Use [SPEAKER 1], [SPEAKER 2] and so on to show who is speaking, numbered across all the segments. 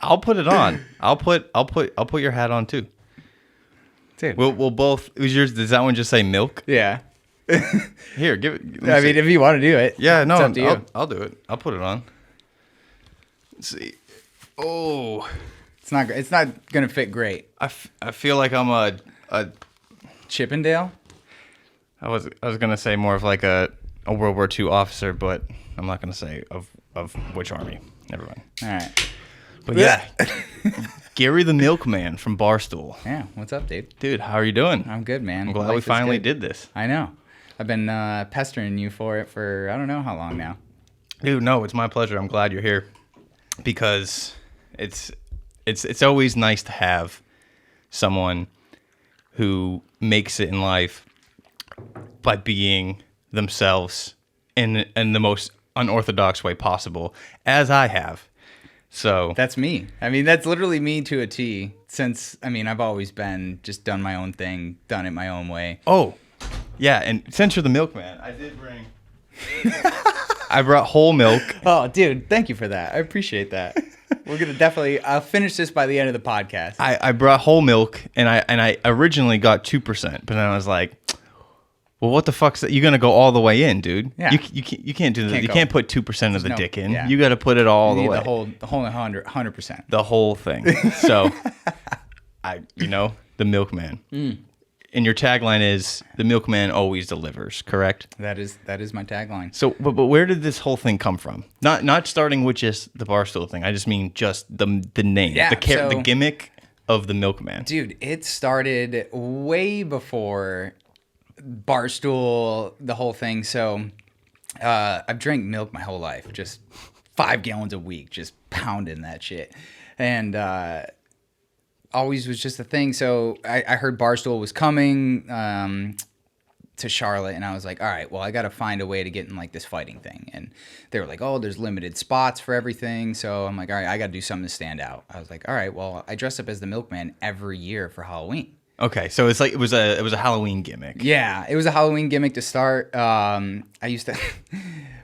[SPEAKER 1] I'll put it on. I'll put your hat on too.
[SPEAKER 2] Dude.
[SPEAKER 1] We'll both. Does that one just say milk?
[SPEAKER 2] Yeah.
[SPEAKER 1] Here, give it.
[SPEAKER 2] I mean, if you want to do it.
[SPEAKER 1] Yeah, no,
[SPEAKER 2] it's up to you.
[SPEAKER 1] I'll do it. I'll put it on. Let's see. Oh,
[SPEAKER 2] It's not going to fit great.
[SPEAKER 1] I feel like I'm a
[SPEAKER 2] Chippendale?
[SPEAKER 1] I was gonna say more of like a World War II officer, but I'm not gonna say of which army. Never mind.
[SPEAKER 2] All right.
[SPEAKER 1] But yeah, Gary the Milkman from Barstool.
[SPEAKER 2] Yeah. What's up, dude?
[SPEAKER 1] Dude, how are you doing?
[SPEAKER 2] I'm good, man.
[SPEAKER 1] I'm glad
[SPEAKER 2] Life
[SPEAKER 1] we
[SPEAKER 2] is
[SPEAKER 1] finally
[SPEAKER 2] good.
[SPEAKER 1] did this.
[SPEAKER 2] I know. I've been pestering you for it for I don't know how long now.
[SPEAKER 1] Dude, no, it's my pleasure. I'm glad you're here because it's always nice to have someone who makes it in life by being themselves in the most unorthodox way possible, as I have. So
[SPEAKER 2] That's me. I mean, that's literally me to a T. Since I've always been just done my own thing, done it my own way.
[SPEAKER 1] oh, yeah, and since you're the milkman, I did bring. I brought whole milk.
[SPEAKER 2] Oh, dude, thank you for that. I appreciate that. We're gonna definitely. I'll finish this by the end of the podcast.
[SPEAKER 1] I brought whole milk, and I originally got 2%, but then I was like, well, what the fuck's that? You're gonna go all the way in, dude.
[SPEAKER 2] Yeah.
[SPEAKER 1] You can't do that. You
[SPEAKER 2] go.
[SPEAKER 1] can't put 2% of the dick in.
[SPEAKER 2] yeah.
[SPEAKER 1] You got to put it all
[SPEAKER 2] You
[SPEAKER 1] the
[SPEAKER 2] need
[SPEAKER 1] way.
[SPEAKER 2] the whole 100%.
[SPEAKER 1] The whole thing. So, the milkman. And your tagline is the milkman always delivers, correct?
[SPEAKER 2] That is my tagline.
[SPEAKER 1] So, but where did this whole thing come from? Not starting with just the Barstool thing. I just mean just the name,
[SPEAKER 2] Yeah,
[SPEAKER 1] the gimmick of the milkman.
[SPEAKER 2] Dude, it started way before Barstool, the whole thing. So I've drank milk my whole life, just 5 gallons a week, just pounding that shit. And always was just a thing. So I heard Barstool was coming to Charlotte, and I was like, all right, well, I got to find a way to get in like this fighting thing. And they were like, oh, there's limited spots for everything. So I'm like, all right, I got to do something to stand out. I was like, all right, well, I dress up as the milkman every year for Halloween.
[SPEAKER 1] Okay, so it's like it was a Halloween gimmick.
[SPEAKER 2] Yeah, it was a Halloween gimmick to start. I used to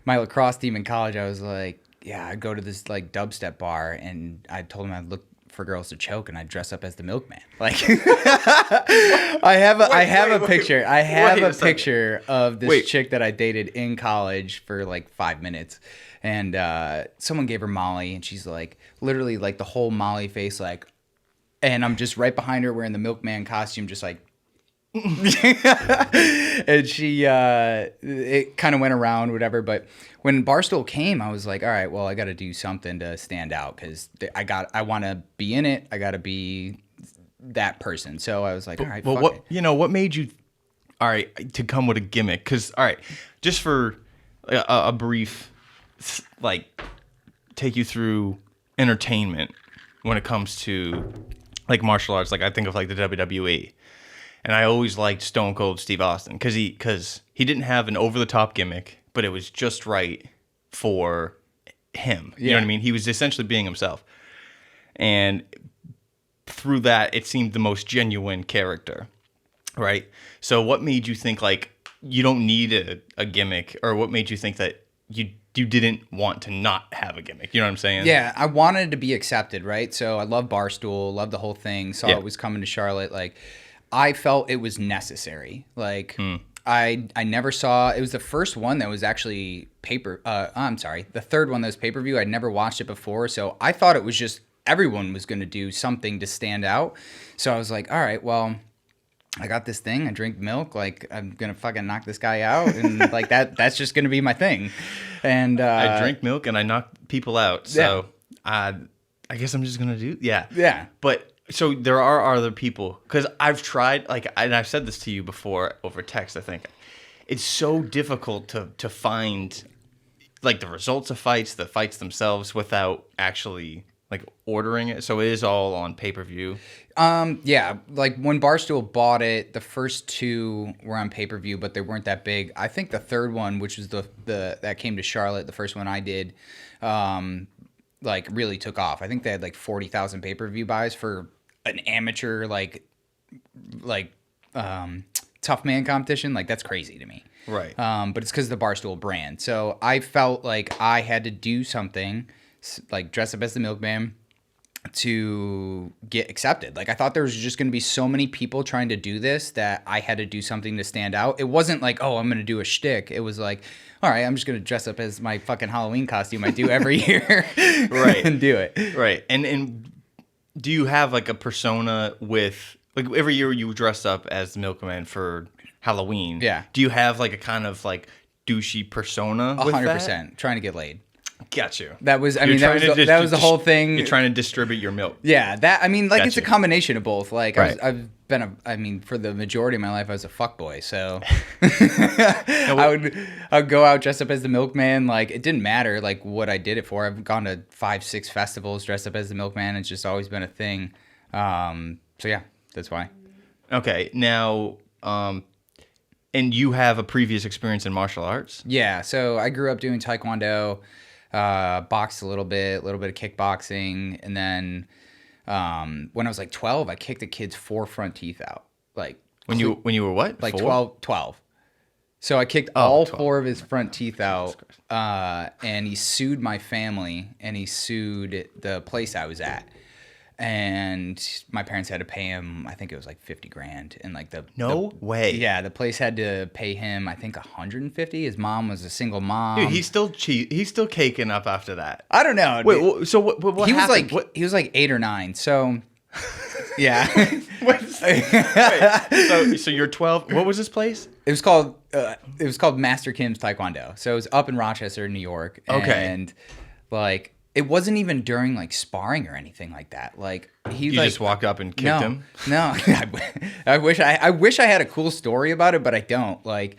[SPEAKER 2] my lacrosse team in college. I was like, yeah, I'd go to this like dubstep bar, and I told them I'd look for girls to choke, and I'd dress up as the milkman. Like, I have a picture. I have a picture of this chick that I dated in college for like 5 minutes, and someone gave her Molly, and she's like, literally like the whole Molly face, like. And I'm just right behind her wearing the milkman costume, just like. And she, it kind of went around, whatever. But when Barstool came, I was like, all right, well, I got to do something to stand out because I want to be in it. I got to be that person. So I was like, all right,
[SPEAKER 1] well,
[SPEAKER 2] fuck it.
[SPEAKER 1] what made you, all right, to come with a gimmick? Because, all right, just for a brief, like, take you through entertainment when it comes to. Like martial arts, like I think of like the WWE, and I always liked Stone Cold Steve Austin because he didn't have an over the top gimmick, but it was just right for him. You know what I mean? He was essentially being himself, and through that, it seemed the most genuine character, right? So, what made you think like you don't need a gimmick, or what made you think that you didn't want to not have a gimmick? You know what I'm saying?
[SPEAKER 2] Yeah, I wanted to be accepted, right? So I love Barstool, love the whole thing. Saw it was coming to Charlotte. Like, I felt it was necessary. Like, I never saw. It was the first one that was actually I'm sorry, the third one that was pay-per-view. I'd never watched it before, so I thought it was just everyone was going to do something to stand out. So I was like, all right, well. I got this thing. I drink milk. Like, I'm gonna fucking knock this guy out, and like that's just gonna be my thing. And
[SPEAKER 1] I drink milk and I knock people out. So I guess I'm just gonna do
[SPEAKER 2] yeah.
[SPEAKER 1] But so there are other people because I've tried and I've said this to you before over text. I think it's so difficult to find like the results of fights, the fights themselves, without actually like ordering it. So it is all on pay-per-view.
[SPEAKER 2] Yeah, like when Barstool bought it, the first 2 were on pay-per-view, but they weren't that big. I think the third one, which was the that came to Charlotte, the first one I did, like really took off. I think they had like 40,000 pay-per-view buys for an amateur like tough man competition. Like, that's crazy to me.
[SPEAKER 1] Right.
[SPEAKER 2] But it's because of the Barstool brand. So I felt like I had to do something like dress up as the Milkman to get accepted. Like I thought there was just going to be so many people trying to do this that I had to do something to stand out. It wasn't like, oh, I'm going to do a shtick. It was like, all right, I'm just going to dress up as my fucking Halloween costume I do every year.
[SPEAKER 1] Right.
[SPEAKER 2] And do it.
[SPEAKER 1] Right. And do you have like a persona with, like every year you dress up as the Milkman for Halloween?
[SPEAKER 2] Yeah.
[SPEAKER 1] Do you have like a kind of like douchey persona with
[SPEAKER 2] 100%. Trying to get laid.
[SPEAKER 1] Got you.
[SPEAKER 2] That was, I mean, that was the whole thing.
[SPEAKER 1] You're trying to distribute your milk.
[SPEAKER 2] Yeah, that, I mean, like,
[SPEAKER 1] Got
[SPEAKER 2] it's a
[SPEAKER 1] you.
[SPEAKER 2] combination of both. Like,
[SPEAKER 1] Right.
[SPEAKER 2] I've been I mean, for the majority of my life, I was a fuckboy, so I would go out dressed up as the Milkman. Like, it didn't matter, like, what I did it for. I've gone to 5-6 festivals dressed up as the Milkman. It's just always been a thing. So, yeah, that's why.
[SPEAKER 1] Okay. Now, and you have a previous experience in martial arts?
[SPEAKER 2] Yeah, so I grew up doing Taekwondo, boxed a little bit of kickboxing, and then when I was like 12, I kicked a kid's 4 front teeth out. Like
[SPEAKER 1] When you were what?
[SPEAKER 2] like
[SPEAKER 1] 4?
[SPEAKER 2] 12. So I kicked all
[SPEAKER 1] 12.
[SPEAKER 2] 4 of his front teeth out, and he sued my family, and he sued the place I was at. And my parents had to pay him, I think it was like 50 grand. And like
[SPEAKER 1] No way.
[SPEAKER 2] Yeah, the place had to pay him, I think 150. His mom was a single mom.
[SPEAKER 1] Dude, he's still caking up after that.
[SPEAKER 2] I don't know.
[SPEAKER 1] Wait,
[SPEAKER 2] dude.
[SPEAKER 1] so what
[SPEAKER 2] He was
[SPEAKER 1] happened?
[SPEAKER 2] like he was like 8 or 9. So yeah.
[SPEAKER 1] So you're 12. What was this place?
[SPEAKER 2] It was called Master Kim's Taekwondo. So it was up in Rochester, New York.
[SPEAKER 1] Okay.
[SPEAKER 2] And like it wasn't even during like sparring or anything like that. Like
[SPEAKER 1] You
[SPEAKER 2] like,
[SPEAKER 1] just walked up and kicked him?
[SPEAKER 2] No. I wish I had a cool story about it, but I don't. Like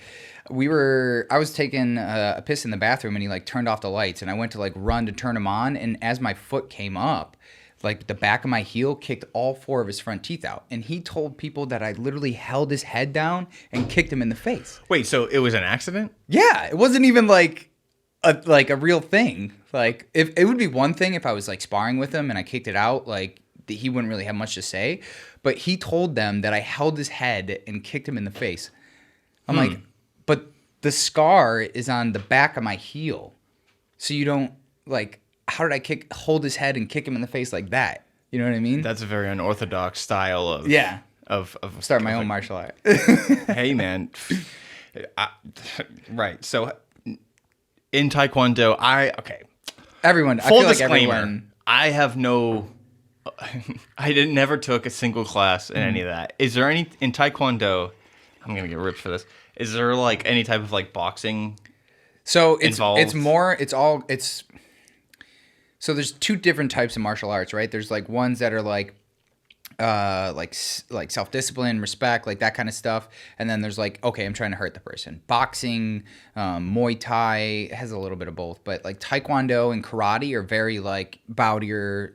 [SPEAKER 2] I was taking a piss in the bathroom and he like turned off the lights and I went to like run to turn them on, and as my foot came up, like the back of my heel kicked all 4 of his front teeth out. And he told people that I literally held his head down and kicked him in the face.
[SPEAKER 1] Wait, so it was an accident?
[SPEAKER 2] Yeah, it wasn't even like a real thing. Like if it would be one thing if I was like sparring with him and I kicked it out, like he wouldn't really have much to say. But he told them that I held his head and kicked him in the face. I'm like, but the scar is on the back of my heel, so you don't like. How did I hold his head and kick him in the face like that? You know what I mean?
[SPEAKER 1] That's a very unorthodox style of of
[SPEAKER 2] Start my own martial art.
[SPEAKER 1] Hey man, right? So in Taekwondo,
[SPEAKER 2] Everyone,
[SPEAKER 1] full
[SPEAKER 2] I feel
[SPEAKER 1] disclaimer,
[SPEAKER 2] like everyone.
[SPEAKER 1] I have no. Never took a single class in any of that. Is there any in Taekwondo? I'm gonna get ripped for this. Is there like any type of like boxing?
[SPEAKER 2] So
[SPEAKER 1] involved?
[SPEAKER 2] So there's 2 different types of martial arts, right? There's like ones that are like self-discipline, respect, like that kind of stuff. And then there's like, okay, I'm trying to hurt the person. Boxing, Muay Thai has a little bit of both, but like Taekwondo and karate are very like bow to your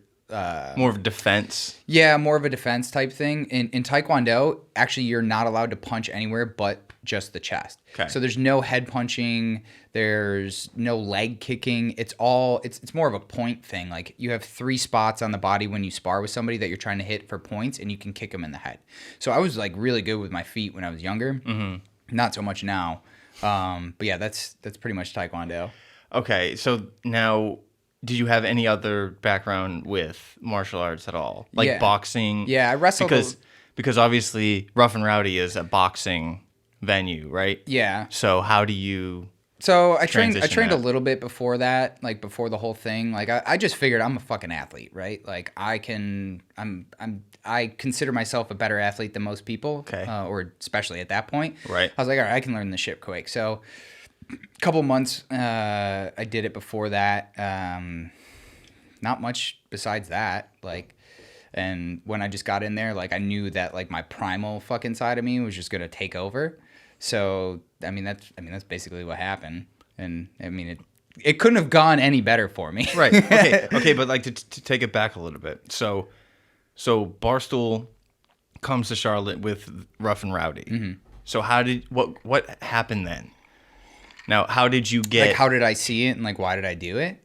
[SPEAKER 1] More of defense.
[SPEAKER 2] Yeah, more of a defense type thing. In Taekwondo, actually, you're not allowed to punch anywhere but just the chest.
[SPEAKER 1] Okay.
[SPEAKER 2] So there's no head punching. There's no leg kicking. It's more of a point thing. Like you have 3 spots on the body when you spar with somebody that you're trying to hit for points, and you can kick them in the head. So I was like really good with my feet when I was younger. Mm-hmm. Not so much now. But yeah, that's pretty much Taekwondo.
[SPEAKER 1] Okay, so now, did you have any other background with martial arts at all, like
[SPEAKER 2] Yeah.
[SPEAKER 1] boxing?
[SPEAKER 2] Yeah, I wrestled
[SPEAKER 1] because obviously Rough and Rowdy is a boxing venue, right?
[SPEAKER 2] Yeah.
[SPEAKER 1] So how do you?
[SPEAKER 2] So I trained
[SPEAKER 1] Transition
[SPEAKER 2] a
[SPEAKER 1] that.
[SPEAKER 2] little bit before that, like before the whole thing. Like I just figured I'm a fucking athlete, right? Like I consider myself a better athlete than most people,
[SPEAKER 1] Okay.
[SPEAKER 2] Or especially at that point.
[SPEAKER 1] Right.
[SPEAKER 2] I was like, all right, I can learn this shit quick. So a couple months I did it before that. Not much besides that, like. And when I just got in there, like I knew that like my primal fucking side of me was just gonna take over. So that's basically what happened. And I mean it couldn't have gone any better for me.
[SPEAKER 1] Right. Okay. But like to take it back a little bit. So Barstool comes to Charlotte with Rough and Rowdy. Mm-hmm. So what happened then? Now, how did you get
[SPEAKER 2] Like how did I see it and like why did I do it?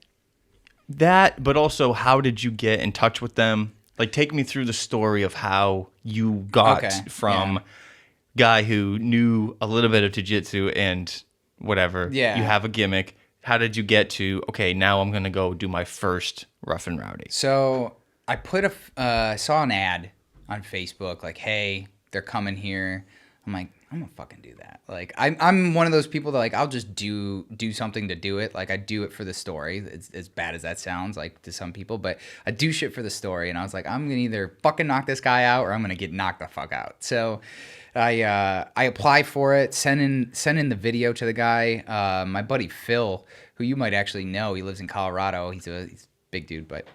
[SPEAKER 1] that? But also, how did you get in touch with them? Like, take me through the story of how you got from guy who knew a little bit of jiu-jitsu and whatever.
[SPEAKER 2] Yeah.
[SPEAKER 1] You have a gimmick How did you get to, okay, now I'm going to go do my first Rough and Rowdy?
[SPEAKER 2] So I saw an ad on Facebook like, hey, they're coming here. I'm like, I'm gonna fucking do that. Like, I'm one of those people that like I'll just do something to do it. Like I do it for the story. It's as bad as that sounds like to some people, but I do shit for the story. And I was like, I'm gonna either fucking knock this guy out or I'm gonna get knocked the fuck out. So I apply for it, send in the video to the guy. My buddy Phil, who you might actually know, he lives in Colorado. He's a big dude, but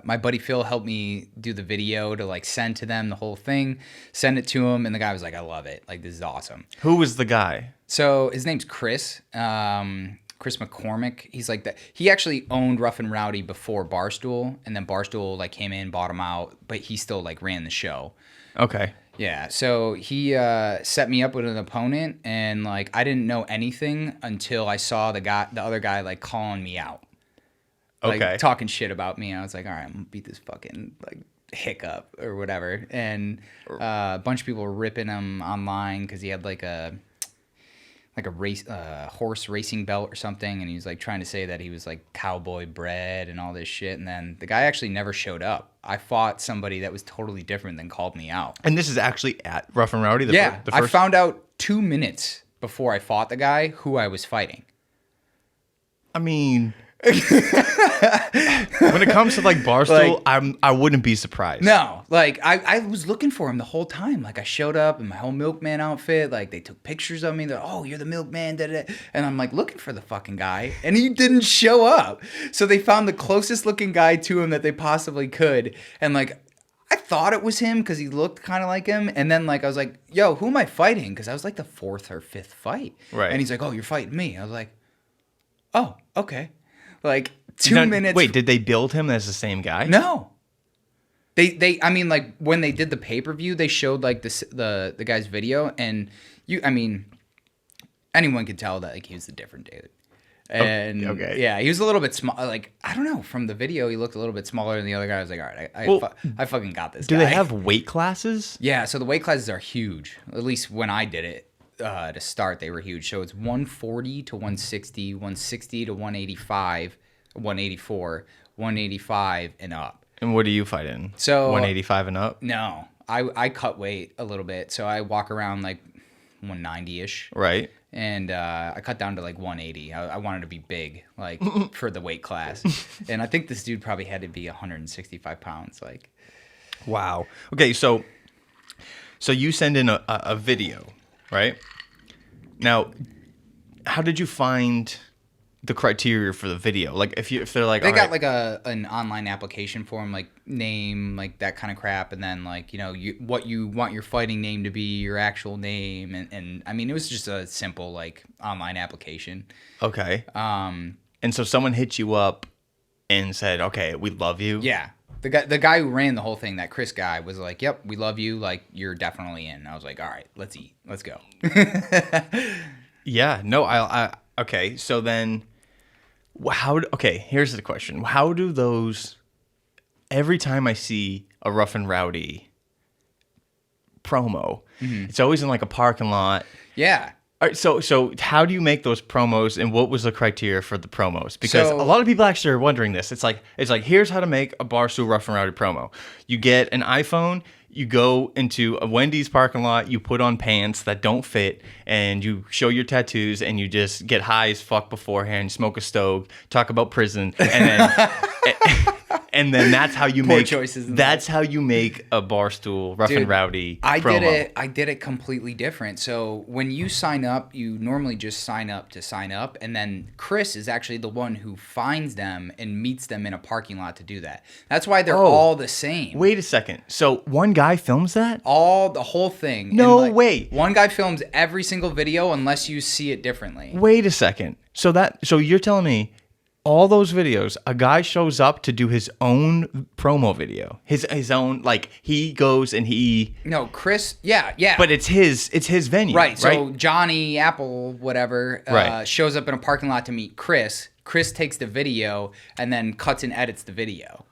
[SPEAKER 2] my buddy Phil helped me do the video to like send to them the whole thing, send it to him, and the guy was like, I love it. Like, this is awesome.
[SPEAKER 1] Who was the guy?
[SPEAKER 2] So his name's Chris. Chris McCormick. He's like that. He actually owned Rough and Rowdy before Barstool, and then Barstool like came in, bought him out, but he still like ran the show.
[SPEAKER 1] Okay.
[SPEAKER 2] Yeah, so he set me up with an opponent, and like I didn't know anything until I saw the other guy like calling me out. Like talking shit about me. I was like, all right, I'm gonna beat this fucking like hiccup or whatever. And a bunch of people were ripping him online because he had like a race horse racing belt or something, and he was like trying to say that he was like cowboy bred and all this shit. And then the guy actually never showed up. I fought somebody that was totally different than called me out.
[SPEAKER 1] And this is actually at Rough and Rowdy?
[SPEAKER 2] The first? I found out 2 minutes before I fought the guy who I was fighting.
[SPEAKER 1] I mean... when it comes to like Barstool, like, I wouldn't be surprised.
[SPEAKER 2] No, like I was looking for him the whole time. Like I showed up in my whole Milkman outfit. Like they took pictures of me. They're, oh, you're the Milkman, and I'm like looking for the fucking guy, and he didn't show up. So they found the closest looking guy to him that they possibly could, and like I thought it was him because he looked kind of like him. And then like I was like, yo, who am I fighting? Because I was like the 4th or 5th fight,
[SPEAKER 1] right? And
[SPEAKER 2] he's like, oh, you're fighting me. I was like, oh, okay. Like 2 minutes.
[SPEAKER 1] Wait, did they build him as the same guy?
[SPEAKER 2] No. They I mean like when they did the pay-per-view, they showed like the guy's video, and anyone could tell that like he was a different dude. And
[SPEAKER 1] okay.
[SPEAKER 2] Yeah, he was a little bit small. Like I don't know, from the video he looked a little bit smaller than the other guy. I was like, all right, I fucking got this.
[SPEAKER 1] Do they have weight classes?
[SPEAKER 2] Yeah, so the weight classes are huge. At least when I did it. To start, they were huge. So it's 140 to 160, 160 to 185, 184, 185 and up.
[SPEAKER 1] And what do you fight in?
[SPEAKER 2] So
[SPEAKER 1] 185 and up?
[SPEAKER 2] No, I cut weight a little bit. So I walk around like 190-ish.
[SPEAKER 1] Right.
[SPEAKER 2] And I cut down to like 180. I wanted to be big, like for the weight class. And I think this dude probably had to be 165 pounds. Like,
[SPEAKER 1] wow. Okay, so you send in a video. Right? Now, how did you find the criteria for the video? Like, if they're like,
[SPEAKER 2] they got like an online application form, like name, like that kind of crap, and then like what you want your fighting name to be, your actual name, and I mean it was just a simple like online application.
[SPEAKER 1] Okay. And so someone hit you up and said, "Okay, we love you."
[SPEAKER 2] Yeah. The guy who ran the whole thing, that Chris guy, was like, "Yep, we love you. Like, you're definitely in." I was like, "All right, let's eat. Let's go."
[SPEAKER 1] Yeah. No. I. Okay. So then, okay. Here's the question: how do those? Every time I see a Rough and Rowdy promo, it's always in like a parking lot.
[SPEAKER 2] Yeah.
[SPEAKER 1] All right, so how do you make those promos, and what was the criteria for the promos? Because a lot of people actually are wondering this. It's like here's how to make a Barstool Rough and Rowdy promo. You get an iPhone, you go into a Wendy's parking lot, you put on pants that don't fit, and you show your tattoos, and you just get high as fuck beforehand, smoke a stove, talk about prison, and then and then that's how you make choices. That's how you make a Barstool Rough and Rowdy promo.
[SPEAKER 2] I did it completely different. So when you sign up, you normally just sign up to sign up, and then Chris is actually the one who finds them and meets them in a parking lot to do that. That's why they're all the same.
[SPEAKER 1] Wait a second. So one guy films that?
[SPEAKER 2] The whole thing.
[SPEAKER 1] No way.
[SPEAKER 2] One guy films every single video unless you see it differently.
[SPEAKER 1] Wait a second. So you're telling me all those videos, a guy shows up to do his own promo video, his own, like he goes and
[SPEAKER 2] No, Chris, yeah.
[SPEAKER 1] But it's his venue,
[SPEAKER 2] right? So Johnny Apple, whatever, shows up in a parking lot to meet Chris. Chris takes the video and then cuts and edits the video.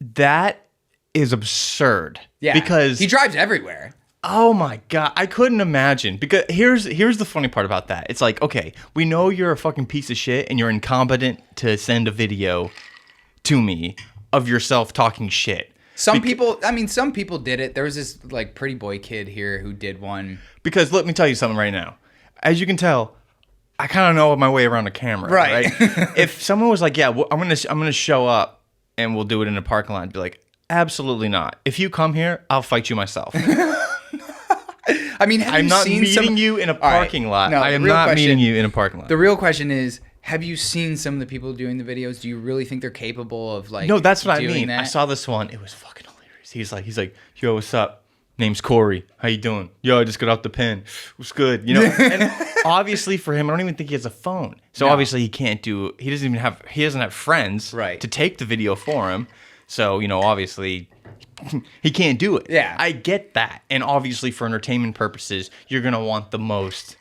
[SPEAKER 1] That is absurd.
[SPEAKER 2] Yeah,
[SPEAKER 1] because
[SPEAKER 2] he drives everywhere.
[SPEAKER 1] Oh my god, I couldn't imagine. Because here's the funny part about that. It's like, okay, we know you're a fucking piece of shit and you're incompetent to send a video to me of yourself talking shit.
[SPEAKER 2] Some people did it. There was this like pretty boy kid here who did one.
[SPEAKER 1] Because let me tell you something right now. As you can tell, I kind of know my way around a camera, right? If someone was like, "Yeah, well, I'm gonna show up and we'll do it in a parking lot," I'd be like, "Absolutely not. If you come here, I'll fight you myself."
[SPEAKER 2] I mean,
[SPEAKER 1] I'm not meeting you in a parking lot.
[SPEAKER 2] No,
[SPEAKER 1] I am not meeting you in a parking lot.
[SPEAKER 2] The real question is, have you seen some of the people doing the videos? Do you really think they're capable of like?
[SPEAKER 1] No, that's what I mean.
[SPEAKER 2] That?
[SPEAKER 1] I saw this one. It was fucking hilarious. He's like, "Yo, what's up? Name's Corey. How you doing? Yo, I just got off the pen. What's good? You know." And obviously for him, I don't even think he has a phone. So obviously he can't do. He doesn't have friends to take the video for him. So obviously. He can't do it.
[SPEAKER 2] Yeah.
[SPEAKER 1] I get that. And obviously for entertainment purposes, you're going to want the most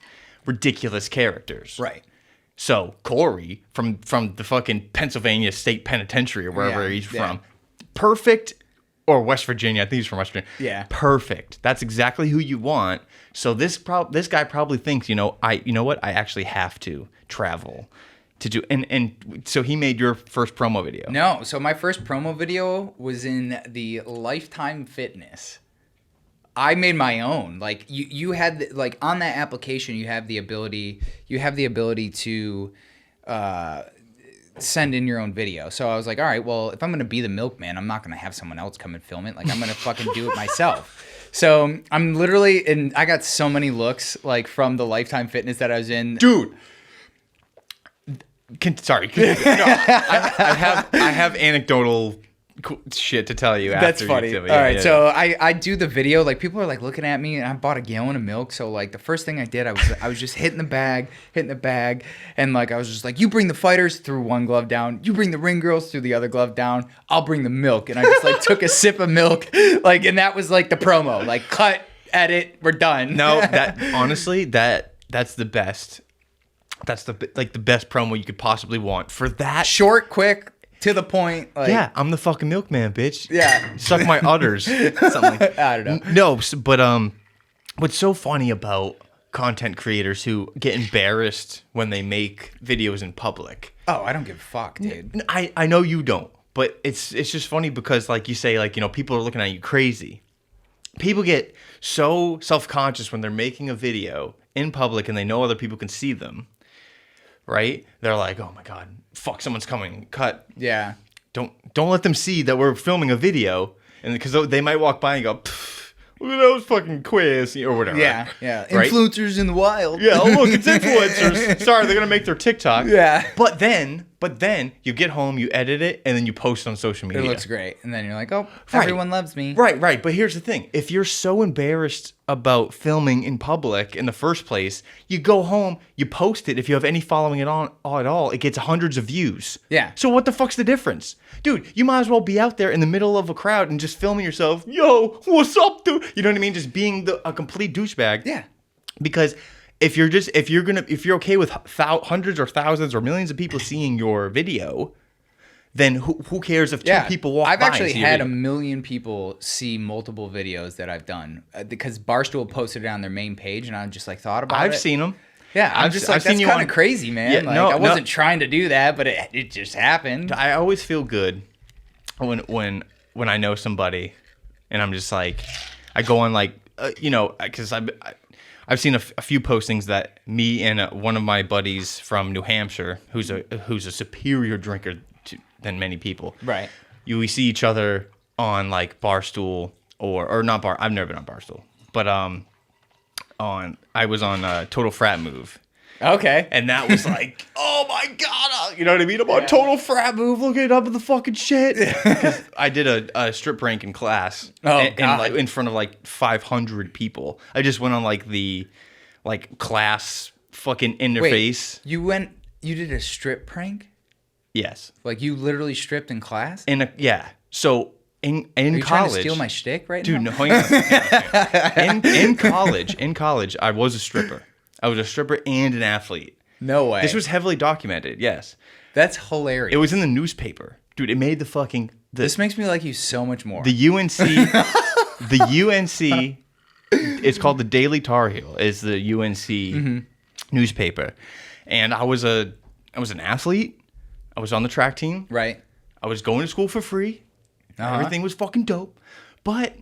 [SPEAKER 1] ridiculous characters.
[SPEAKER 2] Right.
[SPEAKER 1] So Corey from the fucking Pennsylvania State Penitentiary or wherever he's from. Perfect. Or West Virginia. I think he's from West Virginia.
[SPEAKER 2] Yeah.
[SPEAKER 1] Perfect. That's exactly who you want. So this guy probably thinks, you know what? I actually have to travel to do and so he made your first promo video.
[SPEAKER 2] No, so my first promo video was in the Lifetime Fitness. I made my own. Like you had like on that application you have the ability to send in your own video. So I was like, all right, well, if I'm going to be the Milkman, I'm not going to have someone else come and film it. Like I'm going to fucking do it myself. So I'm literally and I got so many looks like from the Lifetime Fitness that I was in.
[SPEAKER 1] Dude. I have anecdotal shit to tell you.
[SPEAKER 2] That's
[SPEAKER 1] after
[SPEAKER 2] funny.
[SPEAKER 1] You
[SPEAKER 2] All right, so I do the video. Like people are like looking at me, and I bought a gallon of milk. So like the first thing I did, I was just hitting the bag, and like I was just like, you bring the fighters through one glove down, you bring the ring girls through the other glove down. I'll bring the milk, and I just like took a sip of milk, like, and that was like the promo. Like cut, edit, we're done.
[SPEAKER 1] No, that honestly, that's the best. That's the best promo you could possibly want for that.
[SPEAKER 2] Short, quick, to the point. Like,
[SPEAKER 1] yeah, I'm the fucking milkman, bitch.
[SPEAKER 2] Yeah,
[SPEAKER 1] suck my udders. Something like that.
[SPEAKER 2] I don't know.
[SPEAKER 1] No, but what's so funny about content creators who get embarrassed when they make videos in public?
[SPEAKER 2] Oh, I don't give a fuck, dude.
[SPEAKER 1] I know you don't, but it's just funny because like you say, like people are looking at you crazy. People get so self-conscious when they're making a video in public and they know other people can see them. Right? They're like, oh my God, fuck, someone's coming. Cut.
[SPEAKER 2] Yeah.
[SPEAKER 1] Don't let them see that we're filming a video, and because they might walk by and go, look at those fucking quiz or whatever.
[SPEAKER 2] Yeah. Right? Influencers in the wild.
[SPEAKER 1] Yeah. Oh look, it's influencers. Sorry, they're gonna make their TikTok.
[SPEAKER 2] Yeah.
[SPEAKER 1] But then you get home, you edit it, and then you post it on social media.
[SPEAKER 2] It looks great, and then you're like, oh, everyone loves me.
[SPEAKER 1] Right. But here's the thing: if you're so embarrassed about filming in public in the first place, you go home, you post it. If you have any following it on at all, it gets hundreds of views.
[SPEAKER 2] Yeah.
[SPEAKER 1] So what the fuck's the difference, dude? You might as well be out there in the middle of a crowd and just filming yourself. Yo, what's up, dude? You know what I mean? Just being a complete douchebag.
[SPEAKER 2] Yeah.
[SPEAKER 1] Because if you're okay with hundreds or thousands or millions of people seeing your video, then who cares if two people walk by?
[SPEAKER 2] I've actually had 1 million people see multiple videos that I've done because Barstool posted it on their main page, and I just like thought about it.
[SPEAKER 1] I've seen them.
[SPEAKER 2] Yeah, I'm just like, that's kind of crazy, man.
[SPEAKER 1] Yeah,
[SPEAKER 2] like, I wasn't trying to do that, but it just happened.
[SPEAKER 1] I always feel good when I know somebody, and I'm just like, I go on like because I've seen a few postings that me and one of my buddies from New Hampshire, who's a superior drinker than many people.
[SPEAKER 2] Right.
[SPEAKER 1] We see each other on like Barstool or not Bar. I've never been on Barstool, but I was on Total Frat Move.
[SPEAKER 2] Okay.
[SPEAKER 1] And that was like, oh my God, you know what I mean? I'm on Total Frat Move, looking it up at the fucking shit. I did a strip prank in class.
[SPEAKER 2] Oh,
[SPEAKER 1] God. Like, in front of like 500 people. I just went on like the class fucking interface.
[SPEAKER 2] Wait, you did a strip prank?
[SPEAKER 1] Yes.
[SPEAKER 2] Like you literally stripped in class?
[SPEAKER 1] Yeah. So in
[SPEAKER 2] Are you
[SPEAKER 1] college,
[SPEAKER 2] trying to steal my shtick right
[SPEAKER 1] dude,
[SPEAKER 2] now?
[SPEAKER 1] Dude, no. In college, I was a stripper. I was a stripper and an athlete.
[SPEAKER 2] No way.
[SPEAKER 1] This was heavily documented. Yes.
[SPEAKER 2] That's hilarious.
[SPEAKER 1] It was in the newspaper, dude. It made the fucking.
[SPEAKER 2] This makes me like you so much more.
[SPEAKER 1] The UNC It's called the Daily Tar Heel. Is the UNC newspaper, and I was an athlete. I was on the track team.
[SPEAKER 2] Right.
[SPEAKER 1] I was going to school for free. Everything was fucking dope, but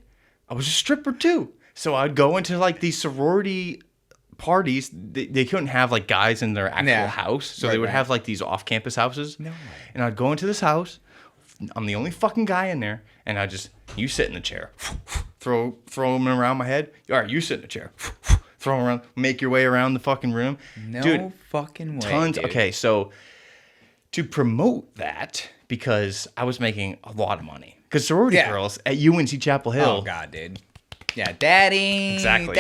[SPEAKER 1] I was a stripper too. So I'd go into like these sorority parties. They couldn't have like guys in their actual house, so they would have like these off-campus houses. No way. And I'd go into this house. I'm the only fucking guy in there, and I just you sit in the chair, throw them around my head. All right, you sit in the chair, throw them around, make your way around the fucking room.
[SPEAKER 2] No
[SPEAKER 1] Dude,
[SPEAKER 2] fucking way.
[SPEAKER 1] Tons.
[SPEAKER 2] Dude.
[SPEAKER 1] Okay, so to promote that, because I was making a lot of money, because sorority girls at UNC Chapel Hill.
[SPEAKER 2] Oh god, dude. Yeah, daddy.
[SPEAKER 1] Exactly.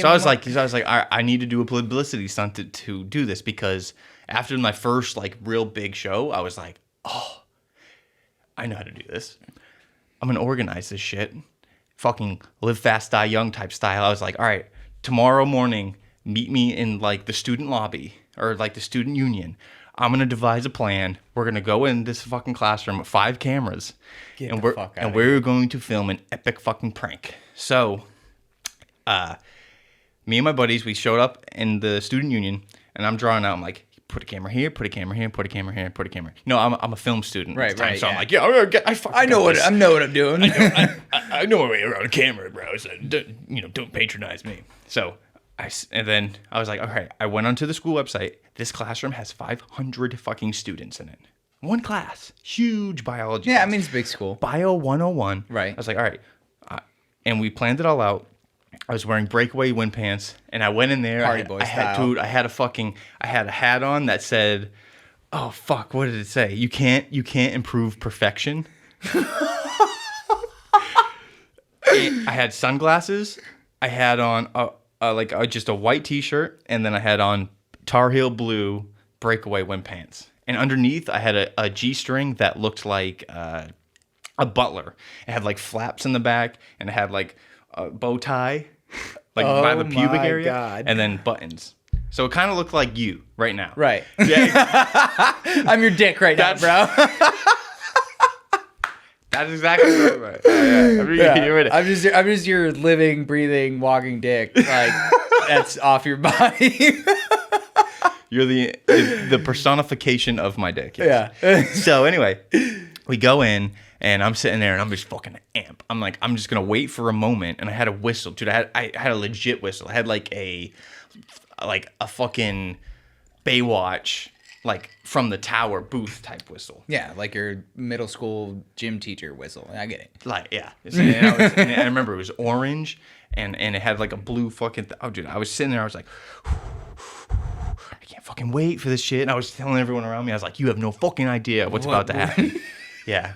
[SPEAKER 1] So I was like, I need to do a publicity stunt to do this, because after my first like real big show, I was like, oh, I know how to do this. I'm gonna organize this shit. Fucking live fast, die young type style. I was like, all right, tomorrow morning, meet me in like the student lobby or like the student union. I'm gonna devise a plan. We're gonna go in this fucking classroom with 5 cameras, and we're going to film an epic fucking prank. So, me and my buddies, we showed up in the student union, and I'm drawing out. I'm like, put a camera here, put a camera here, put a camera here, put a camera. No, I'm a film student.
[SPEAKER 2] Right.
[SPEAKER 1] So I'm like, yeah,
[SPEAKER 2] I know what I'm doing.
[SPEAKER 1] I know my way around a camera, bro. So don't patronize me. So and then I was like, okay. I went onto the school website. This classroom has 500 fucking students in it. One class, huge biology.
[SPEAKER 2] Yeah,
[SPEAKER 1] class.
[SPEAKER 2] I mean it's a big school.
[SPEAKER 1] Bio 101.
[SPEAKER 2] Right.
[SPEAKER 1] I was like, all right, and we planned it all out. I was wearing breakaway wind pants, and I went in there.
[SPEAKER 2] Party boy style.
[SPEAKER 1] I had a hat on that said, oh fuck, what did it say? You can't improve perfection. I had sunglasses. I had on just a white t-shirt, and then I had on Tar Heel blue breakaway wind pants. And underneath, I had a G-string that looked like a butler. It had like flaps in the back, and it had like a bow tie, like by the pubic area,
[SPEAKER 2] God.
[SPEAKER 1] and then buttons. So it kind of looked like you right now.
[SPEAKER 2] Right.
[SPEAKER 1] Yeah.
[SPEAKER 2] I'm your dick right now, bro.
[SPEAKER 1] That's exactly right. Yeah.
[SPEAKER 2] I'm just your living, breathing, walking dick. Like that's off your body.
[SPEAKER 1] You're the personification of my dick. Yes.
[SPEAKER 2] Yeah.
[SPEAKER 1] So anyway, we go in, and I'm sitting there, and I'm just fucking amp. I'm like, I'm just gonna wait for a moment, and I had a whistle, dude. I had a legit whistle. I had like a fucking Baywatch, like from the tower booth type whistle.
[SPEAKER 2] Yeah, like your middle school gym teacher whistle. I get it.
[SPEAKER 1] Like, yeah. And I remember it was orange, and it had like a blue fucking. Oh, dude, I was sitting there. I was like, I can't fucking wait for this shit. And I was telling everyone around me, I was like, you have no fucking idea what's about to happen. Yeah.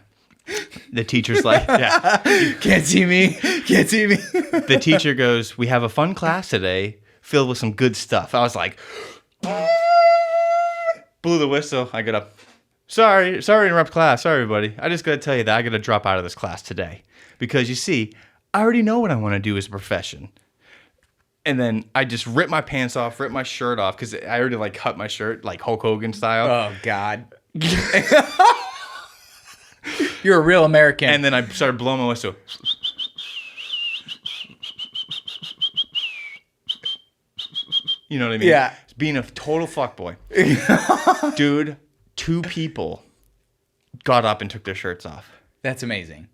[SPEAKER 1] The teacher's like, yeah.
[SPEAKER 2] Can't see me.
[SPEAKER 1] The teacher goes, we have a fun class today filled with some good stuff. I was like, blew the whistle. I get up. Sorry to interrupt class. Sorry, everybody. I just got to tell you that I got to drop out of this class today. Because you see, I already know what I want to do as a profession. And then I just ripped my pants off, ripped my shirt off, because I already like cut my shirt like Hulk Hogan style.
[SPEAKER 2] Oh, God. You're a real American.
[SPEAKER 1] And then I started blowing my whistle. You know what I mean?
[SPEAKER 2] Yeah.
[SPEAKER 1] Being a total fuckboy. Dude, 2 people got up and took their shirts off.
[SPEAKER 2] That's amazing.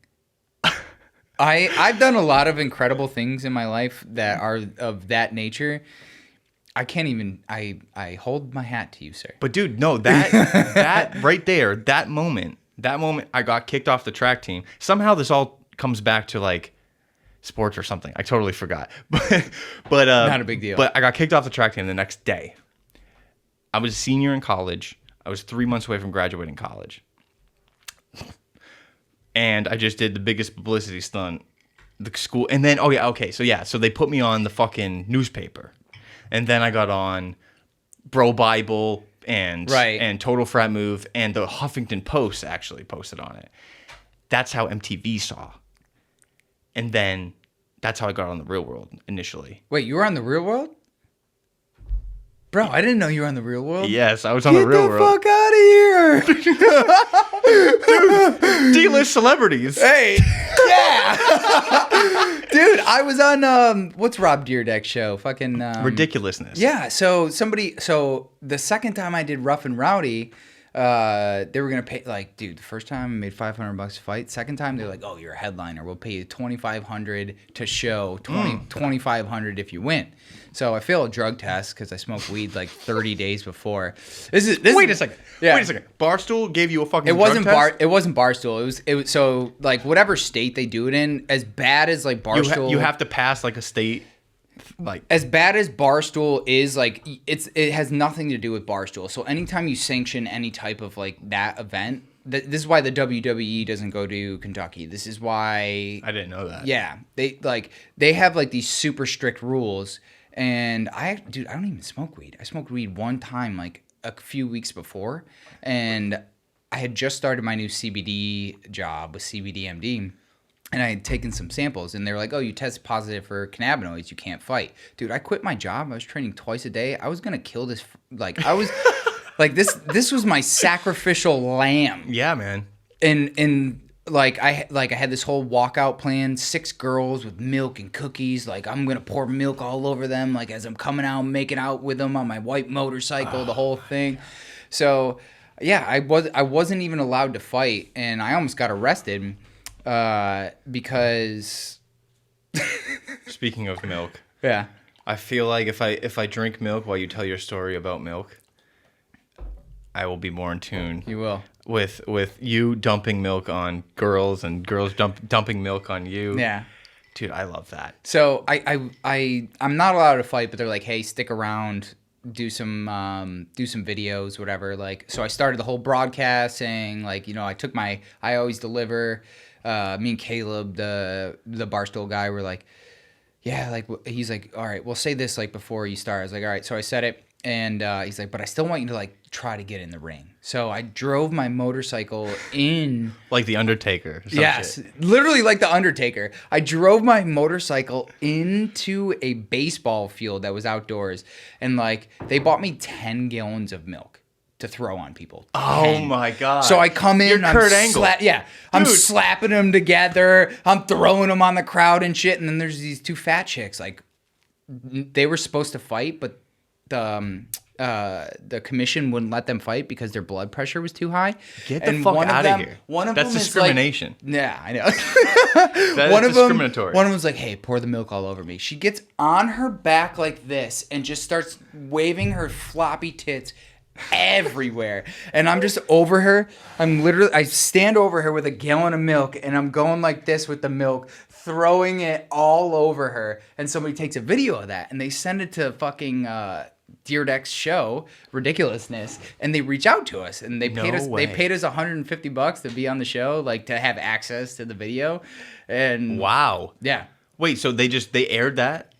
[SPEAKER 2] I've done a lot of incredible things in my life that are of that nature. I can't even. I hold my hat to you, sir.
[SPEAKER 1] But dude, no, that right there, that moment, I got kicked off the track team. Somehow this all comes back to like sports or something. I totally forgot. But
[SPEAKER 2] not a big deal.
[SPEAKER 1] But I got kicked off the track team the next day. I was a senior in college. I was 3 months away from graduating college. And I just did the biggest publicity stunt. The school, and then so they put me on the fucking newspaper. And then I got on Bro Bible and Total Frat Move, and the Huffington Post actually posted on it. That's how MTV saw. And then that's how I got on the Real World initially.
[SPEAKER 2] Wait, you were on the Real World? Bro, I didn't know you were on the Real World.
[SPEAKER 1] Yes, I was on the Real World.
[SPEAKER 2] Get the fuck out of here.
[SPEAKER 1] Dude, D-list celebrities.
[SPEAKER 2] Hey. Yeah. Dude, I was on what's Rob Dyrdek's show? Fucking
[SPEAKER 1] Ridiculousness.
[SPEAKER 2] Yeah. So the second time I did Rough and Rowdy, they were gonna pay like, dude, the first time I made $500 to fight. Second time they're like, oh, you're a headliner. We'll pay you $2,500 to show, 2,500 if you win. So I failed a drug test because I smoked weed like 30 days before.
[SPEAKER 1] Wait a second.
[SPEAKER 2] Yeah.
[SPEAKER 1] Wait a second. Barstool gave you a fucking
[SPEAKER 2] It wasn't
[SPEAKER 1] drug test?
[SPEAKER 2] It wasn't Barstool. It was so like whatever state they do it in. As bad as like Barstool,
[SPEAKER 1] You have to pass like a state, like
[SPEAKER 2] as bad as Barstool is, like it has nothing to do with Barstool. So anytime you sanction any type of like that event, this is why the WWE doesn't go to Kentucky. This is why
[SPEAKER 1] I didn't know that.
[SPEAKER 2] Yeah, they have like these super strict rules. And I don't even smoke weed. I smoked weed one time like a few weeks before, and I had just started my new CBD job with CBDMD. And I had taken some samples, and they were like, oh, you tested positive for cannabinoids. You can't fight. Dude, I quit my job. I was training twice a day. I was going to kill this. Like, I was like, this was my sacrificial lamb.
[SPEAKER 1] Yeah, man.
[SPEAKER 2] And like I had this whole walkout plan, 6 girls with milk and cookies. Like, I'm going to pour milk all over them. Like, as I'm coming out, making out with them on my white motorcycle, the whole thing. So, yeah, I wasn't even allowed to fight, and I almost got arrested. Because
[SPEAKER 1] Speaking of milk,
[SPEAKER 2] yeah,
[SPEAKER 1] I feel like if I drink milk while you tell your story about milk, I will be more in tune.
[SPEAKER 2] you will.
[SPEAKER 1] With you dumping milk on girls and girls dumping milk on you.
[SPEAKER 2] Yeah.
[SPEAKER 1] Dude, I love that.
[SPEAKER 2] So I'm not allowed to fight, but they're like, hey, stick around, do some videos, whatever. Like, so I started the whole broadcast saying, like, I always deliver. Me and Caleb, the Barstool guy, were like, yeah, like, he's like, all right, we'll say this like before you start. I was like, all right. So I said it, and he's like, but I still want you to like try to get in the ring. So I drove my motorcycle in,
[SPEAKER 1] like the Undertaker. Or some
[SPEAKER 2] yes,
[SPEAKER 1] shit.
[SPEAKER 2] literally like the Undertaker. I drove my motorcycle into a baseball field that was outdoors, and like they bought me 10 gallons of milk to throw on people. 10.
[SPEAKER 1] Oh my god!
[SPEAKER 2] So I come in,
[SPEAKER 1] You're Kurt Angle.
[SPEAKER 2] I'm
[SPEAKER 1] Dude.
[SPEAKER 2] slapping them together. I'm throwing them on the crowd and shit. And then there's these 2 fat chicks. Like, they were supposed to fight, but the commission wouldn't let them fight because their blood pressure was too high.
[SPEAKER 1] Get the fuck out of here.
[SPEAKER 2] One of
[SPEAKER 1] That's
[SPEAKER 2] them
[SPEAKER 1] discrimination.
[SPEAKER 2] Is like, yeah, I know.
[SPEAKER 1] That is discriminatory.
[SPEAKER 2] One of them's like, hey, pour the milk all over me. She gets on her back like this and just starts waving her floppy tits everywhere, and I'm just over her. I stand over her with a gallon of milk, and I'm going like this with the milk, throwing it all over her. And somebody takes a video of that, and they send it to fucking Dyrdek's show, Ridiculousness, and they reach out to us, and they paid us.
[SPEAKER 1] way.
[SPEAKER 2] They paid us $150 to be on the show, like to have access to the video. And
[SPEAKER 1] Wow.
[SPEAKER 2] yeah.
[SPEAKER 1] Wait, so they aired that?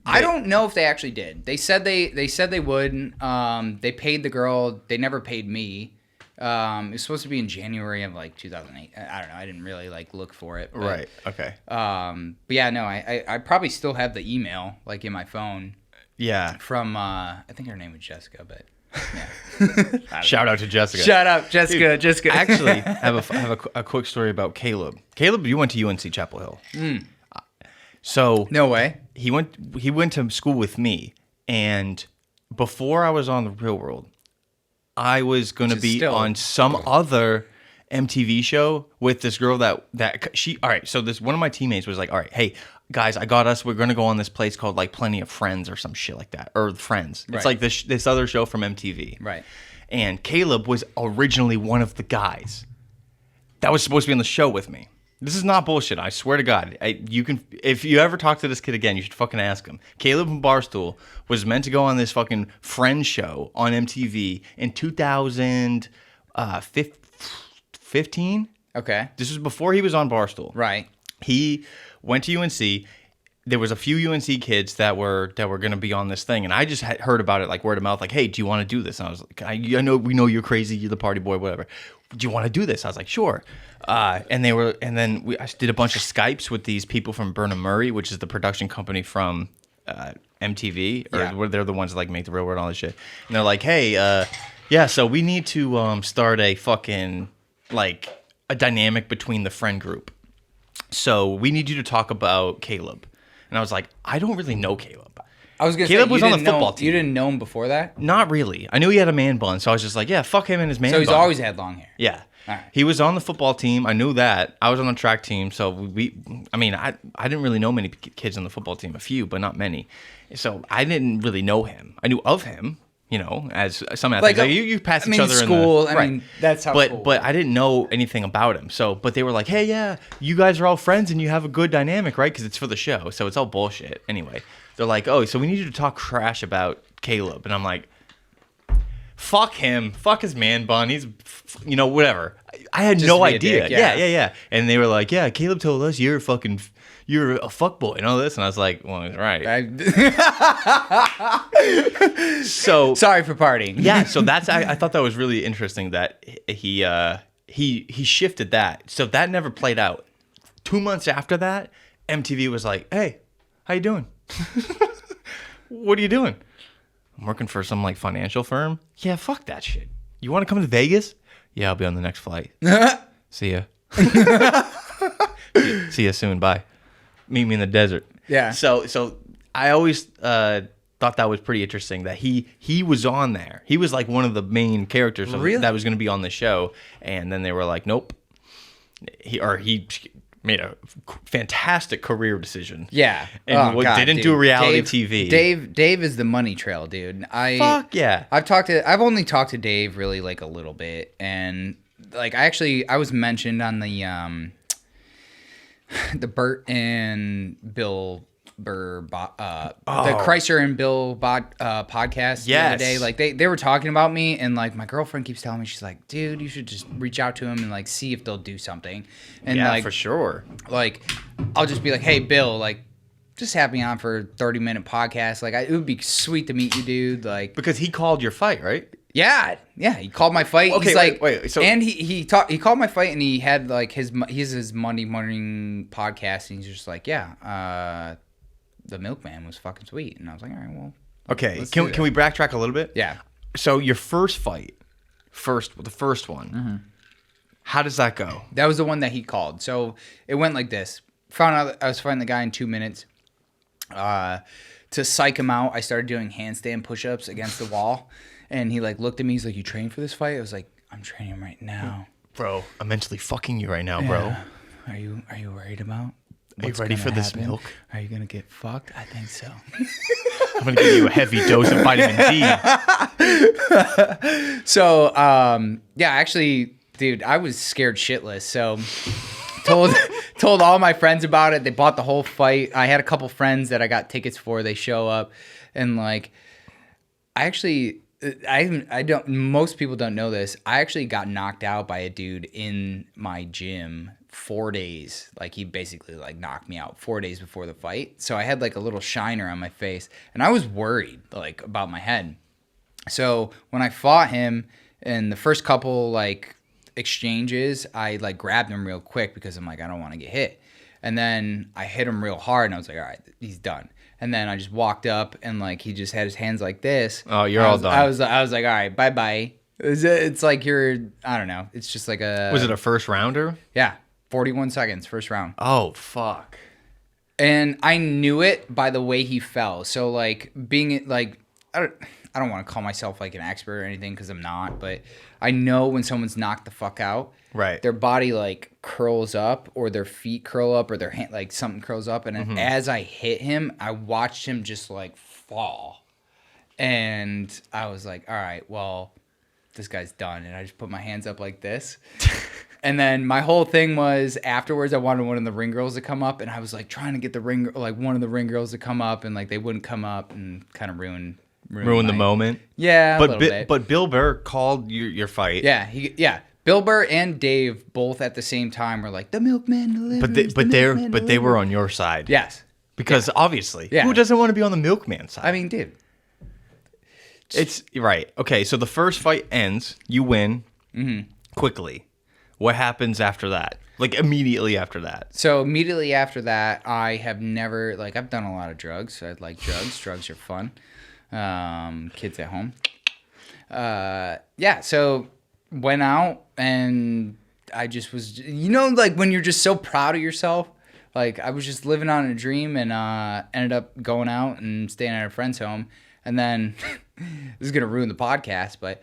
[SPEAKER 2] I don't know if they actually did. They said they would. They paid the girl. They never paid me. It was supposed to be in January of like 2008. I don't know. I didn't really like look for it. But,
[SPEAKER 1] Right. Okay.
[SPEAKER 2] But yeah, no. I probably still have the email like in my phone
[SPEAKER 1] Yeah.
[SPEAKER 2] from I think her name was Jessica, but yeah.
[SPEAKER 1] Shout out to Jessica.
[SPEAKER 2] Shut up, Jessica.
[SPEAKER 1] Dude,
[SPEAKER 2] Jessica.
[SPEAKER 1] I actually have a quick story about Caleb. Caleb, you went to UNC Chapel Hill. So
[SPEAKER 2] No way.
[SPEAKER 1] he went to school with me, and before I was on the Real World, I was going to
[SPEAKER 2] Which is
[SPEAKER 1] be
[SPEAKER 2] still-
[SPEAKER 1] on some other MTV show with this girl that she. All right, so this one of my teammates was like, all right, hey guys, I got us. We're going to go on this place called like Plenty of Friends or some shit like that, or Friends.
[SPEAKER 2] Right.
[SPEAKER 1] It's like this other show from MTV.
[SPEAKER 2] Right.
[SPEAKER 1] And Caleb was originally one of the guys that was supposed to be on the show with me. This is not bullshit. I swear to God. You can, if you ever talk to this kid again, you should fucking ask him. Caleb from Barstool was meant to go on this fucking Friends show on MTV in 2015.
[SPEAKER 2] Okay.
[SPEAKER 1] This was before he was on Barstool.
[SPEAKER 2] Right.
[SPEAKER 1] He went to UNC. There was a few UNC kids that were going to be on this thing, and I just had heard about it like word of mouth, like, "Hey, do you want to do this?" And I was like, "I know we know you're crazy, you're the party boy, whatever. Do you want to do this?" I was like, "Sure." I did a bunch of Skypes with these people from Burnham Murray, which is the production company from MTV, or
[SPEAKER 2] Yeah.
[SPEAKER 1] where they're the ones that like make the Real World and all this shit. And they're like, "Hey, yeah, so we need to start a fucking like a dynamic between the friend group." So we need you to talk about Caleb. And I was like, I don't really know Caleb.
[SPEAKER 2] I was gonna
[SPEAKER 1] Caleb
[SPEAKER 2] say,
[SPEAKER 1] was on the football team.
[SPEAKER 2] You didn't know him before that?
[SPEAKER 1] Not really. I knew he had a man bun, so I was just like, yeah, fuck him and his man
[SPEAKER 2] So
[SPEAKER 1] bun.
[SPEAKER 2] he's always had long hair.
[SPEAKER 1] Yeah.
[SPEAKER 2] All right.
[SPEAKER 1] He was on the football team. I knew that. I was on the track team. So I didn't really know many kids on the football team. A few, but not many. So I didn't really know him. I knew of him, as some athletes. Like, you pass each other
[SPEAKER 2] school.
[SPEAKER 1] in the...
[SPEAKER 2] That's how cool.
[SPEAKER 1] But I didn't know anything about him. So, but they were like, hey, yeah, you guys are all friends and you have a good dynamic, right? Because it's for the show. So it's all bullshit. Anyway, they're like, oh, so we need you to talk trash about Caleb. And I'm like, fuck him. Fuck his man bun. He's, whatever. I had no idea.
[SPEAKER 2] Dick, yeah.
[SPEAKER 1] Yeah. And they were like, yeah, Caleb told us you're a fuckboy and all this. And I was like, well, he's right. So
[SPEAKER 2] sorry for partying.
[SPEAKER 1] Yeah. So I thought that was really interesting that he shifted that. So that never played out. 2 months after that, MTV was like, hey, how you doing? What are you doing? I'm working for some financial firm. Yeah, fuck that shit. You want to come to Vegas? Yeah, I'll be on the next flight. See ya. See ya soon. Bye. Meet me in the desert.
[SPEAKER 2] Yeah.
[SPEAKER 1] So I always thought that was pretty interesting that he was on there. He was like one of the main characters that was going to be on the show, and then they were like, nope. He made a fantastic career decision.
[SPEAKER 2] Yeah.
[SPEAKER 1] And didn't do reality TV.
[SPEAKER 2] Dave is the money trail, dude.
[SPEAKER 1] Fuck yeah.
[SPEAKER 2] I've only talked to Dave really a little bit, and I was mentioned on the Bert and Bill Burr the Chrysler and Bill podcast the other day. They were talking about me, and my girlfriend keeps telling me, she's like, dude, you should just reach out to him and see if they'll do something. And
[SPEAKER 1] for sure.
[SPEAKER 2] I'll just be like, hey Bill, just have me on for a 30-minute podcast. It would be sweet to meet you, dude.
[SPEAKER 1] Because he called your fight, right?
[SPEAKER 2] Yeah, he called my fight.
[SPEAKER 1] Okay,
[SPEAKER 2] he's
[SPEAKER 1] wait. So
[SPEAKER 2] and he called my fight, and he had his Monday morning podcast, and he's just like, yeah, the Milkman was fucking sweet, and I was like, all right, well,
[SPEAKER 1] okay. Can we backtrack a little bit?
[SPEAKER 2] Yeah.
[SPEAKER 1] So your first fight, the first one,
[SPEAKER 2] mm-hmm.
[SPEAKER 1] How does that go?
[SPEAKER 2] That was the one that he called. So it went like this. Found out I was fighting the guy in 2 minutes. To psych him out, I started doing handstand push-ups against the wall. And he looked at me. He's like, "You trained for this fight?" I was like, "I'm training right now,
[SPEAKER 1] bro. I'm mentally fucking you right now, bro.
[SPEAKER 2] Are you worried about?
[SPEAKER 1] Are you ready for this milk?
[SPEAKER 2] Are you gonna get fucked? I think so.
[SPEAKER 1] I'm gonna give you a heavy dose of vitamin D."
[SPEAKER 2] So, actually, dude, I was scared shitless. So, told all my friends about it. They bought the whole fight. I had a couple friends that I got tickets for. They show up, and I don't. Most people don't know this. I actually got knocked out by a dude in my gym 4 days. He basically knocked me out 4 days before the fight. So I had a little shiner on my face, and I was worried about my head. So when I fought him in the first couple exchanges, I grabbed him real quick because I'm I don't want to get hit. And then I hit him real hard, and I was like, all right, he's done. And then I just walked up, and he just had his hands like this.
[SPEAKER 1] Oh, you're all done.
[SPEAKER 2] I was like, all right, bye bye. It's you're, I don't know. It's just
[SPEAKER 1] Was it a first rounder?
[SPEAKER 2] Yeah, 41 seconds, first round.
[SPEAKER 1] Oh fuck.
[SPEAKER 2] And I knew it by the way he fell. So being I don't want to call myself an expert or anything because I'm not, but I know when someone's knocked the fuck out.
[SPEAKER 1] Right.
[SPEAKER 2] Their body curls up, or their feet curl up, or their hand something curls up, and then as I hit him, I watched him just fall, and I was like, all right, well, this guy's done, and I just put my hands up like this, and then my whole thing was afterwards I wanted one of the ring girls to come up, and I was trying to get the one of the ring girls to come up, and they wouldn't come up, and kind of ruin
[SPEAKER 1] the moment.
[SPEAKER 2] Yeah,
[SPEAKER 1] but Bill Burr called your fight.
[SPEAKER 2] Yeah. Bill Burr and Dave both at the same time were the Milkman delivers.
[SPEAKER 1] But they were on your side.
[SPEAKER 2] Yes.
[SPEAKER 1] Because obviously, who doesn't want to be on the Milkman side?
[SPEAKER 2] I mean, dude.
[SPEAKER 1] It's right. Okay, so the first fight ends. You win quickly. What happens after that? Immediately after that.
[SPEAKER 2] So immediately after that, I have never I've done a lot of drugs. I like drugs. Drugs are fun. Kids at home. So went out, and I just was, when you're just so proud of yourself. Like I was just living on a dream and ended up going out and staying at a friend's home. And then this is gonna ruin the podcast, but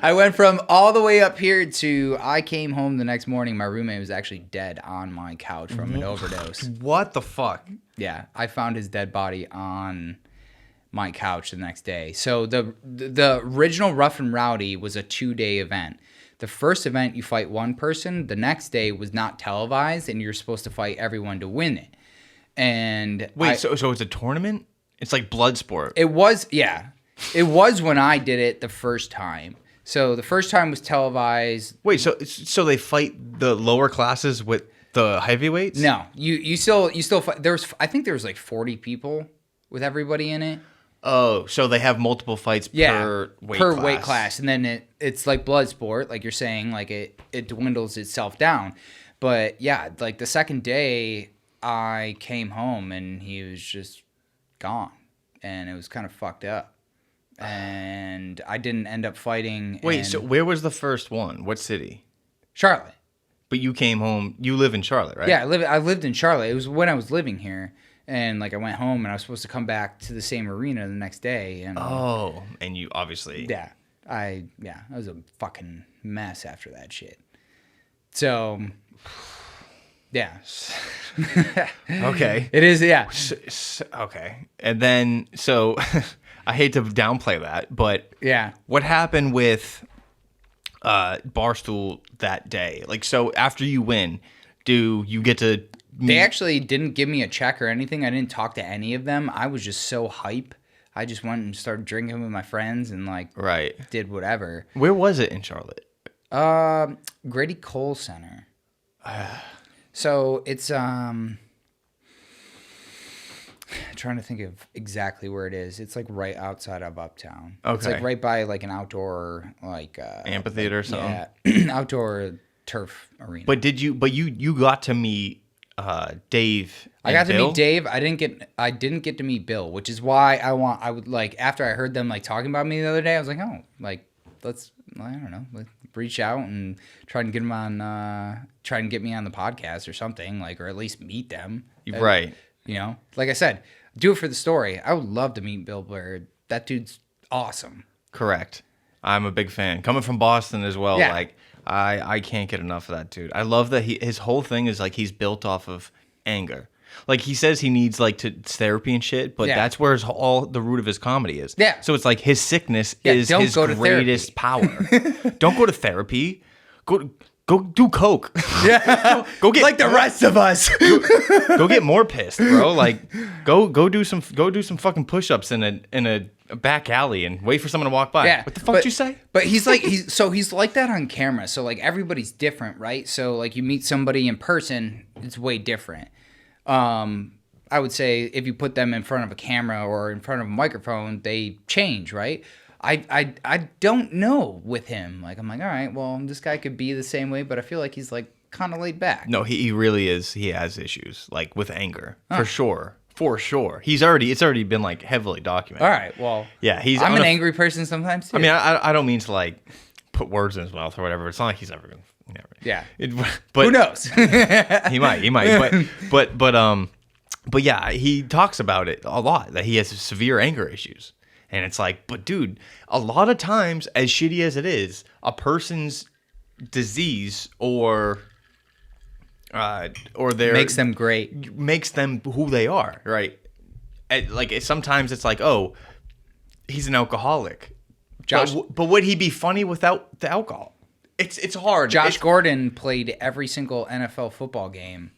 [SPEAKER 2] I went from all the way up here to I came home the next morning. My roommate was actually dead on my couch from an overdose.
[SPEAKER 1] What the fuck?
[SPEAKER 2] Yeah, I found his dead body on my couch the next day. So the original Rough and Rowdy was a 2-day event. The first event you fight one person. The next day was not televised, and you're supposed to fight everyone to win it. And
[SPEAKER 1] wait, so it's a tournament? It's like blood sport.
[SPEAKER 2] It was, yeah. It was when I did it the first time. So the first time was televised.
[SPEAKER 1] Wait, so they fight the lower classes with the heavyweights?
[SPEAKER 2] No, you still fight. I think there was like 40 people with everybody in it.
[SPEAKER 1] Oh, so they have multiple fights per weight class.
[SPEAKER 2] And then it's like blood sport, like you're saying, like it dwindles itself down. But yeah, like the second day I came home and he was just gone, and it was kind of fucked up. And I didn't end up fighting.
[SPEAKER 1] Wait, so where was the first one? What city?
[SPEAKER 2] Charlotte.
[SPEAKER 1] But you came home. You live in Charlotte, right?
[SPEAKER 2] Yeah, I lived in Charlotte. It was when I was living here, and like I went home, and I was supposed to come back to the same arena the next day. And
[SPEAKER 1] and you obviously
[SPEAKER 2] I was a fucking mess after that shit. So. Yeah.
[SPEAKER 1] Okay.
[SPEAKER 2] It is, yeah.
[SPEAKER 1] Okay. And then, so I hate to downplay that, but
[SPEAKER 2] yeah.
[SPEAKER 1] What happened with Barstool that day? Like, so after you win, do you get to...
[SPEAKER 2] They actually didn't give me a check or anything. I didn't talk to any of them. I was just so hype. I just went and started drinking with my friends and like did whatever.
[SPEAKER 1] Where was it in Charlotte?
[SPEAKER 2] Grady Cole Center. So it's trying to think of exactly where it is. It's like right outside of Uptown.
[SPEAKER 1] Okay.
[SPEAKER 2] It's like right by like an outdoor like
[SPEAKER 1] amphitheater or something.
[SPEAKER 2] Yeah, outdoor turf arena.
[SPEAKER 1] But you got to meet Dave.
[SPEAKER 2] I got to meet Dave. I didn't get to meet Bill, which is why I would like after I heard them like talking about me the other day, I was like, oh, like let's reach out and try and get them on try and get me on the podcast or something, like, or at least meet them.
[SPEAKER 1] Right.
[SPEAKER 2] You know, like I said, do it for the story. I would love to meet Bill Blair. That dude's awesome.
[SPEAKER 1] Correct. I'm a big fan. Coming from Boston as well, like I can't get enough of that dude. I love that his whole thing is like he's built off of anger. Like he says he needs like therapy and shit, but that's where all the root of his comedy is. Yeah. So it's like his sickness is his greatest power. Don't go to therapy. Go do coke.
[SPEAKER 2] Yeah.
[SPEAKER 1] go get
[SPEAKER 2] like the rest of us.
[SPEAKER 1] go get more pissed, bro. Like go do some fucking push-ups in a back alley and wait for someone to walk by. Yeah. What the fuck did you say?
[SPEAKER 2] But he's like he's like that on camera. So like everybody's different, right? So like you meet somebody in person, it's way different. I would say if you put them in front of a camera or in front of a microphone, they change, right? I don't know with him. Like, I'm like, all right, well, this guy could be the same way, but I feel like he's like kind of laid back.
[SPEAKER 1] No, he really is. He has issues like with anger for sure. For sure. It's already been like heavily documented.
[SPEAKER 2] All right. Well,
[SPEAKER 1] yeah,
[SPEAKER 2] I'm an angry person sometimes too.
[SPEAKER 1] I mean, I don't mean to like put words in his mouth or whatever. It's not like he's ever going to.
[SPEAKER 2] Yeah.
[SPEAKER 1] But
[SPEAKER 2] who knows?
[SPEAKER 1] he might. But yeah, he talks about it a lot that he has severe anger issues. And it's like, but dude, a lot of times, as shitty as it is, a person's disease or their
[SPEAKER 2] makes them great,
[SPEAKER 1] makes them who they are, right? Like sometimes it's like, oh, he's an alcoholic. But would he be funny without the alcohol? It's hard.
[SPEAKER 2] Josh Gordon played every single NFL football game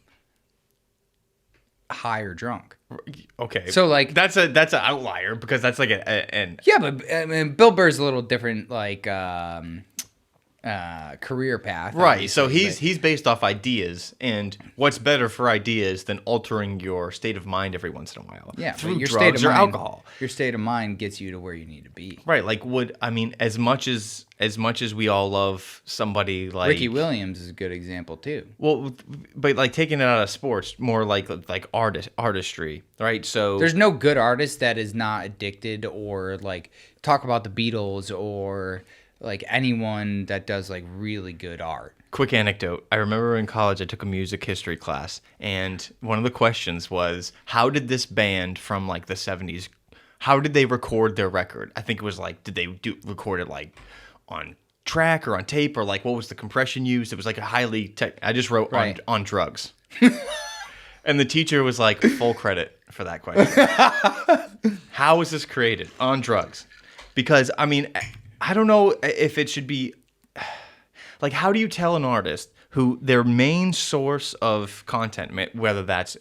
[SPEAKER 2] high or drunk.
[SPEAKER 1] Okay.
[SPEAKER 2] So like
[SPEAKER 1] that's an outlier because that's like an
[SPEAKER 2] yeah, but I mean Bill Burr's a little different like career path.
[SPEAKER 1] Right. So he's based off ideas, and what's better for ideas than altering your state of mind every once in a while?
[SPEAKER 2] Yeah,
[SPEAKER 1] through
[SPEAKER 2] your
[SPEAKER 1] drugs
[SPEAKER 2] state of
[SPEAKER 1] or
[SPEAKER 2] mind,
[SPEAKER 1] alcohol.
[SPEAKER 2] Your state of mind gets you to where you need to be.
[SPEAKER 1] Right. Like as much as we all love somebody like
[SPEAKER 2] Ricky Williams is a good example too.
[SPEAKER 1] Well, but like taking it out of sports, more like artistry, right? So
[SPEAKER 2] there's no good artist that is not addicted or like talk about the Beatles or like anyone that does like really good art.
[SPEAKER 1] Quick anecdote. I remember in college I took a music history class, and one of the questions was, how did this band from like the 70s, how did they record their record? I think it was like, did they record it like on track or on tape, or like what was the compression used? It was like a highly I just wrote
[SPEAKER 2] Right.
[SPEAKER 1] on drugs. And the teacher was like, full credit for that question. How was this created? On drugs. Because, I mean, I don't know if it should be... Like, how do you tell an artist who their main source of content, whether that's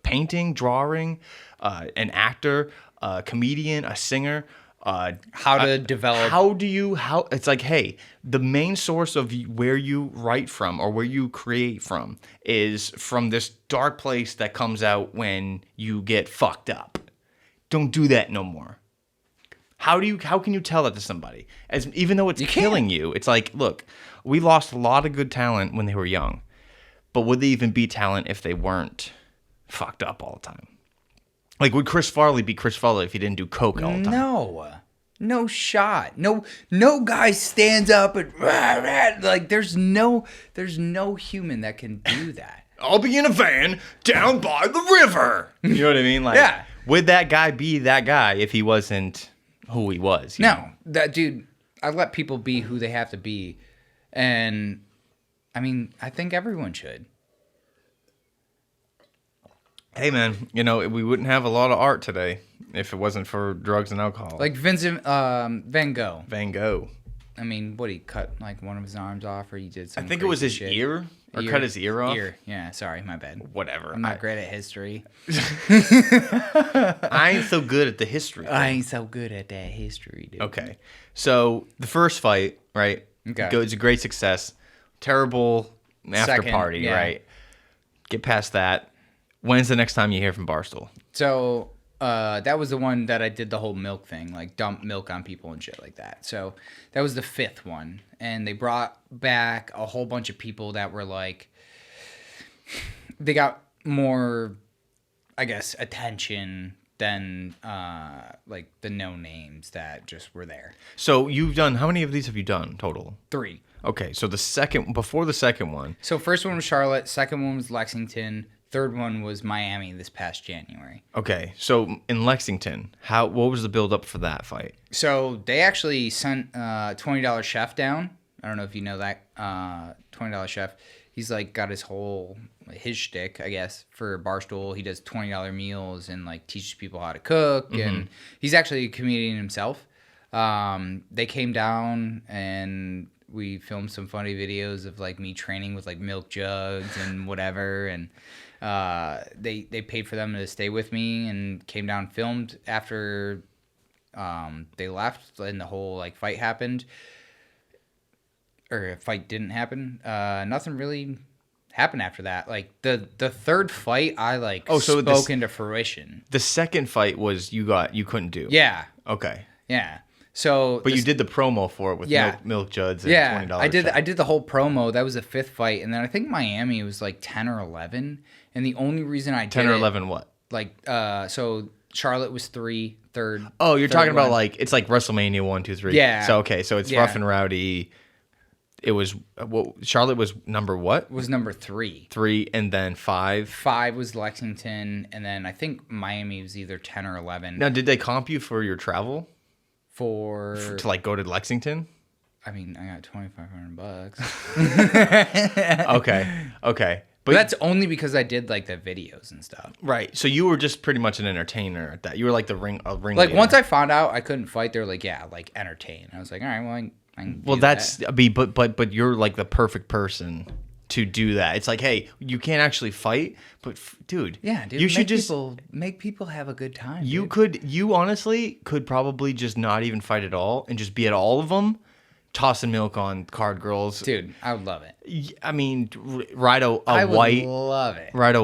[SPEAKER 1] painting, drawing, an actor, a comedian, a singer...
[SPEAKER 2] how to develop...
[SPEAKER 1] It's like, hey, the main source of where you write from or where you create from is from this dark place that comes out when you get fucked up. Don't do that no more. How can you tell that to somebody? Even though it's killing you, it's like, look, we lost a lot of good talent when they were young, but would they even be talent if they weren't fucked up all the time? Like, would Chris Farley be Chris Farley if he didn't do coke all the time?
[SPEAKER 2] No shot. No guy stands up and like there's no human that can do that.
[SPEAKER 1] I'll be in a van down by the river. You know what I mean? Like,
[SPEAKER 2] yeah.
[SPEAKER 1] Would that guy be that guy if he wasn't who he was?
[SPEAKER 2] No, that dude. I let people be who they have to be, and I mean, I think everyone should.
[SPEAKER 1] Hey man, we wouldn't have a lot of art today if it wasn't for drugs and alcohol.
[SPEAKER 2] Like Vincent Van Gogh.
[SPEAKER 1] Van Gogh.
[SPEAKER 2] I mean, what, he cut like one of his arms off, or he did something?
[SPEAKER 1] I think it was his ear, or cut his ear off.
[SPEAKER 2] Yeah, sorry, my bad.
[SPEAKER 1] Whatever.
[SPEAKER 2] I'm not great at history.
[SPEAKER 1] I ain't so good at the history.
[SPEAKER 2] I ain't so good at that history, dude.
[SPEAKER 1] Okay, so the first fight, right?
[SPEAKER 2] Okay.
[SPEAKER 1] It's a great success. Terrible after
[SPEAKER 2] Second,
[SPEAKER 1] party,
[SPEAKER 2] yeah.
[SPEAKER 1] right? Get past that. When's the next time you hear from Barstool?
[SPEAKER 2] So that was the one that I did the whole milk thing, like dump milk on people and shit like that. So that was the 5th one. And they brought back a whole bunch of people that were like, they got more, I guess, attention than like the no names that just were there.
[SPEAKER 1] So you've done, how many of these have you done total?
[SPEAKER 2] 3.
[SPEAKER 1] Okay, so before the second one.
[SPEAKER 2] So first one was Charlotte, second one was Lexington, third one was Miami this past January.
[SPEAKER 1] Okay, so in Lexington, what was the build up for that fight?
[SPEAKER 2] So they actually sent $20 Chef down. I don't know if you know that $20 Chef. He's like got his shtick, I guess, for Barstool. He does $20 meals and like teaches people how to cook, and he's actually a comedian himself. They came down and we filmed some funny videos of like me training with like milk jugs and whatever, and they paid for them to stay with me and came down and filmed after they left and the whole like fight happened, or fight didn't happen. Nothing really happened after that. Like the third fight, I like spoke into fruition.
[SPEAKER 1] The second fight was you couldn't do.
[SPEAKER 2] Yeah.
[SPEAKER 1] Okay.
[SPEAKER 2] Yeah. So,
[SPEAKER 1] but you did the promo for it with milk jugs and $20.
[SPEAKER 2] I did the whole promo. That was the 5th fight, and then I think Miami was like 10 or 11. And the only reason I did
[SPEAKER 1] 10 or 11 what?
[SPEAKER 2] Like so Charlotte was 3, third.
[SPEAKER 1] Oh, you're
[SPEAKER 2] third
[SPEAKER 1] talking about
[SPEAKER 2] one.
[SPEAKER 1] like it's like WrestleMania 1, 2, 3.
[SPEAKER 2] Yeah.
[SPEAKER 1] So so it's Rough and Rowdy. It was Charlotte was number what?
[SPEAKER 2] Was number 3.
[SPEAKER 1] 3 and then 5.
[SPEAKER 2] 5 was Lexington, and then I think Miami was either 10 or 11.
[SPEAKER 1] Now, did they comp you for your travel?
[SPEAKER 2] To
[SPEAKER 1] like go to Lexington?
[SPEAKER 2] I mean, I got $2,500.
[SPEAKER 1] Okay.
[SPEAKER 2] But that's only because I did like the videos and stuff.
[SPEAKER 1] Right. So you were just pretty much an entertainer at that. You were like the ring.
[SPEAKER 2] Like
[SPEAKER 1] leader.
[SPEAKER 2] Once I found out I couldn't fight, they were like, "Yeah, like entertain." I was like, "All right, well, I can do that."
[SPEAKER 1] But you're like the perfect person to do that. It's like, hey, you can't actually fight, but dude,
[SPEAKER 2] you should just make people have a good time.
[SPEAKER 1] You honestly could probably just not even fight at all and just be at all of them, tossing milk on card girls.
[SPEAKER 2] Dude, I would love it.
[SPEAKER 1] I mean, ride a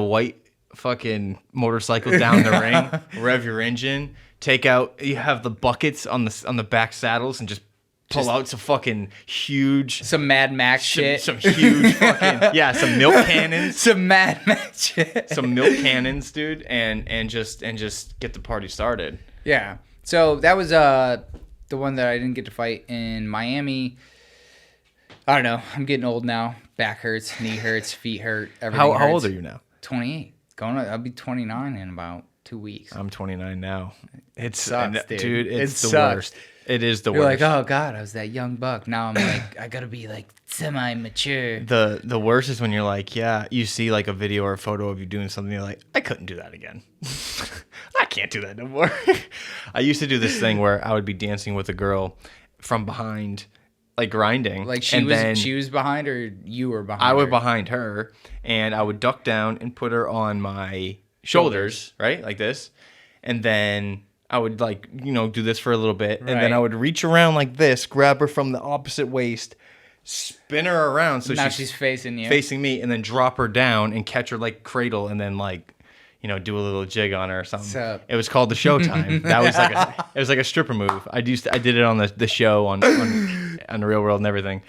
[SPEAKER 1] white fucking motorcycle down the ring, rev your engine, you have the buckets on the back saddles and just pull out some fucking huge...
[SPEAKER 2] Some Mad Max shit.
[SPEAKER 1] Some huge fucking... Yeah, some milk cannons.
[SPEAKER 2] Some Mad Max shit.
[SPEAKER 1] Some milk cannons, dude, and just get the party started.
[SPEAKER 2] Yeah. So that was the one that I didn't get to fight in Miami. I don't know. I'm getting old now. Back hurts, knee hurts, feet hurt. Everything
[SPEAKER 1] How
[SPEAKER 2] hurts.
[SPEAKER 1] old are you now?
[SPEAKER 2] 28. I'll be 29 in about 2 weeks.
[SPEAKER 1] I'm 29 now. It
[SPEAKER 2] sucks,
[SPEAKER 1] dude. It's the
[SPEAKER 2] sucks.
[SPEAKER 1] worst. It is the
[SPEAKER 2] You're
[SPEAKER 1] worst.
[SPEAKER 2] like, oh God, I was that young buck. Now I'm like, I gotta be like semi-mature.
[SPEAKER 1] The worst is when you're like, yeah, you see like a video or a photo of you doing something, you're like, I couldn't do that again. I can't do that no more. I used to do this thing where I would be dancing with a girl from behind, like grinding.
[SPEAKER 2] Like
[SPEAKER 1] then
[SPEAKER 2] she was behind, or you were behind?
[SPEAKER 1] I was
[SPEAKER 2] her?
[SPEAKER 1] behind her, and I would duck down and put her on my shoulders, right, like this, and then I would like do this for a little bit, and then I would reach around like this, grab her from the opposite waist, spin her around so
[SPEAKER 2] now she's facing you,
[SPEAKER 1] facing me, and then drop her down and catch her like cradle, and then like do a little jig on her or something. It was called the Showtime. That was like a stripper move. I did it on the show on the Real World and everything,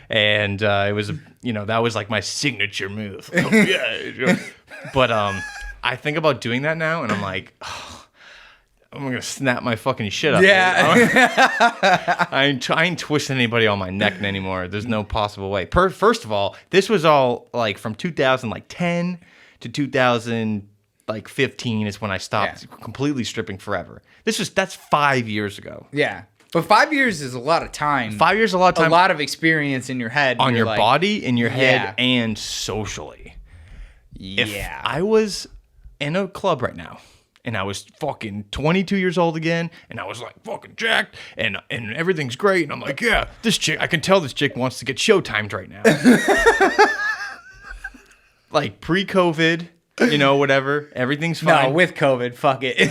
[SPEAKER 1] and it was that was like my signature move. Oh, yeah, but I think about doing that now, and I'm like, oh, I'm gonna snap my fucking shit up.
[SPEAKER 2] Yeah.
[SPEAKER 1] I ain't twisting anybody on my neck anymore. There's no possible way. First of all, this was all like from 2010 to 2015 is when I stopped completely stripping forever. That's 5 years ago.
[SPEAKER 2] Yeah. But 5 years is a lot of time.
[SPEAKER 1] 5 years is a lot of time.
[SPEAKER 2] A lot of experience in your head.
[SPEAKER 1] On your body, in your head, and socially.
[SPEAKER 2] Yeah.
[SPEAKER 1] If I was in a club right now, and I was fucking 22 years old again, and I was like fucking jacked, and everything's great, and I'm like, yeah, this chick, I can tell this chick wants to get showtimed right now. Like pre-COVID, whatever, everything's fine.
[SPEAKER 2] No, with COVID, fuck it.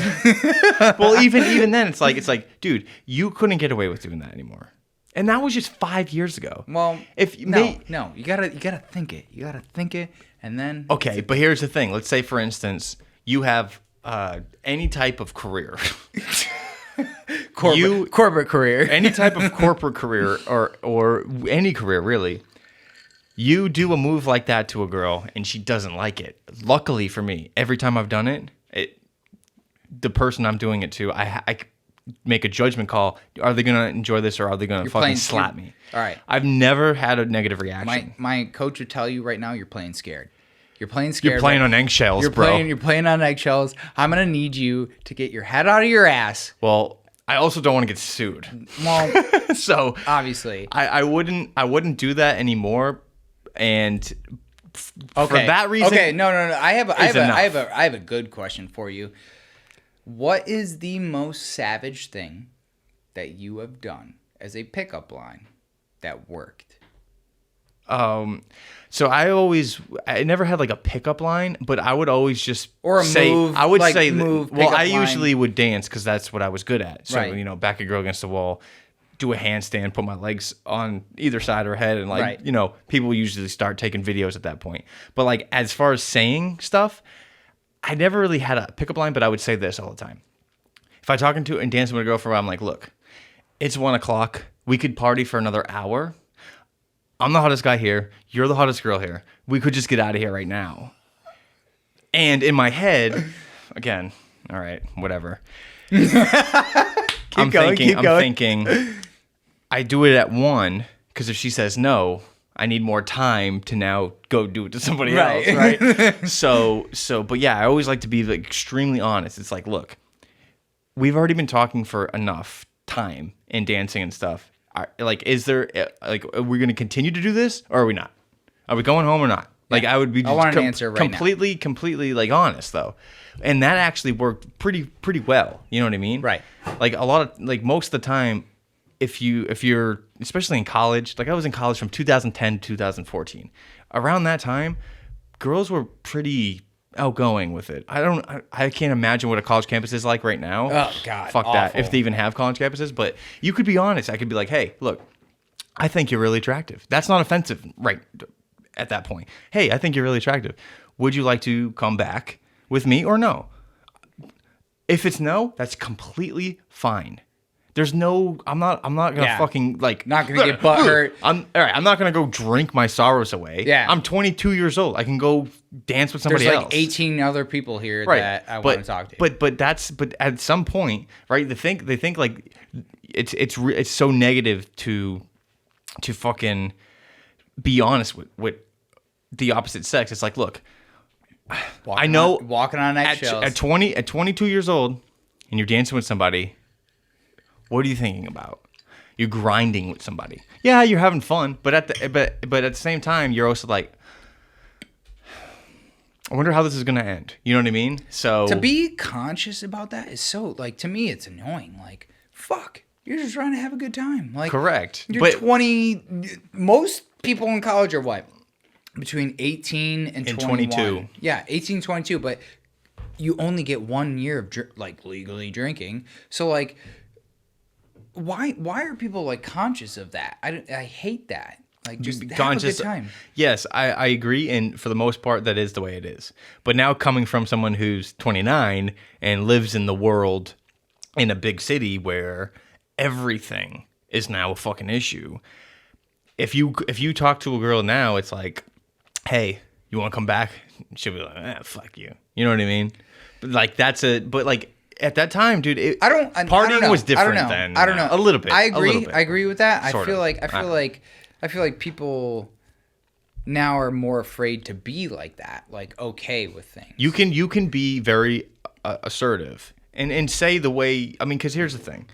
[SPEAKER 1] Well, even then, it's like, dude, you couldn't get away with doing that anymore. And that was just 5 years ago.
[SPEAKER 2] Well, no, you gotta think it. You gotta think it, and then.
[SPEAKER 1] Okay, but here's the thing. Let's say, for instance, you have any type of career,
[SPEAKER 2] corporate career,
[SPEAKER 1] any type of corporate career, or any career really. You do a move like that to a girl, and she doesn't like it. Luckily for me, every time I've done it, the person I'm doing it to, I make a judgment call. Are they gonna enjoy this, or are they gonna fucking slap me?
[SPEAKER 2] All right.
[SPEAKER 1] I've never had a negative reaction.
[SPEAKER 2] My coach would tell you right now, you're playing scared. You're playing scared.
[SPEAKER 1] You're playing on eggshells, bro.
[SPEAKER 2] You're playing on eggshells. I'm gonna need you to get your head out of your ass.
[SPEAKER 1] Well, I also don't want to get sued.
[SPEAKER 2] Well,
[SPEAKER 1] so
[SPEAKER 2] obviously,
[SPEAKER 1] I wouldn't do that anymore. And for
[SPEAKER 2] okay.
[SPEAKER 1] that reason,
[SPEAKER 2] okay, no. I have a good question for you. What is the most savage thing that you have done as a pickup line that worked?
[SPEAKER 1] So I never had like a pickup line, but I would always just
[SPEAKER 2] say,
[SPEAKER 1] move. I would
[SPEAKER 2] like
[SPEAKER 1] say,
[SPEAKER 2] move,
[SPEAKER 1] well, I
[SPEAKER 2] line.
[SPEAKER 1] usually would dance because that's what I was good at. So
[SPEAKER 2] right.
[SPEAKER 1] Back a girl against the wall, do a handstand, put my legs on either side of her head, and like
[SPEAKER 2] right.
[SPEAKER 1] People usually start taking videos at that point. But like as far as saying stuff, I never really had a pickup line, but I would say this all the time. If I talking to and dancing with a girl for a while, I'm like, look, it's 1 o'clock. We could party for another hour. I'm the hottest guy here. You're the hottest girl here. We could just get out of here right now. And in my head, again, all right, whatever. I'm thinking, I do it at 1 because if she says no, I need more time to now go do it to somebody else, right? But yeah, I always like to be like extremely honest. It's like, look, we've already been talking for enough time and dancing and stuff. Like, is there are we going to continue to do this, or are we not? Are we going home or not? Like, I would be just
[SPEAKER 2] I want an answer right
[SPEAKER 1] completely like honest though, and that actually worked pretty well. You know what I mean?
[SPEAKER 2] Right.
[SPEAKER 1] Like a lot of most of the time, if you're especially in college, like I was in college from 2010 to 2014. Around that time, girls were pretty outgoing with it. I can't imagine what a college campus is like right now.
[SPEAKER 2] Oh God,
[SPEAKER 1] fuck
[SPEAKER 2] awful.
[SPEAKER 1] That. If they even have college campuses, but you could be honest. I could be like, hey, look, I think you're really attractive. That's not offensive, right? At that point, hey, I think you're really attractive. Would you like to come back with me or no? If it's no, that's completely fine. There's no, I'm not gonna fucking like,
[SPEAKER 2] not gonna get butt hurt.
[SPEAKER 1] I'm not gonna go drink my sorrows away.
[SPEAKER 2] Yeah,
[SPEAKER 1] I'm 22 years old. I can go dance with somebody else.
[SPEAKER 2] There's like 18 other people here that I want to talk to.
[SPEAKER 1] But at some point, right? They think like it's so negative to fucking be honest with the opposite sex. It's like, look,
[SPEAKER 2] walking on eggshells.
[SPEAKER 1] At 22 years old, and you're dancing with somebody. What are you thinking about? You're grinding with somebody. Yeah, you're having fun, but at the same time, you're also like, I wonder how this is gonna end. You know what I mean? So
[SPEAKER 2] to be conscious about that is so, like, to me, it's annoying. Like, fuck, you're just trying to have a good time. Like,
[SPEAKER 1] correct.
[SPEAKER 2] You're 20. Most people in college are what? Between 18 and
[SPEAKER 1] 22.
[SPEAKER 2] Yeah, 18, 22. But you only get 1 year of legally drinking. So, like, why are people, like, conscious of that? I hate that. Like, just have a good time.
[SPEAKER 1] Yes, I agree, and for the most part, that is the way it is. But now, coming from someone who's 29 and lives in the world in a big city where everything is now a fucking issue, if you talk to a girl now, it's like, hey, you want to come back? She'll be like, fuck you. You know what I mean? But like, but like, at that time, dude, partying was different then.
[SPEAKER 2] I don't know.
[SPEAKER 1] A little bit.
[SPEAKER 2] I agree. I agree with that. I feel like people now are more afraid to be like that, like, okay with things.
[SPEAKER 1] You can be very assertive and say the way, I mean, because here's the thing.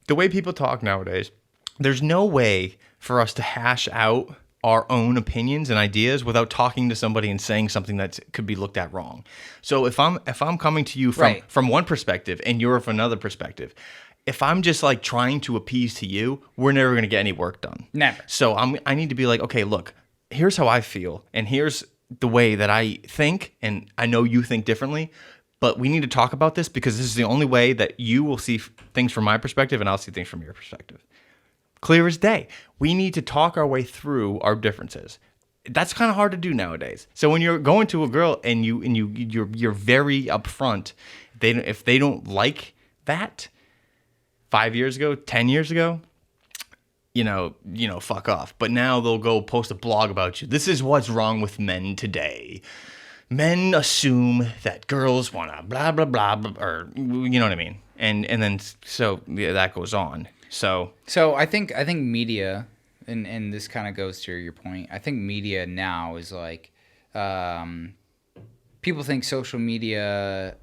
[SPEAKER 1] The way people talk nowadays, there's no way for us to hash out our own opinions and ideas without talking to somebody and saying something that could be looked at wrong. So if I'm coming to you from one perspective and you're from another perspective, if I'm just like trying to appease to you, we're never going to get any work done.
[SPEAKER 2] Never.
[SPEAKER 1] So I need to be like, okay, look, here's how I feel, and here's the way that I think, and I know you think differently, but we need to talk about this because this is the only way that you will see things from my perspective and I'll see things from your perspective. Clear as day. We need to talk our way through our differences. That's kind of hard to do nowadays. So when you're going to a girl and you're very upfront, if they don't like that 5 years ago, 10 years ago, you know, fuck off. But now they'll go post a blog about you. This is what's wrong with men today. Men assume that girls want to blah, blah, blah, blah, or you know what I mean? And then so yeah, that goes on. So
[SPEAKER 2] I think media, and this kind of goes to your point. I think media now is like, people think social media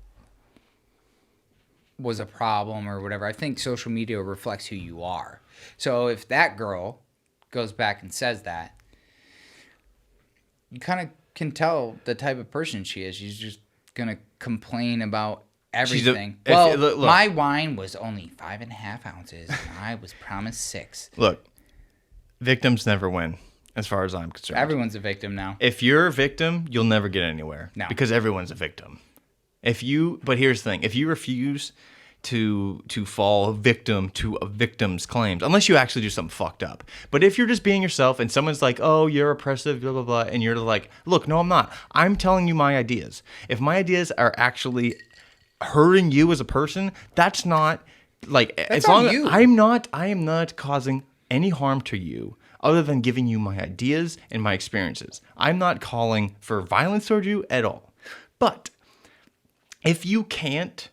[SPEAKER 2] was a problem or whatever. I think social media reflects who you are. So if that girl goes back and says that, you kind of can tell the type of person she is. She's just gonna complain about everything. Look, my wine was only 5.5 ounces, and I was promised 6.
[SPEAKER 1] Look, victims never win, as far as I'm concerned.
[SPEAKER 2] Everyone's a victim now.
[SPEAKER 1] If you're a victim, you'll never get anywhere.
[SPEAKER 2] No.
[SPEAKER 1] Because everyone's a victim. But here's the thing: if you refuse to fall victim to a victim's claims, unless you actually do something fucked up. But if you're just being yourself and someone's like, oh, you're oppressive, blah, blah, blah, and you're like, look, no, I'm not. I'm telling you my ideas. If my ideas are actually hurting you as a person, that's not like,
[SPEAKER 2] that's
[SPEAKER 1] as long as
[SPEAKER 2] you.
[SPEAKER 1] I am not causing any harm to you other than giving you my ideas and my experiences. I'm not calling for violence toward you at all. But if you can't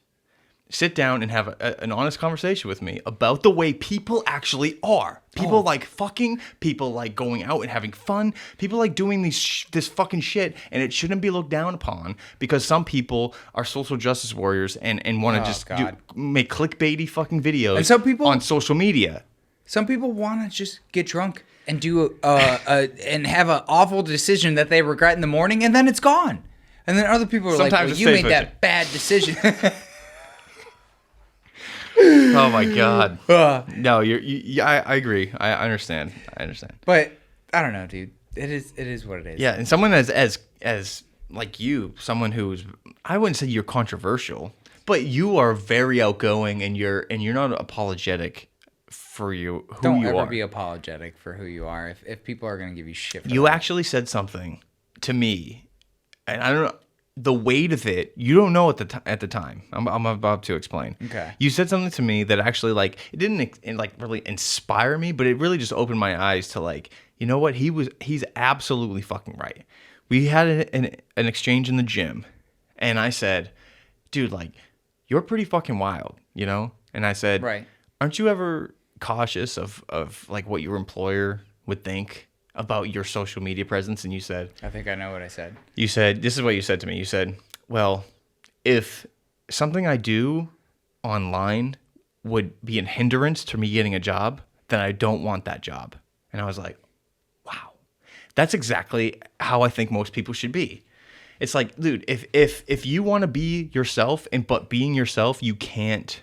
[SPEAKER 1] sit down and have an honest conversation with me about the way people actually are. People like fucking, people like going out and having fun, people like doing this fucking shit, and it shouldn't be looked down upon because some people are social justice warriors and want to make clickbaity fucking videos
[SPEAKER 2] and some people,
[SPEAKER 1] on social media.
[SPEAKER 2] Some people want to just get drunk and do and have an awful decision that they regret in the morning, and then it's gone. And then other people are like, well, you made that bad decision.
[SPEAKER 1] Oh my God! No, I agree. I understand.
[SPEAKER 2] But I don't know, dude. It is what it is.
[SPEAKER 1] Yeah, and someone as like you, someone who's, I wouldn't say you're controversial, but you are very outgoing, and you're not apologetic for who you are.
[SPEAKER 2] Don't ever be apologetic for who you are. If people are gonna give you shit,
[SPEAKER 1] you actually said something to me, and I don't know. The weight of it, you don't know at the time. I'm about to explain.
[SPEAKER 2] Okay.
[SPEAKER 1] You said something to me that actually, like, it didn't like really inspire me, but it really just opened my eyes to, like, you know what? He's absolutely fucking right. We had an exchange in the gym, and I said, dude, like, you're pretty fucking wild, you know? And I said,
[SPEAKER 2] right.
[SPEAKER 1] aren't you ever cautious of like what your employer would think about your social media presence? And you said,
[SPEAKER 2] I think I know what I said.
[SPEAKER 1] you said, this is what you said to me. You said, well, if something I do online would be a hindrance to me getting a job, then I don't want that job. And I was like, wow, that's exactly how I think most people should be. It's like, dude, if you want to be yourself, but being yourself, you can't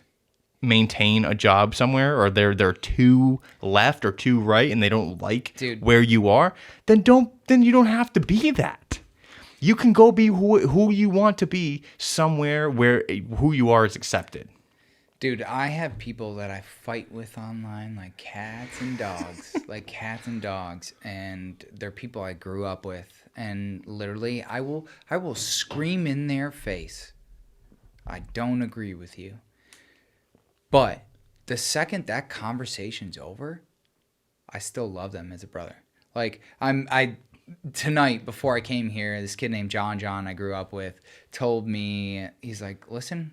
[SPEAKER 1] maintain a job somewhere, or they're too left or too right and they don't like where you are, then you don't have to be that. You can go be who you want to be somewhere where who you are is accepted.
[SPEAKER 2] Dude, I have people that I fight with online like cats and dogs, and they're people I grew up with, and literally I will scream in their face, I don't agree with you. But the second that conversation's over, I still love them as a brother. Like tonight before I came here, this kid named John I grew up with told me, he's like, listen,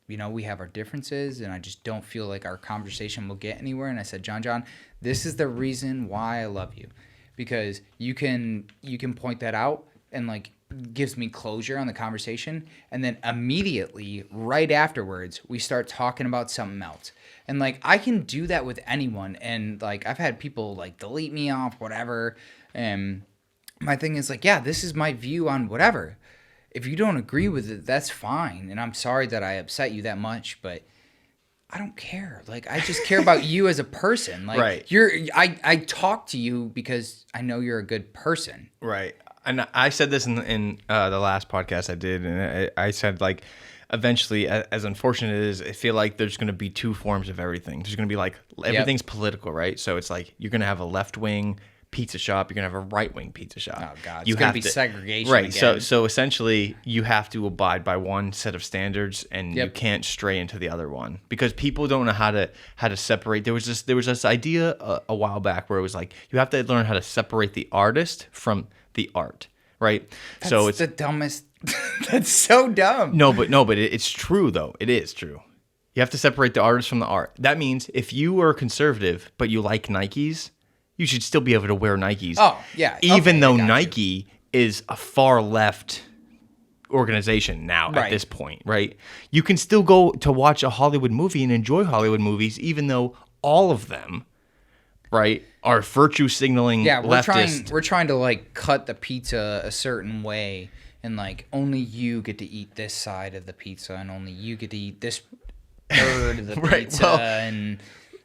[SPEAKER 2] we have our differences and I just don't feel like our conversation will get anywhere. And I said, John, this is the reason why I love you, because you can point that out and like gives me closure on the conversation, and then immediately right afterwards we start talking about something else. And like I can do that with anyone, and like I've had people like delete me off whatever, and my thing is like, yeah, this is my view on whatever. If you don't agree with it, that's fine, and I'm sorry that I upset you that much, but I don't care. Like I just care about you as a person. Like
[SPEAKER 1] right.
[SPEAKER 2] I talk to you because I know you're a good person.
[SPEAKER 1] Right. And I said this in the last podcast I did, and I said, like, eventually, as unfortunate as it is, I feel like there's going to be two forms of everything. There's going to be, like, everything's political, right? So it's like you're going to have a left-wing pizza shop, you're going to have a right-wing pizza shop.
[SPEAKER 2] Oh, God. It's going to be segregation
[SPEAKER 1] right,
[SPEAKER 2] again.
[SPEAKER 1] So essentially, you have to abide by one set of standards, and you can't stray into the other one. Because people don't know how to separate. There was this idea a while back where it was like, you have to learn how to separate the artist from the art, right?
[SPEAKER 2] So it's the dumbest. That's so dumb.
[SPEAKER 1] No, but it's true though. It is true. You have to separate the artist from the art. That means if you are conservative but you like Nikes, you should still be able to wear Nikes.
[SPEAKER 2] Oh yeah.
[SPEAKER 1] Even though Nike is a far left organization now at this point, right? You can still go to watch a Hollywood movie and enjoy Hollywood movies, even though all of them, right, are virtue signaling leftist.
[SPEAKER 2] We're trying to like cut the pizza a certain way, and like only you get to eat this side of the pizza, and only you get to eat this third of the pizza, and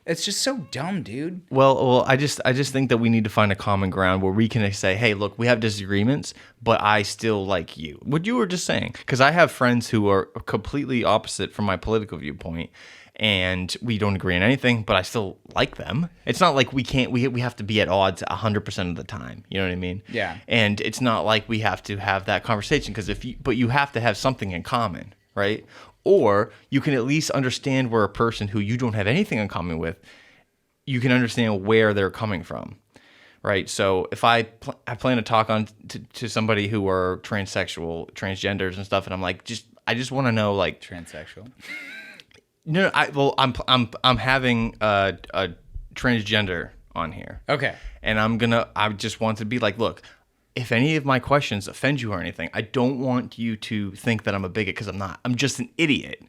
[SPEAKER 2] it's just so dumb, dude.
[SPEAKER 1] Well, I just think that we need to find a common ground where we can say, hey, look, we have disagreements, but I still like you. What you were just saying, because I have friends who are completely opposite from my political viewpoint, and we don't agree on anything, but I still like them. It's not like we have to be at odds 100% of the time. You know what I mean?
[SPEAKER 2] Yeah.
[SPEAKER 1] And it's not like we have to have that conversation, but you have to have something in common, right? Or you can at least understand where a person who you don't have anything in common with, you can understand where they're coming from, right? So if I plan to talk to somebody who are transsexual, transgenders and stuff, and I'm like, I just want to know, like,
[SPEAKER 2] transsexual.
[SPEAKER 1] No, I'm having a transgender on here.
[SPEAKER 2] Okay.
[SPEAKER 1] And I just want to be like, look, if any of my questions offend you or anything, I don't want you to think that I'm a bigot, because I'm not. I'm just an idiot.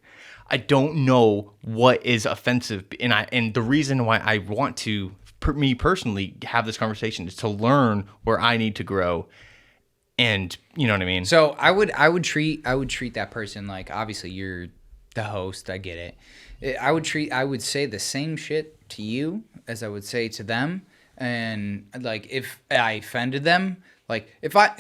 [SPEAKER 1] I don't know what is offensive, and the reason why I want to, me personally, have this conversation is to learn where I need to grow. And you know what I mean?
[SPEAKER 2] So I would treat that person like, obviously you're the host, I get it. I would say the same shit to you as I would say to them. And like, if I offended them, like if I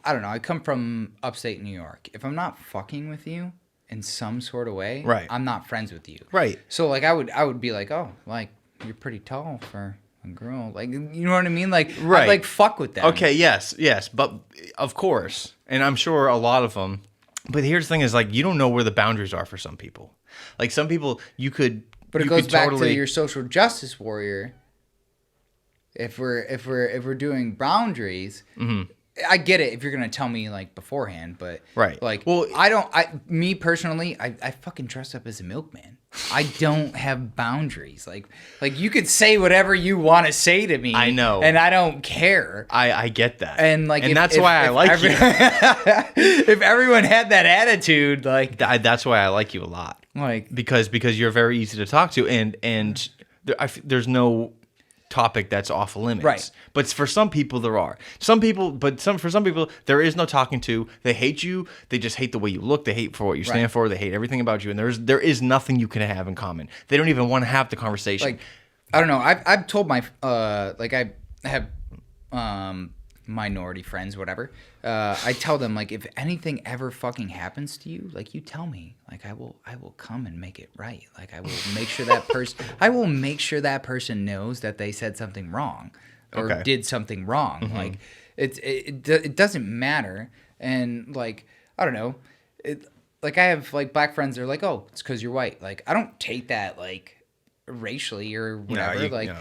[SPEAKER 2] don't know, I come from upstate New York. If I'm not fucking with you in some sort of way,
[SPEAKER 1] right,
[SPEAKER 2] I'm not friends with you.
[SPEAKER 1] Right.
[SPEAKER 2] So like I would be like, oh, like you're pretty tall for a girl. Like, you know what I mean? Like,
[SPEAKER 1] right.
[SPEAKER 2] I'd like fuck with them.
[SPEAKER 1] Okay, yes. But of course. And I'm sure a lot of them. But here's the thing is, like, you don't know where the boundaries are for some people. Like, some people, you could.
[SPEAKER 2] But it goes back to your social justice warrior. If we're doing boundaries, I get it if you're gonna tell me like beforehand, but
[SPEAKER 1] Right.
[SPEAKER 2] like,
[SPEAKER 1] Well,
[SPEAKER 2] me personally, I fucking dress up as a milkman. I don't have boundaries. Like you could say whatever you want to say to me.
[SPEAKER 1] I know,
[SPEAKER 2] and I don't care.
[SPEAKER 1] I get that,
[SPEAKER 2] And like,
[SPEAKER 1] that's why I like you.
[SPEAKER 2] If everyone had that attitude, like
[SPEAKER 1] That's why I like you a lot.
[SPEAKER 2] Like
[SPEAKER 1] because you're very easy to talk to, and there's no topic that's off limits.
[SPEAKER 2] Right.
[SPEAKER 1] But for some people there are. For some people there is no talking to. They hate you. They just hate the way you look. They hate for what you stand for. They hate everything about you. And there is nothing you can have in common. They don't even want to have the conversation.
[SPEAKER 2] like I don't know. I've told my like I have minority friends, whatever. I tell them like if anything ever fucking happens to you, like you tell me. Like I will come and make it right. Like I will make sure that person knows that they said something wrong or did something wrong. Mm-hmm. Like it doesn't matter. And like I don't know. Like I have like black friends. They're like, oh, it's because you're white. Like I don't take that like racially or whatever.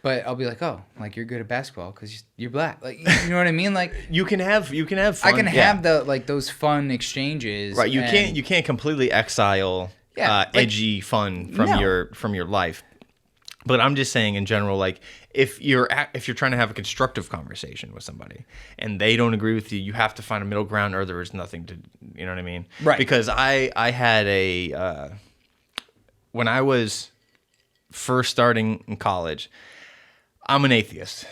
[SPEAKER 2] But I'll be like, oh, like you're good at basketball because you're black. Like, you know what I mean? Like
[SPEAKER 1] you can have fun.
[SPEAKER 2] I can have the like those fun exchanges.
[SPEAKER 1] Right. You can't completely exile edgy fun from your life. But I'm just saying in general, like if you're trying to have a constructive conversation with somebody and they don't agree with you, you have to find a middle ground, or there is nothing to. You know what I mean?
[SPEAKER 2] Right.
[SPEAKER 1] Because I had when I was first starting in college. I'm an atheist,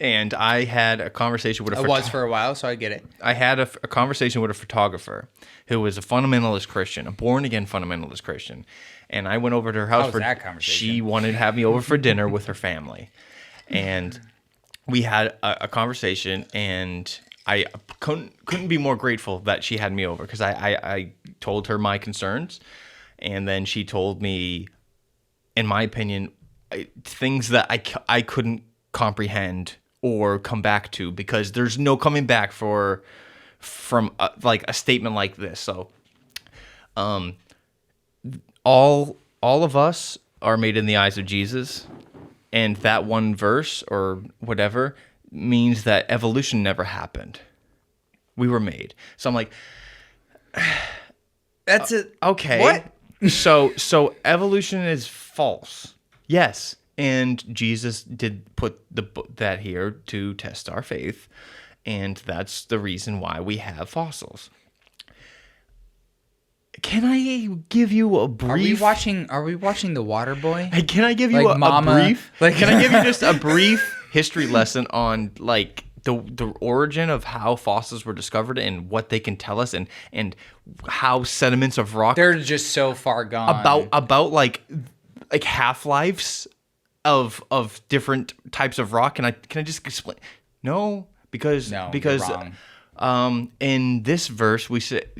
[SPEAKER 1] and I had a conversation with
[SPEAKER 2] I was for a while, so I get it.
[SPEAKER 1] I had a conversation with a photographer who was a fundamentalist Christian, a born-again fundamentalist Christian, and I went over to her house.
[SPEAKER 2] How was that conversation?
[SPEAKER 1] She wanted to have me over for dinner with her family, and we had a conversation, and I couldn't be more grateful that she had me over because I told her my concerns, and then she told me, in my opinion, things that I couldn't comprehend or come back to, because there's no coming back from like a statement like this. So, all of us are made in the eyes of Jesus, and that one verse or whatever means that evolution never happened. We were made. So I'm like,
[SPEAKER 2] that's it.
[SPEAKER 1] Okay.
[SPEAKER 2] What?
[SPEAKER 1] So evolution is false. Yes, and Jesus did put that here to test our faith, and that's the reason why we have fossils. Can I give you a brief?
[SPEAKER 2] Are we watching The Waterboy?
[SPEAKER 1] Can I give you
[SPEAKER 2] like
[SPEAKER 1] a brief? Like, can I give you just a brief history lesson on like the origin of how fossils were discovered and what they can tell us, and how sediments of rock
[SPEAKER 2] they're just so far gone
[SPEAKER 1] about like half-lives of different types of rock. Can I just explain? No, because
[SPEAKER 2] you're wrong.
[SPEAKER 1] In this verse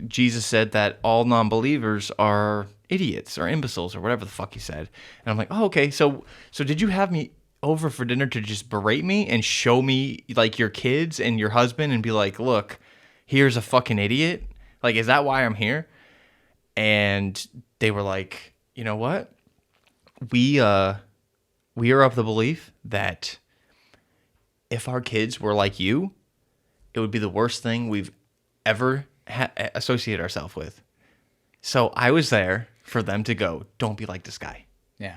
[SPEAKER 1] Jesus said that all non-believers are idiots or imbeciles or whatever the fuck he said. And I'm like, oh, okay, so did you have me over for dinner to just berate me and show me like your kids and your husband and be like, look, here's a fucking idiot? Like, is that why I'm here? And they were like, you know what? We are of the belief that if our kids were like you, it would be the worst thing we've ever associated ourselves with. So I was there for them to go, don't be like this guy.
[SPEAKER 2] Yeah.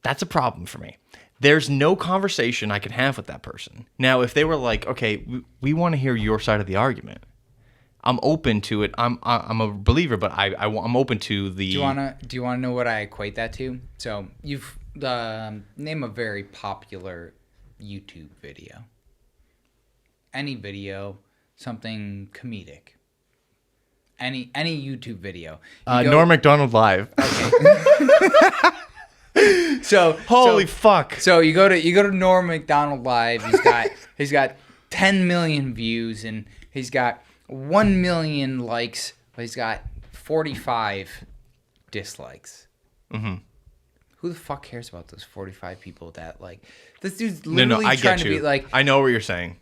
[SPEAKER 1] That's a problem for me. There's no conversation I can have with that person. Now, if they were like, okay, we want to hear your side of the argument, I'm open to it. I'm a believer, but I'm open to the.
[SPEAKER 2] Do you wanna know what I equate that to? So you've name a very popular YouTube video. Any video, something comedic. Any YouTube video.
[SPEAKER 1] Norm Macdonald Live.
[SPEAKER 2] Okay.
[SPEAKER 1] Holy fuck.
[SPEAKER 2] So you go to Norm Macdonald Live. He's got 10 million views and he's got 1 million likes, but he's got 45 dislikes. Mm-hmm. Who the fuck cares about those 45 people that like this dude's literally trying to be like.
[SPEAKER 1] I know what you're saying.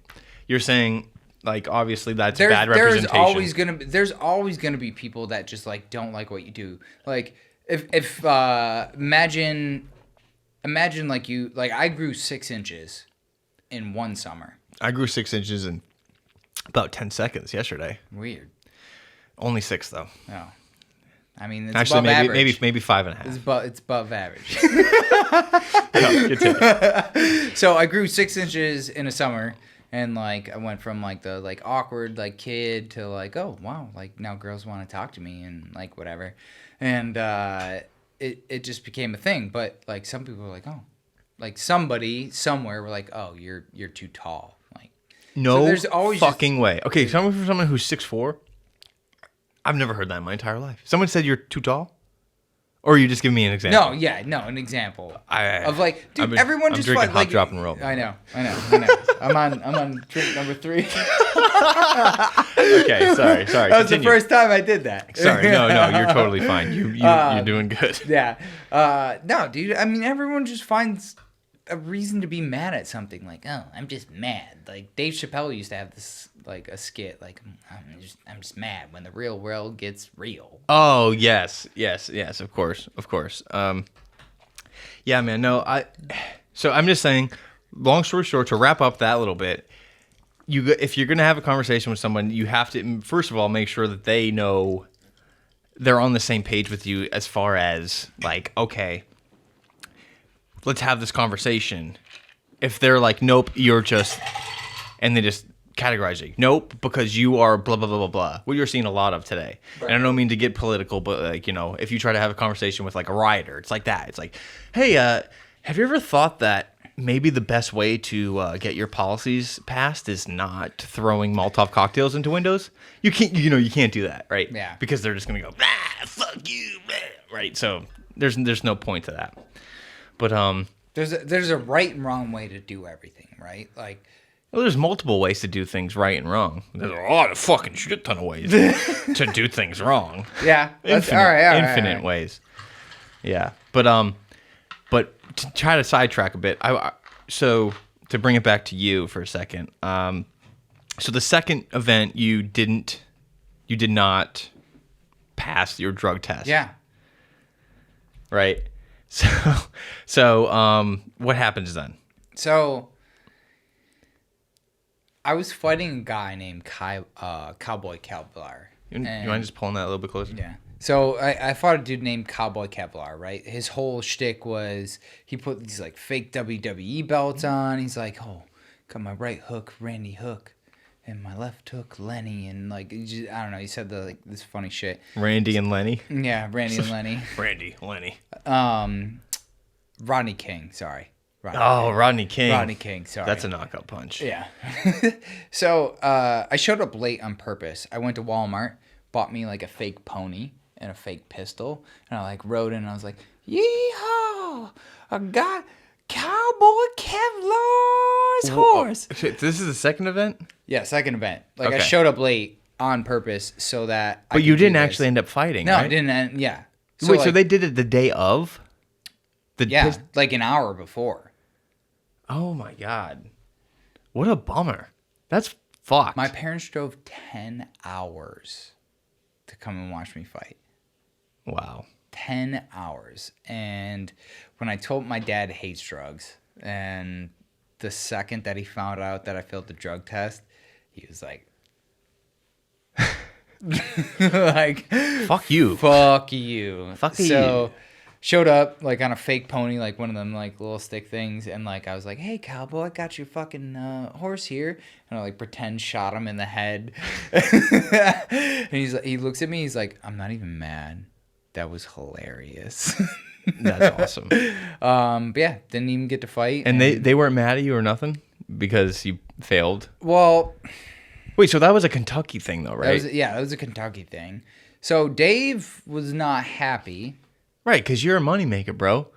[SPEAKER 1] You're saying like obviously that's bad representation.
[SPEAKER 2] There's always gonna be people that just like don't like what you do. Like if imagine like you like I grew 6 inches in one summer.
[SPEAKER 1] I grew 6 inches in about 10 seconds yesterday.
[SPEAKER 2] Weird.
[SPEAKER 1] Only 6 though.
[SPEAKER 2] Oh. I mean, it's
[SPEAKER 1] Actually,
[SPEAKER 2] above average.
[SPEAKER 1] maybe 5.5.
[SPEAKER 2] It's above average.
[SPEAKER 1] No, continue.
[SPEAKER 2] So I grew 6 inches in a summer, and like I went from like the like awkward like kid to like, oh wow, like now girls want to talk to me and like whatever, and it just became a thing. But like some people were like, oh, like somebody somewhere were like, oh, you're too tall. Like
[SPEAKER 1] No,
[SPEAKER 2] so there's always
[SPEAKER 1] fucking way. Okay, for someone who's 6'4", I've never heard that in my entire life. Someone said you're too tall? Or are you just giving me an example?
[SPEAKER 2] an example of like, dude,
[SPEAKER 1] I'm
[SPEAKER 2] everyone just
[SPEAKER 1] drinking hot
[SPEAKER 2] like,
[SPEAKER 1] drop and roll.
[SPEAKER 2] I know. I'm on drink number 3.
[SPEAKER 1] Okay, sorry.
[SPEAKER 2] That was the first time I did that.
[SPEAKER 1] Sorry, no, you're totally fine. You're doing good.
[SPEAKER 2] Yeah. No, dude. I mean, everyone just finds a reason to be mad at something. Like, oh, I'm just mad. Like Dave Chappelle used to have this like a skit. Like, I'm just mad when the real world gets real.
[SPEAKER 1] Oh yes, of course. Yeah, man. No, So I'm just saying. Long story short, to wrap up that little bit, if you're gonna have a conversation with someone, you have to first of all make sure that they know they're on the same page with you as far as like, okay, let's have this conversation. If they're like, nope, you're just, and they just categorize you, nope, because you are blah blah blah blah blah. What you're seeing a lot of today. Right. And I don't mean to get political, but like, if you try to have a conversation with like a rioter, it's like that. It's like, hey, have you ever thought that maybe the best way to get your policies passed is not throwing Molotov cocktails into windows? You can't do that, right?
[SPEAKER 2] Yeah.
[SPEAKER 1] Because they're just gonna go, fuck you, right? So there's no point to that. But
[SPEAKER 2] there's a right and wrong way to do everything, right? Like,
[SPEAKER 1] well, there's multiple ways to do things right and wrong. There's a lot of fucking shit ton of ways to do things wrong.
[SPEAKER 2] Yeah,
[SPEAKER 1] infinite ways. Yeah, but to try to sidetrack a bit, so to bring it back to you for a second. So the second event, you did not pass your drug test.
[SPEAKER 2] Yeah.
[SPEAKER 1] Right. So what happens then?
[SPEAKER 2] So I was fighting a guy named Cowboy Kevlar.
[SPEAKER 1] You mind just pulling that a little bit closer?
[SPEAKER 2] Yeah. So I fought a dude named Cowboy Kevlar, right? His whole shtick was he put these like fake WWE belts on. He's like, oh, got my right hook, Randy Hook, and my left hook, Lenny, and like I don't know. He said this funny shit.
[SPEAKER 1] Randy and Lenny.
[SPEAKER 2] Yeah, Randy and Lenny.
[SPEAKER 1] Randy, Lenny.
[SPEAKER 2] Rodney King. Sorry.
[SPEAKER 1] Rodney King.
[SPEAKER 2] Rodney King. Sorry.
[SPEAKER 1] That's a knockout punch.
[SPEAKER 2] Yeah. So I showed up late on purpose. I went to Walmart, bought me like a fake pony and a fake pistol, and I like rode in and I was like, yeehaw, I got Cowboy Kevlar's horse.
[SPEAKER 1] This is the second event?
[SPEAKER 2] Yeah, second event. Like
[SPEAKER 1] Okay.
[SPEAKER 2] I showed up late on purpose so that
[SPEAKER 1] But you didn't actually end up fighting,
[SPEAKER 2] No,
[SPEAKER 1] right?
[SPEAKER 2] I didn't. Yeah.
[SPEAKER 1] Wait, so they did it the day of?
[SPEAKER 2] Like an hour before.
[SPEAKER 1] Oh my God. What a bummer. That's fucked.
[SPEAKER 2] My parents drove 10 hours to come and watch me fight.
[SPEAKER 1] Wow.
[SPEAKER 2] 10 hours. And when I told my dad hates drugs, and the second that he found out that I failed the drug test, he was like, like,
[SPEAKER 1] fuck you.
[SPEAKER 2] Fuck you.
[SPEAKER 1] Fuck you.
[SPEAKER 2] So showed up like on a fake pony, like one of them like little stick things, and like I was like, hey cowboy, I got your fucking horse here, and I like pretend shot him in the head. And he looks at me, he's like, I'm not even mad. That was hilarious.
[SPEAKER 1] That's awesome.
[SPEAKER 2] But yeah, didn't even get to fight.
[SPEAKER 1] And they weren't mad at you or nothing because you failed?
[SPEAKER 2] Well,
[SPEAKER 1] wait, so that was a Kentucky thing though, right?
[SPEAKER 2] That was a Kentucky thing. So Dave was not happy.
[SPEAKER 1] Right, because you're a moneymaker, bro.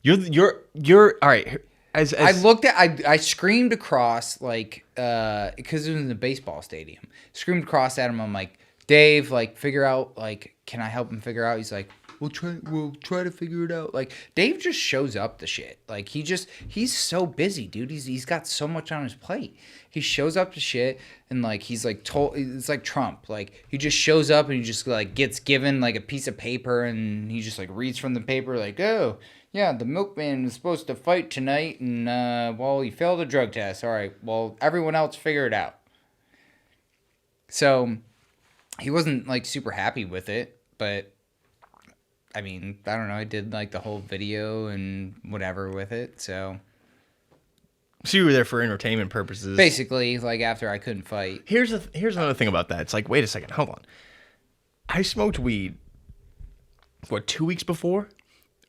[SPEAKER 1] You're all right. As
[SPEAKER 2] I looked at, I screamed across like because it was in the baseball stadium. Screamed across at him. I'm like, Dave, like figure out, like, can I help him figure out? He's like, we'll try to figure it out. Like Dave just shows up to shit. Like he's so busy, dude. He's got so much on his plate. He shows up to shit and like he's like it's like Trump. Like he just shows up and he just like gets given like a piece of paper and he just like reads from the paper like, oh Yeah, the Milkman was supposed to fight tonight, and, well, he failed a drug test. All right, well, everyone else figure it out. So, he wasn't, like, super happy with it, but, I mean, I don't know. I did, like, the whole video and whatever with it, so...
[SPEAKER 1] So you were there for entertainment purposes.
[SPEAKER 2] Basically, like, after I couldn't fight.
[SPEAKER 1] Here's another thing about that. It's like, wait a second, hold on. I smoked weed, 2 weeks before?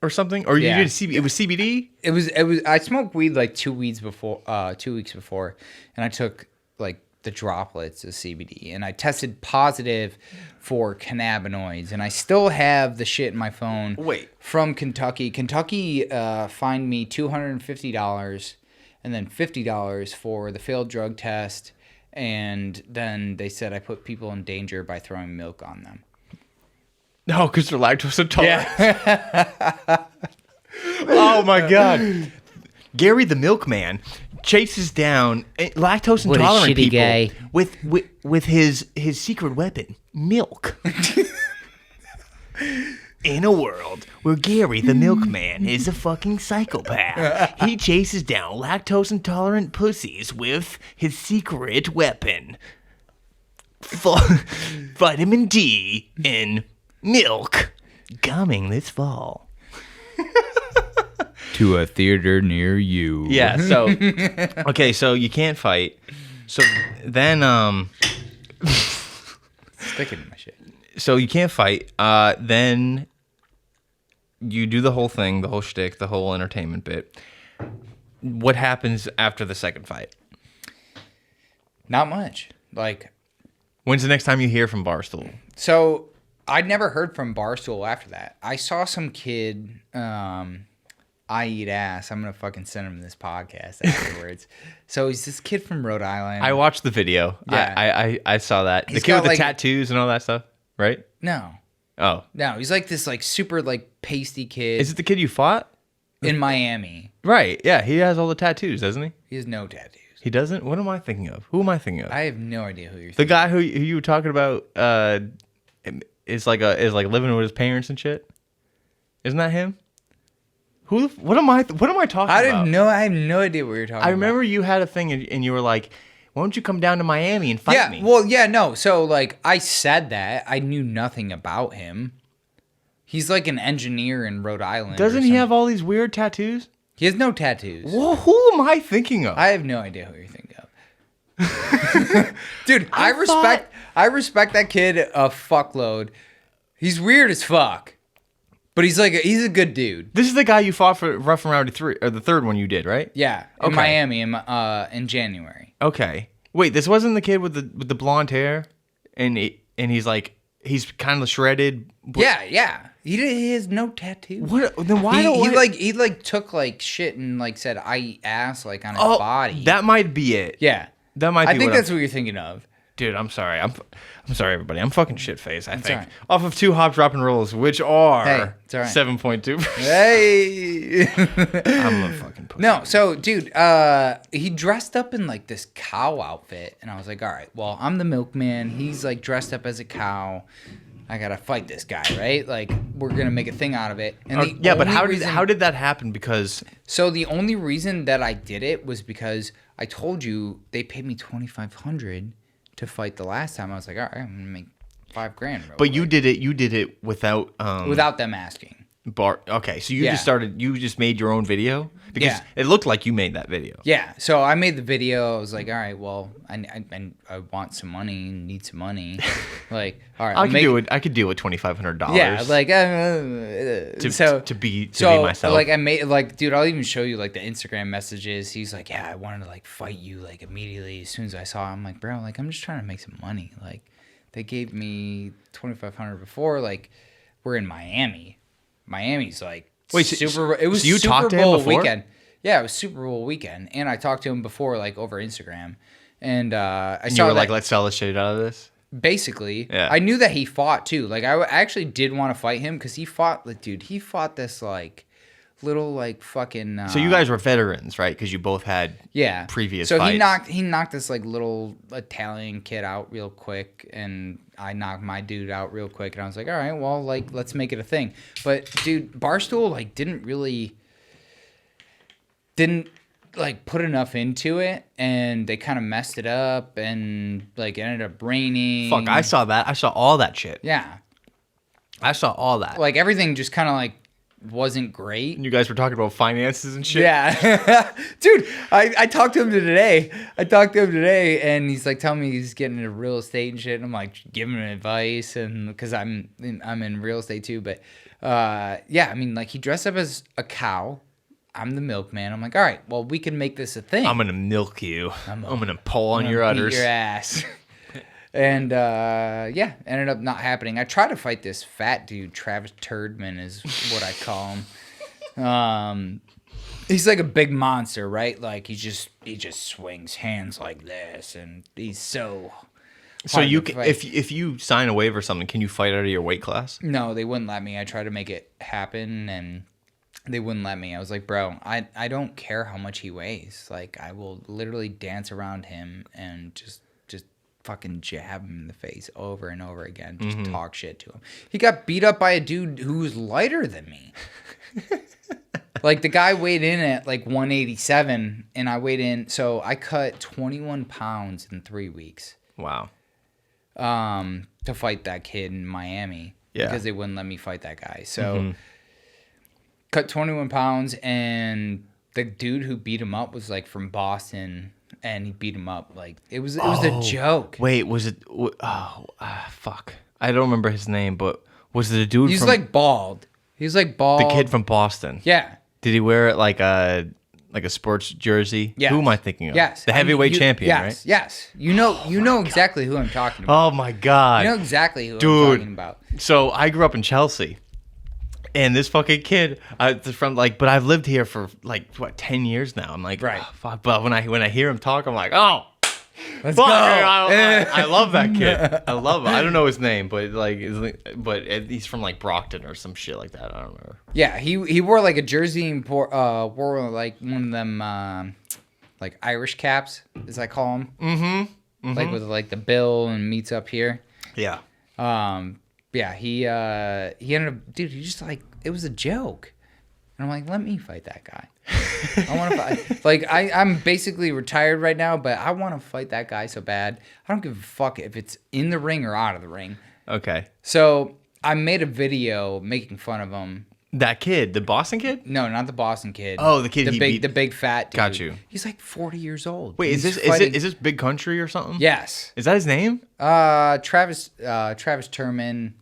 [SPEAKER 1] Or something? Or you did it was CBD?
[SPEAKER 2] It was. I smoked weed like 2 weeks before. 2 weeks before, and I took like the droplets of CBD, and I tested positive for cannabinoids, and I still have the shit in my phone.
[SPEAKER 1] Wait.
[SPEAKER 2] From Kentucky. Kentucky fined me $250, and then $50 for the failed drug test, and then they said I put people in danger by throwing milk on them.
[SPEAKER 1] No, because they're lactose intolerant.
[SPEAKER 2] Yeah.
[SPEAKER 1] Oh my God. Gary the Milkman chases down lactose intolerant
[SPEAKER 2] shitty
[SPEAKER 1] people
[SPEAKER 2] guy.
[SPEAKER 1] with his secret weapon, milk. In a world where Gary the Milkman is a fucking psychopath, he chases down lactose intolerant pussies with his secret weapon, vitamin D in milk, coming this fall
[SPEAKER 2] To a theater near you.
[SPEAKER 1] Yeah, so okay, so you can't fight. So then
[SPEAKER 2] Sticking to my shit.
[SPEAKER 1] so you can't fight. Then you do the whole thing, the whole shtick, the whole entertainment bit. What happens after the second fight?
[SPEAKER 2] Not much. Like,
[SPEAKER 1] When's the next time you hear from Barstool?
[SPEAKER 2] so I'd never heard from Barstool after that. I saw some kid, I eat ass. I'm going to fucking send him this podcast afterwards. So he's this kid from Rhode Island.
[SPEAKER 1] I watched the video.
[SPEAKER 2] Yeah.
[SPEAKER 1] I saw that.
[SPEAKER 2] He's
[SPEAKER 1] The kid with
[SPEAKER 2] got,
[SPEAKER 1] the
[SPEAKER 2] like-
[SPEAKER 1] tattoos and all that stuff, right?
[SPEAKER 2] No.
[SPEAKER 1] Oh.
[SPEAKER 2] No, he's like this like super like pasty kid
[SPEAKER 1] Is it the kid you fought?
[SPEAKER 2] in Miami.
[SPEAKER 1] Right. Yeah, he has all the tattoos, doesn't he?
[SPEAKER 2] He has no tattoos.
[SPEAKER 1] He doesn't? What am I thinking of? Who am I thinking of?
[SPEAKER 2] I have no idea who you're
[SPEAKER 1] The
[SPEAKER 2] thinking.
[SPEAKER 1] guy who you were talking about is like living with his parents and shit. Isn't that him? What am I talking about?
[SPEAKER 2] I have no idea what you're talking about.
[SPEAKER 1] I remember you had a thing and you were like, "Why don't you come down to Miami and fight
[SPEAKER 2] Yeah,
[SPEAKER 1] me?"
[SPEAKER 2] well, yeah, no. So like I said that. I knew nothing about him. He's like an engineer in Rhode Island.
[SPEAKER 1] Doesn't he have all these weird tattoos?
[SPEAKER 2] He has no tattoos.
[SPEAKER 1] Well, who am I thinking of?
[SPEAKER 2] I have no idea who you're thinking of. Dude, I respect that kid a fuckload. He's weird as fuck. But he's a good dude.
[SPEAKER 1] This is the guy you fought for Rough and Rowdy 3, or the third one you did, right?
[SPEAKER 2] Yeah, in
[SPEAKER 1] Okay.
[SPEAKER 2] Miami in January.
[SPEAKER 1] Okay. Wait, this wasn't the kid with the blonde hair, and he's like he's kind of shredded.
[SPEAKER 2] Yeah. He has no tattoos.
[SPEAKER 1] What? Then why
[SPEAKER 2] he took like shit and like said I eat ass like on his body.
[SPEAKER 1] That might be it.
[SPEAKER 2] Yeah.
[SPEAKER 1] That might be.
[SPEAKER 2] I think that's what you're thinking of.
[SPEAKER 1] Dude, I'm sorry. I'm sorry, everybody. I'm fucking shit faced. I think
[SPEAKER 2] all right.
[SPEAKER 1] off of 2 hop drop and rolls, which are
[SPEAKER 2] Hey, it's all right.
[SPEAKER 1] 7.2.
[SPEAKER 2] Hey.
[SPEAKER 1] I'm a fucking pussy.
[SPEAKER 2] No, so dude, he dressed up in like this cow outfit, and I was like, all right, well, I'm the milkman. He's like dressed up as a cow. I gotta fight this guy, right? Like, we're gonna make a thing out of it. And
[SPEAKER 1] Yeah, but how did that happen? Because
[SPEAKER 2] So the only reason that I did it was because I told you they paid me $2,500 to fight the last time. I was like, all right, I'm gonna make $5,000.
[SPEAKER 1] but you did it without
[SPEAKER 2] without them asking.
[SPEAKER 1] Okay, so you just made your own video? Because
[SPEAKER 2] Yeah.
[SPEAKER 1] it looked like you made that video.
[SPEAKER 2] Yeah, so I made the video. I was like, all right, well, I want some money, need some money. Like, all right,
[SPEAKER 1] I could deal with $2,500.
[SPEAKER 2] Yeah, like
[SPEAKER 1] to be myself.
[SPEAKER 2] Like I made like, dude, I'll even show you like the Instagram messages. He's like, yeah, I wanted to like fight you like immediately as soon as I saw him. I'm like, bro, like I'm just trying to make some money. Like they gave me $2,500 before. Like we're in Miami. Miami's like
[SPEAKER 1] Wait,
[SPEAKER 2] super. It was
[SPEAKER 1] so you
[SPEAKER 2] Super
[SPEAKER 1] talked to him
[SPEAKER 2] Bowl
[SPEAKER 1] before?
[SPEAKER 2] weekend. Yeah, it was Super Bowl weekend, and I talked to him before like over Instagram, and I
[SPEAKER 1] and
[SPEAKER 2] saw
[SPEAKER 1] you were
[SPEAKER 2] that,
[SPEAKER 1] like, let's sell the shit out of this.
[SPEAKER 2] basically.
[SPEAKER 1] Yeah.
[SPEAKER 2] I knew that he fought too. Like I actually did want to fight him because he fought. Like, dude, he fought this like little like fucking.
[SPEAKER 1] So you guys were veterans, right? Because you both had previous
[SPEAKER 2] So
[SPEAKER 1] fights.
[SPEAKER 2] he knocked this like little Italian kid out real quick, and I knocked my dude out real quick, and I was like, all right, well, like let's make it a thing. But dude, Barstool like didn't like put enough into it, and they kind of messed it up, and like it ended up raining.
[SPEAKER 1] Fuck, I saw that. I saw all that shit.
[SPEAKER 2] Yeah,
[SPEAKER 1] I saw all that.
[SPEAKER 2] like everything just kind of like wasn't great.
[SPEAKER 1] And you guys were talking about finances and shit.
[SPEAKER 2] Yeah, dude, I talked to him today. And he's like telling me he's getting into real estate and shit. And I'm like giving him advice, and because I'm in real estate too. But yeah, I mean, like he dressed up as a cow. I'm the milkman. I'm like, all right, well, we can make this a thing.
[SPEAKER 1] I'm gonna milk you. I'm gonna pull on your udders.
[SPEAKER 2] Beat your ass. And yeah, ended up not happening. I tried to fight this fat dude, Travis Turdman is what I call him. He's like a big monster, right? Like he just swings hands like this, and he's so.
[SPEAKER 1] So you can, if you sign a waiver or something, can you fight out of your weight class?
[SPEAKER 2] No, they wouldn't let me. I tried to make it happen, and they wouldn't let me. I was like, bro, I don't care how much he weighs. Like I will literally dance around him and just fucking jab him in the face over and over again. Just talk shit to him. He got beat up by a dude who was lighter than me. Like the guy weighed in at like 187, and I weighed in. So I cut 21 pounds in 3 weeks.
[SPEAKER 1] Wow.
[SPEAKER 2] To fight that kid in Miami.
[SPEAKER 1] Yeah.
[SPEAKER 2] Because they wouldn't let me fight that guy. So cut 21 pounds, and the dude who beat him up was like from Boston. And he beat him up like it was a joke.
[SPEAKER 1] Wait, was it? Fuck, I don't remember his name, but was it a dude?
[SPEAKER 2] He's like bald. He's like bald.
[SPEAKER 1] The kid from Boston.
[SPEAKER 2] Yeah.
[SPEAKER 1] Did he wear it like a sports jersey?
[SPEAKER 2] Yes.
[SPEAKER 1] Who am I thinking of?
[SPEAKER 2] Yes.
[SPEAKER 1] The heavyweight champion, right?
[SPEAKER 2] Yes. You know exactly who I'm talking about.
[SPEAKER 1] Oh my god.
[SPEAKER 2] You know exactly who I'm talking about.
[SPEAKER 1] So I grew up in Chelsea. And this fucking kid, from like, but I've lived here for like what 10 years now. I'm like,
[SPEAKER 2] right.
[SPEAKER 1] Oh, fuck. But when I hear him talk, I'm like, oh,
[SPEAKER 2] let's
[SPEAKER 1] fuck.
[SPEAKER 2] go.
[SPEAKER 1] I love that kid. I love him. I don't know his name, but he's from like Brockton or some shit like that. I don't remember.
[SPEAKER 2] Yeah, he wore like a jersey and wore like one of them like Irish caps, as I call them. Mm-hmm. Like with like the bill and meets up here.
[SPEAKER 1] Yeah.
[SPEAKER 2] Yeah, he ended up, dude, he just like, it was a joke. And I'm like, let me fight that guy. I want to fight. Like, I'm basically retired right now, but I want to fight that guy so bad. I don't give a fuck if it's in the ring or out of the ring.
[SPEAKER 1] Okay.
[SPEAKER 2] So I made a video making fun of him.
[SPEAKER 1] That kid, the Boston kid?
[SPEAKER 2] No, not the Boston kid.
[SPEAKER 1] Oh, the kid
[SPEAKER 2] the big fat dude.
[SPEAKER 1] Got you.
[SPEAKER 2] He's like 40 years old.
[SPEAKER 1] Wait, is this Big Country or something?
[SPEAKER 2] Yes.
[SPEAKER 1] Is that his name?
[SPEAKER 2] Travis Turman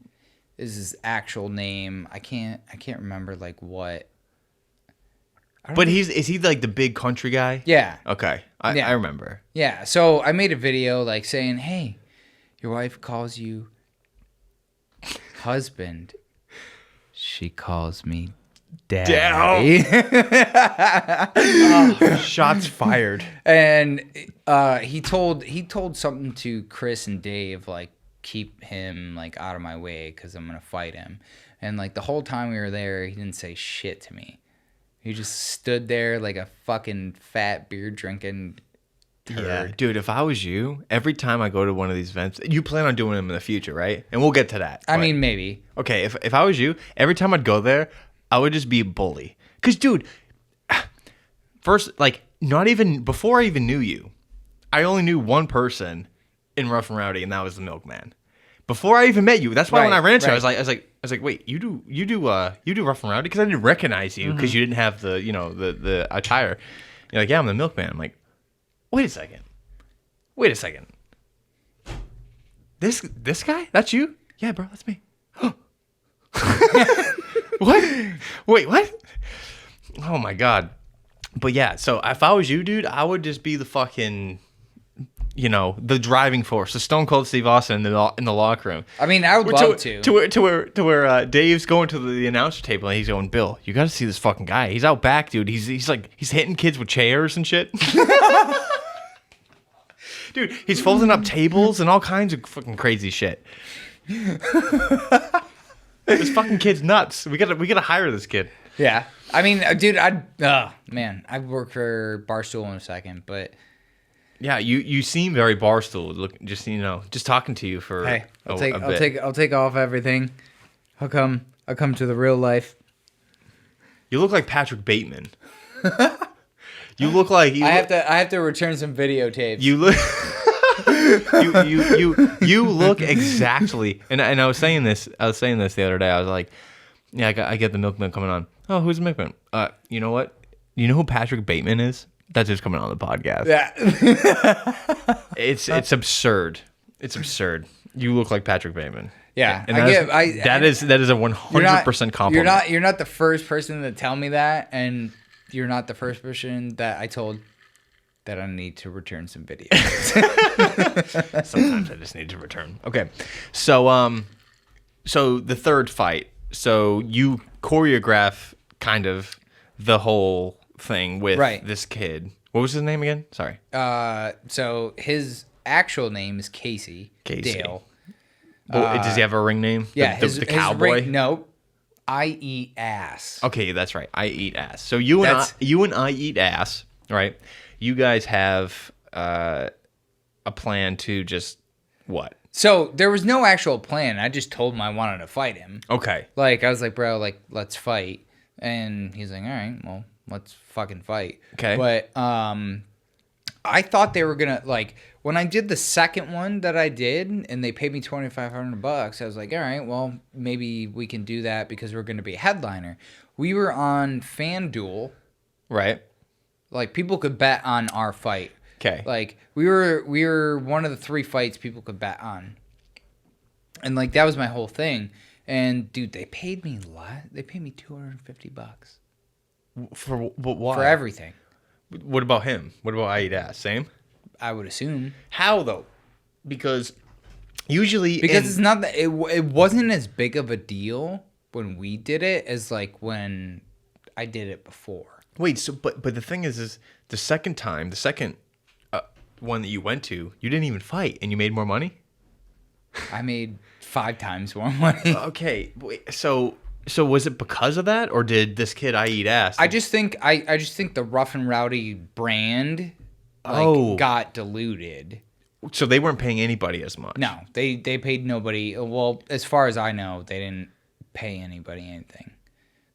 [SPEAKER 2] is his actual name. I can't remember like what.
[SPEAKER 1] But is he like the big country guy?
[SPEAKER 2] Yeah.
[SPEAKER 1] Okay. I remember.
[SPEAKER 2] Yeah. So I made a video like saying, "Hey, your wife calls you husband. She calls me daddy."
[SPEAKER 1] Oh, shots fired.
[SPEAKER 2] And he told something to Chris and Dave like, keep him like out of my way because I'm gonna fight him. And like the whole time we were there, he didn't say shit to me. He just stood there like a fucking fat beer drinking turd.
[SPEAKER 1] Yeah, dude, if I was you, every time I go to one of these events, you plan on doing them in the future, right? And we'll get to that.
[SPEAKER 2] I mean, maybe.
[SPEAKER 1] Okay, if I was you, every time I'd go there, I would just be a bully. Because, dude, first, like, not even, before I even knew you, I only knew one person in Rough and Rowdy, and that was the Milkman. Before I even met you, that's why when I ran into you, I was like, wait, you do Rough and Rowdy? Because I didn't recognize you because you didn't have the the attire. You're like, yeah, I'm the Milkman. I'm like, wait a second. This guy? That's you? Yeah, bro, that's me. What? Wait, what? Oh my god. But yeah, so if I was you, dude, I would just be the fucking, the driving force, the Stone Cold Steve Austin in the locker room.
[SPEAKER 2] I mean, I would love to.
[SPEAKER 1] To where Dave's going to the announcer table and he's going, Bill, you got to see this fucking guy. He's out back, dude. He's hitting kids with chairs and shit. Dude, he's folding up tables and all kinds of fucking crazy shit. This fucking kid's nuts. We gotta hire this kid.
[SPEAKER 2] Yeah. I mean, dude, I'd work for Barstool in a second, but
[SPEAKER 1] Yeah, you seem very Barstool. Look, just talking to you for
[SPEAKER 2] hey, I'll
[SPEAKER 1] bit.
[SPEAKER 2] take off everything. I'll come to the real life.
[SPEAKER 1] You look like Patrick Bateman. You look like
[SPEAKER 2] I have to return some videotapes.
[SPEAKER 1] You look. you look exactly. And I was saying this. The other day. I was like, yeah, I get the Milkman coming on. Oh, who's the Milkman? You know what? You know who Patrick Bateman is? That's just coming on the podcast.
[SPEAKER 2] Yeah.
[SPEAKER 1] It's absurd. It's absurd. You look like Patrick Bateman.
[SPEAKER 2] Yeah,
[SPEAKER 1] and that is a 100% compliment.
[SPEAKER 2] You're not the first person to tell me that, and you're not the first person that I told that I need to return some videos.
[SPEAKER 1] Sometimes I just need to return. Okay, so the third fight. So you choreograph kind of the whole thing with this kid. What was his name again? Sorry.
[SPEAKER 2] So his actual name is Casey. Dale.
[SPEAKER 1] Does he have a ring name?
[SPEAKER 2] Yeah,
[SPEAKER 1] the cowboy.
[SPEAKER 2] No, I eat ass.
[SPEAKER 1] Okay, that's right. I eat ass. So you and I eat ass, right? You guys have a plan to just what?
[SPEAKER 2] So there was no actual plan. I just told him I wanted to fight him.
[SPEAKER 1] Okay.
[SPEAKER 2] Like I was like, bro, like let's fight, and he's like, all right, well, let's fucking fight.
[SPEAKER 1] Okay.
[SPEAKER 2] But I thought they were gonna like. When I did the second one that I did, and they paid me $2,500, I was like, all right, well, maybe we can do that because we're going to be a headliner. We were on FanDuel.
[SPEAKER 1] Right.
[SPEAKER 2] Like, people could bet on our fight.
[SPEAKER 1] Okay.
[SPEAKER 2] Like, we were one of the 3 fights people could bet on. And, like, that was my whole thing. And, dude, they paid me a lot. They paid me $250.
[SPEAKER 1] For why?
[SPEAKER 2] For everything.
[SPEAKER 1] What about him? What about I eat ass? Same?
[SPEAKER 2] I would assume.
[SPEAKER 1] How though? Because usually
[SPEAKER 2] it's not that it wasn't as big of a deal when we did it as like when I did it before.
[SPEAKER 1] Wait, so but the thing is the second one that you went to, you didn't even fight and you made more money?
[SPEAKER 2] I made 5 times more money.
[SPEAKER 1] Okay, wait, so was it because of that, or did this kid I eat ass?
[SPEAKER 2] I just think the Rough and Rowdy brand got diluted.
[SPEAKER 1] So they weren't paying anybody as much.
[SPEAKER 2] No, they paid nobody. Well, as far as I know, they didn't pay anybody anything.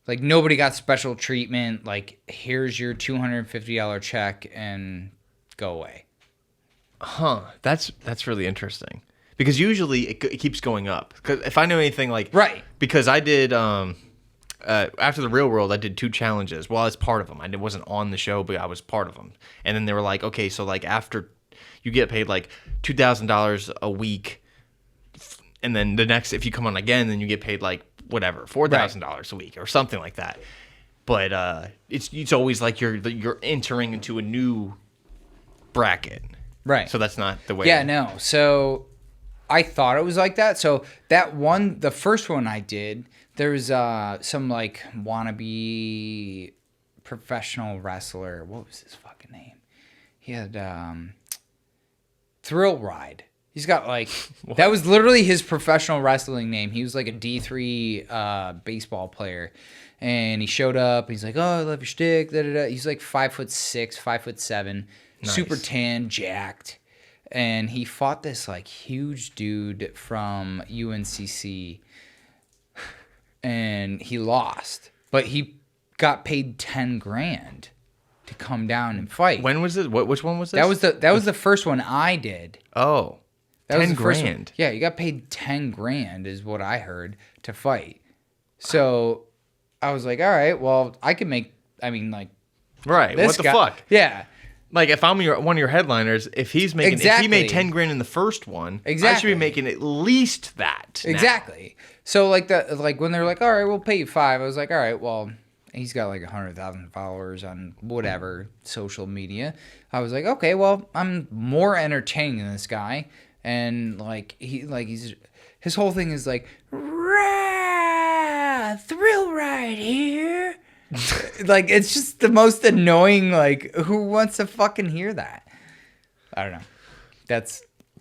[SPEAKER 2] Like nobody got special treatment. Like here's your $250 check and go away.
[SPEAKER 1] Huh? That's really interesting. Because usually it keeps going up. Because if I know anything, like
[SPEAKER 2] right,
[SPEAKER 1] because I did after the Real World, I did 2 challenges. Well, I was part of them. I wasn't on the show, but I was part of them. And then they were like, okay, so like after you get paid like $2,000 a week, and then the next, if you come on again, then you get paid like whatever, $4,000 a week or something like that. But it's always like you're entering into a new bracket,
[SPEAKER 2] right?
[SPEAKER 1] So that's not the way.
[SPEAKER 2] Yeah, no. So I thought it was like that. So that one, the first one I did. There was some like wannabe professional wrestler. What was his fucking name? He had Thrill Ride. He's got like that was literally his professional wrestling name. He was like a D3 baseball player, and he showed up. He's like, "Oh, I love your stick." Da, da, da. He's like 5'6", 5'7",
[SPEAKER 1] nice.
[SPEAKER 2] Super tan, jacked, and he fought this like huge dude from UNCC. And he lost, but he got paid $10,000 to come down and fight.
[SPEAKER 1] When was it? Which one was this?
[SPEAKER 2] That was the first one I did.
[SPEAKER 1] Oh,
[SPEAKER 2] that was
[SPEAKER 1] $10,000.
[SPEAKER 2] Yeah, you got paid $10,000 is what I heard to fight. So I was like, all right, well, I can make. I mean, like,
[SPEAKER 1] right? What the fuck?
[SPEAKER 2] Yeah.
[SPEAKER 1] Like if I'm one of your headliners, if he made $10,000 in the first one, I should be making at least that.
[SPEAKER 2] Exactly.
[SPEAKER 1] Now.
[SPEAKER 2] So like when they're like, all right, we'll pay you $5,000. I was like, all right, well, he's got like 100,000 followers on whatever social media. I was like, okay, well, I'm more entertaining than this guy, and like he's his whole thing is like, thrill ride here. Like it's just the most annoying. Like who wants to fucking hear that? I don't know.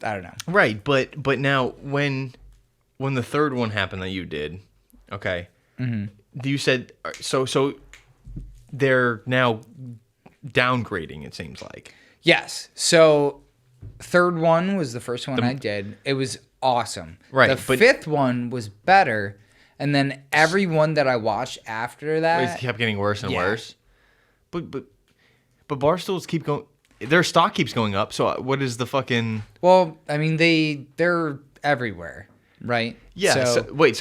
[SPEAKER 2] I don't know.
[SPEAKER 1] Right, but now when the third one happened that you did, okay, you said so they're now downgrading, it seems like.
[SPEAKER 2] Yes. So third one was the first one I did. It was awesome.
[SPEAKER 1] Right,
[SPEAKER 2] The
[SPEAKER 1] but-
[SPEAKER 2] fifth one was better. And then every one that I watched after
[SPEAKER 1] It
[SPEAKER 2] that.
[SPEAKER 1] kept getting worse and
[SPEAKER 2] Yeah.
[SPEAKER 1] worse. But Barstools keep going. Their stock keeps going up. So what is the fucking?
[SPEAKER 2] Well, I mean, they're everywhere, right?
[SPEAKER 1] Yeah.
[SPEAKER 2] So,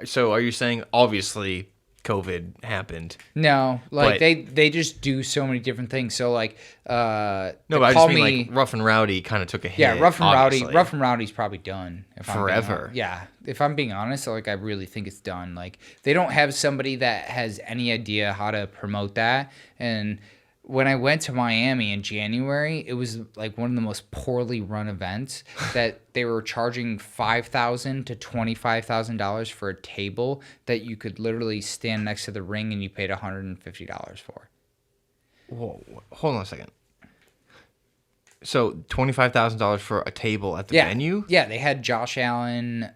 [SPEAKER 1] So are you saying obviously COVID happened?
[SPEAKER 2] no, like
[SPEAKER 1] but-
[SPEAKER 2] they just do so many different things. So like,
[SPEAKER 1] No, but I just mean like Rough and Rowdy kind of took a hit.
[SPEAKER 2] yeah, Rough and
[SPEAKER 1] obviously.
[SPEAKER 2] Rowdy's probably done. If I'm being
[SPEAKER 1] Forever.
[SPEAKER 2] honest. Yeah, if I'm being honest, like I really think it's done. Like they don't have somebody that has any idea how to promote that. And when I went to Miami in January, it was like one of the most poorly run events that they were charging $5,000 to $25,000 for a table that you could literally stand next to the ring and you paid $150 for.
[SPEAKER 1] Whoa, hold on a second. So $25,000 for a table at the venue?
[SPEAKER 2] Yeah, they had Josh Allen.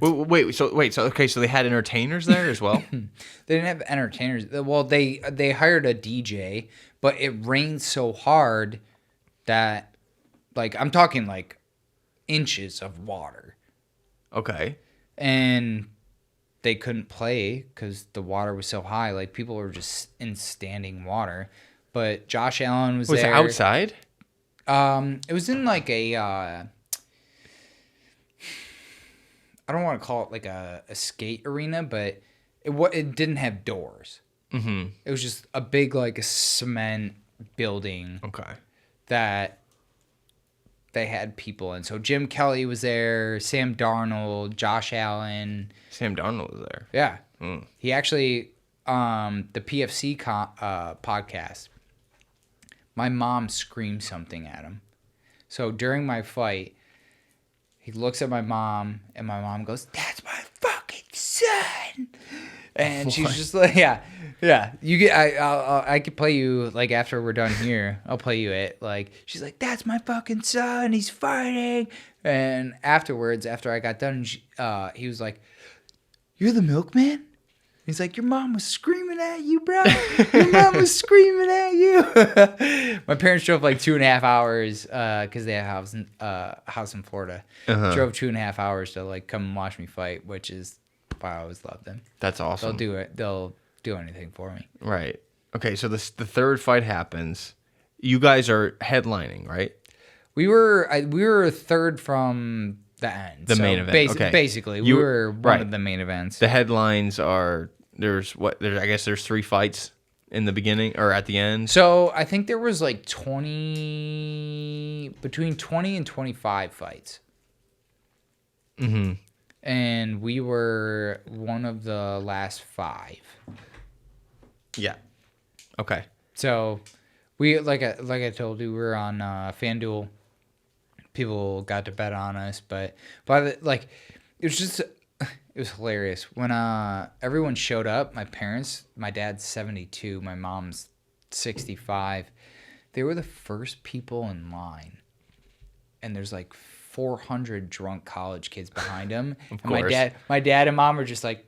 [SPEAKER 1] Wait. So okay. So they had entertainers there as well.
[SPEAKER 2] They didn't have entertainers. Well, they hired a DJ, but it rained so hard that, like, I'm talking like inches of water,
[SPEAKER 1] Okay.
[SPEAKER 2] and they couldn't play because the water was so high. Like people were just in standing water. But Josh Allen was
[SPEAKER 1] Was it
[SPEAKER 2] there.
[SPEAKER 1] outside?
[SPEAKER 2] It was in like a. I don't want to call it like a skate arena, but it didn't have doors.
[SPEAKER 1] Mm-hmm.
[SPEAKER 2] It was just a big like cement building
[SPEAKER 1] Okay.
[SPEAKER 2] that they had people in. So Jim Kelly was there, Sam Darnold, Josh Allen.
[SPEAKER 1] Sam Darnold was there.
[SPEAKER 2] Yeah,
[SPEAKER 1] Mm.
[SPEAKER 2] he actually the PFC podcast. My mom screamed something at him. So during my fight, he looks at my mom, and my mom goes, "That's my fucking son." And she's just like, yeah. You get, I could play you like after we're done here. I'll play you it. Like she's like, "That's my fucking son. He's fighting." And afterwards, after I got done, he was like, "You're the Milkman?" He's like, "Your mom was screaming at you, bro. Your mom was screaming at you." My parents drove like 2.5 hours because they have a house in Florida.
[SPEAKER 1] Uh-huh.
[SPEAKER 2] Drove 2.5 hours to like come and watch me fight, which is why I always loved them.
[SPEAKER 1] That's awesome.
[SPEAKER 2] They'll do it. They'll do anything for me.
[SPEAKER 1] Right. Okay. So the third fight happens. You guys are headlining, right?
[SPEAKER 2] We were third from the end.
[SPEAKER 1] The main event. Okay.
[SPEAKER 2] Basically, we
[SPEAKER 1] You-
[SPEAKER 2] were one
[SPEAKER 1] right.
[SPEAKER 2] of the main events.
[SPEAKER 1] The headlines are I guess there's 3 fights in the beginning or at the end.
[SPEAKER 2] So I think there was like between 20 and 25 fights.
[SPEAKER 1] Mm-hmm.
[SPEAKER 2] And we were one of the last 5.
[SPEAKER 1] Yeah. Okay.
[SPEAKER 2] So we like I told you, we were on FanDuel. People got to bet on us, but it was hilarious when everyone showed up. My parents, my dad's 72, my mom's 65. They were the first people in line, and there's like 400 drunk college kids behind them.
[SPEAKER 1] Of
[SPEAKER 2] and
[SPEAKER 1] course.
[SPEAKER 2] my dad and mom were just like,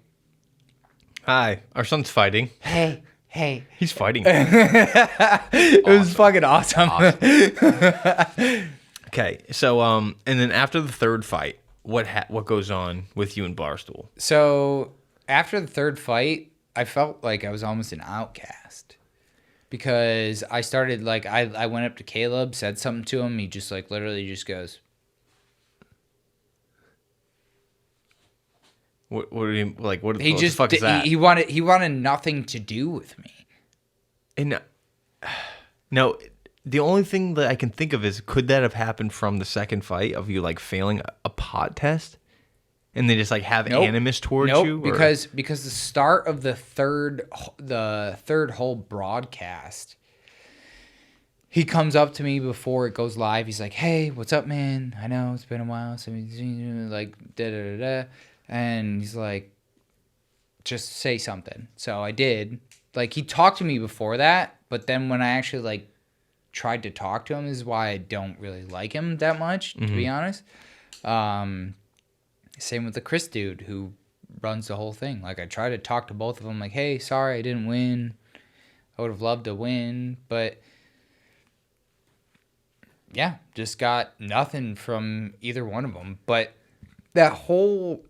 [SPEAKER 1] Hi, our son's fighting.
[SPEAKER 2] "Hey."
[SPEAKER 1] He's fighting.
[SPEAKER 2] It was fucking awesome.
[SPEAKER 1] Okay. So and then after the third fight, what goes on with you and Barstool?
[SPEAKER 2] So after the third fight, I felt like I was almost an outcast because I started like I went up to Caleb, said something to him. He just like literally just goes,
[SPEAKER 1] What did he like? What
[SPEAKER 2] he
[SPEAKER 1] the
[SPEAKER 2] just
[SPEAKER 1] fuck is that?
[SPEAKER 2] he wanted nothing to do with me.
[SPEAKER 1] And no, the only thing that I can think of is could that have happened from the second fight of you like failing a pot test, and they just like have animus towards you? Or?
[SPEAKER 2] because the start of the third whole broadcast, he comes up to me before it goes live. He's like, "Hey, what's up, man? I know it's been a while. So like da da da da," and he's like, "Just say something." So I did. Like he talked to me before that, but then when I actually like tried to talk to him, is why I don't really like him that much, to be honest. Same with the Chris dude who runs the whole thing. Like, I try to talk to both of them, like, hey, sorry I didn't win. I would have loved to win, but yeah, just got nothing from either one of them. But that whole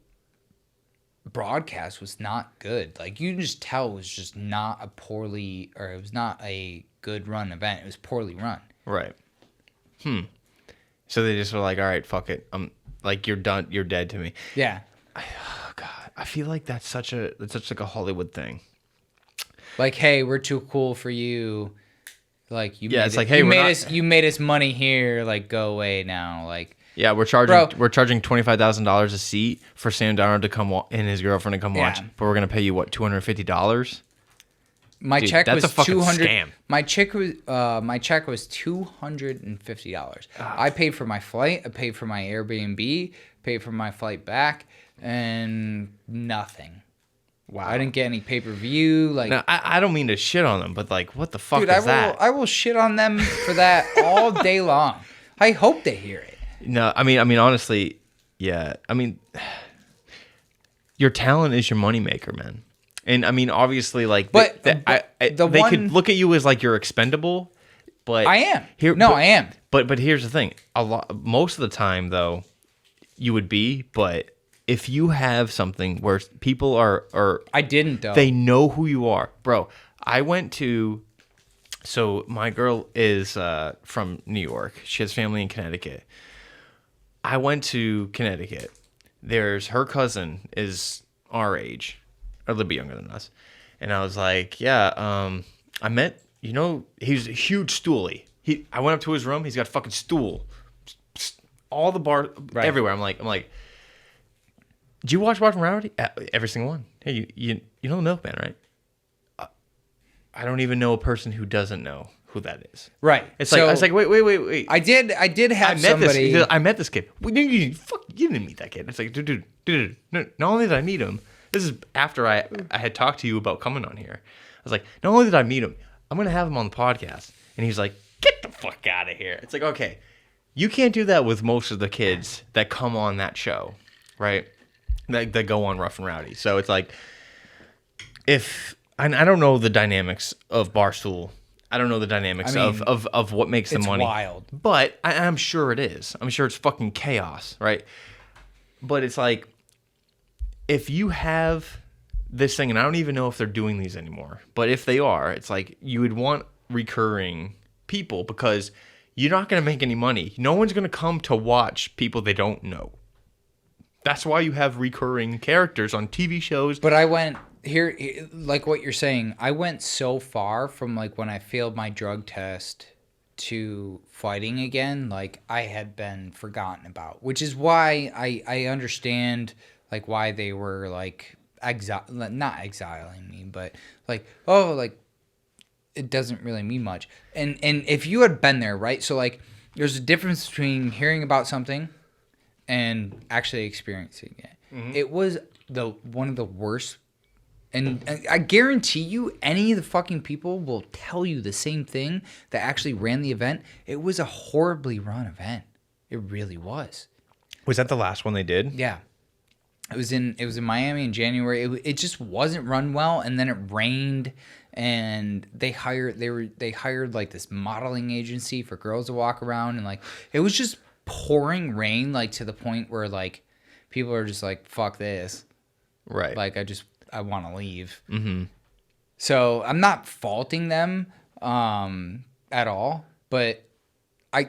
[SPEAKER 2] broadcast was not good. Like, you can just tell it was just not it was not a good run event. It was poorly run.
[SPEAKER 1] Right. So they just were like, all right, fuck it. Like, you're done. You're dead to me.
[SPEAKER 2] Yeah.
[SPEAKER 1] Oh God, I feel like that's such like a Hollywood thing.
[SPEAKER 2] Like, hey, we're too cool for you. Like, you
[SPEAKER 1] it's like, hey,
[SPEAKER 2] you made us money here. Like, go away now. Like,
[SPEAKER 1] yeah, we're charging $25,000 a seat for Sam Darnold to come and his girlfriend to come watch, but we're gonna pay you what, $250?
[SPEAKER 2] My
[SPEAKER 1] Dude,
[SPEAKER 2] check
[SPEAKER 1] that's
[SPEAKER 2] was
[SPEAKER 1] a fucking
[SPEAKER 2] $200.
[SPEAKER 1] scam.
[SPEAKER 2] My check was $250. I paid for my flight. I paid for my Airbnb. Paid for my flight back, and nothing.
[SPEAKER 1] Wow.
[SPEAKER 2] I didn't get any pay-per-view. Like,
[SPEAKER 1] now, I don't mean to shit on them, but like, what the fuck
[SPEAKER 2] dude,
[SPEAKER 1] is that?
[SPEAKER 2] I will shit on them for that all day long. I hope they hear it.
[SPEAKER 1] No, I mean, honestly, yeah. I mean, your talent is your moneymaker, man. And I mean, obviously, like,
[SPEAKER 2] But
[SPEAKER 1] they could look at you as like you're expendable, but
[SPEAKER 2] I am. I am.
[SPEAKER 1] But here's the thing: most of the time, though, you would be. But if you have something where people are
[SPEAKER 2] I didn't though.
[SPEAKER 1] They know who you are, bro. I went to. So my girl is from New York. She has family in Connecticut. I went to Connecticut. There's her cousin is our age, or a little bit younger than us, and I was like, yeah. I met, he's a huge stoolie. I went up to his room. He's got a fucking stool, all the bar everywhere. I'm like, did you watch Rowdy? Every single one. Hey, you know the Milkman, right? I don't even know a person who doesn't know who that is.
[SPEAKER 2] Right.
[SPEAKER 1] It's like, I was like, wait.
[SPEAKER 2] I did have somebody.
[SPEAKER 1] I met this kid. You didn't meet that kid. It's like, dude. No, not only did I meet him, this is after I had talked to you about coming on here. I was like, not only did I meet him, I'm going to have him on the podcast. And he's like, get the fuck out of here. It's like, okay, you can't do that with most of the kids that come on that show, right? That go on Rough and Rowdy. So it's like, I don't know the dynamics of Barstool. I don't know the dynamics of what makes the money.
[SPEAKER 2] It's wild.
[SPEAKER 1] But I'm sure it is. I'm sure it's fucking chaos, right? But it's like, if you have this thing, and I don't even know if they're doing these anymore, but if they are, it's like you would want recurring people because you're not going to make any money. No one's going to come to watch people they don't know. That's why you have recurring characters on TV shows.
[SPEAKER 2] But I went here, like what you're saying, I went so far from like when I failed my drug test to fighting again, like I had been forgotten about, which is why I understand like why they were like not exiling me, but like, oh, like it doesn't really mean much. And if you had been there, right? So like there's a difference between hearing about something and actually experiencing it. Mm-hmm. It was one of the worst. And I guarantee you, any of the fucking people will tell you the same thing that actually ran the event. It was a horribly run event. It really was.
[SPEAKER 1] Was that the last one they did?
[SPEAKER 2] Yeah. It was in Miami in January. It just wasn't run well, and then it rained, and they hired like this modeling agency for girls to walk around, and like it was just pouring rain, like to the point where like people are just like, fuck this.
[SPEAKER 1] Right.
[SPEAKER 2] Like I want to leave.
[SPEAKER 1] Mm-hmm.
[SPEAKER 2] So I'm not faulting them at all, but I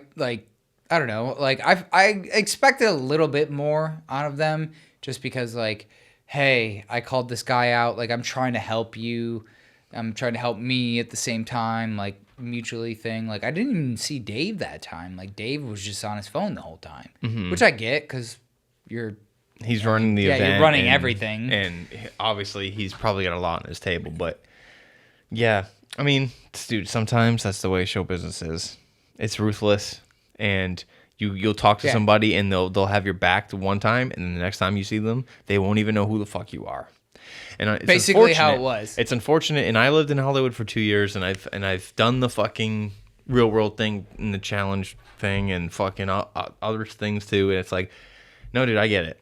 [SPEAKER 2] don't know. Like I expected a little bit more out of them just because like, hey, I called this guy out. Like I'm trying to help you. I'm trying to help me at the same time. Like mutually thing. Like I didn't even see Dave that time. Like Dave was just on his phone the whole time, which I get because
[SPEAKER 1] he's running the event.
[SPEAKER 2] Yeah, you're running everything.
[SPEAKER 1] And obviously he's probably got a lot on his table. But yeah, I mean, dude, sometimes that's the way show business is. It's ruthless. And you'll talk to somebody and they'll have your back the one time. And then the next time you see them, they won't even know who the fuck you are. And it's
[SPEAKER 2] basically how it was.
[SPEAKER 1] It's unfortunate. And I lived in Hollywood for 2 years and I've done the fucking real world thing and the challenge thing and fucking other things too. And it's like, no, dude, I get it.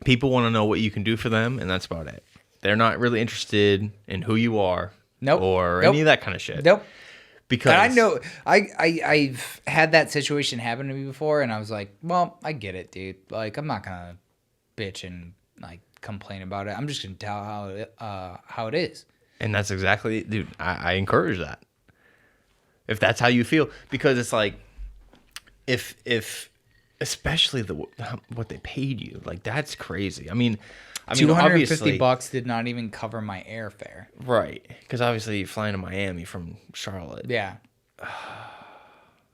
[SPEAKER 1] people want to know what you can do for them, and that's about it. They're not really interested in who you are,
[SPEAKER 2] Nope.
[SPEAKER 1] or
[SPEAKER 2] Nope.
[SPEAKER 1] any of that kind of shit.
[SPEAKER 2] Nope.
[SPEAKER 1] Because
[SPEAKER 2] And I know I've had that situation happen to me before, and I was like, well, I get it, dude. Like, I'm not gonna bitch and like complain about it. I'm just gonna tell how it is.
[SPEAKER 1] And that's exactly, dude, I encourage that. If that's how you feel. Because it's like, if especially what they paid you, like, that's crazy. I mean, obviously,
[SPEAKER 2] $250 did not even cover my airfare.
[SPEAKER 1] right? Because obviously you're flying to Miami from Charlotte.
[SPEAKER 2] Yeah.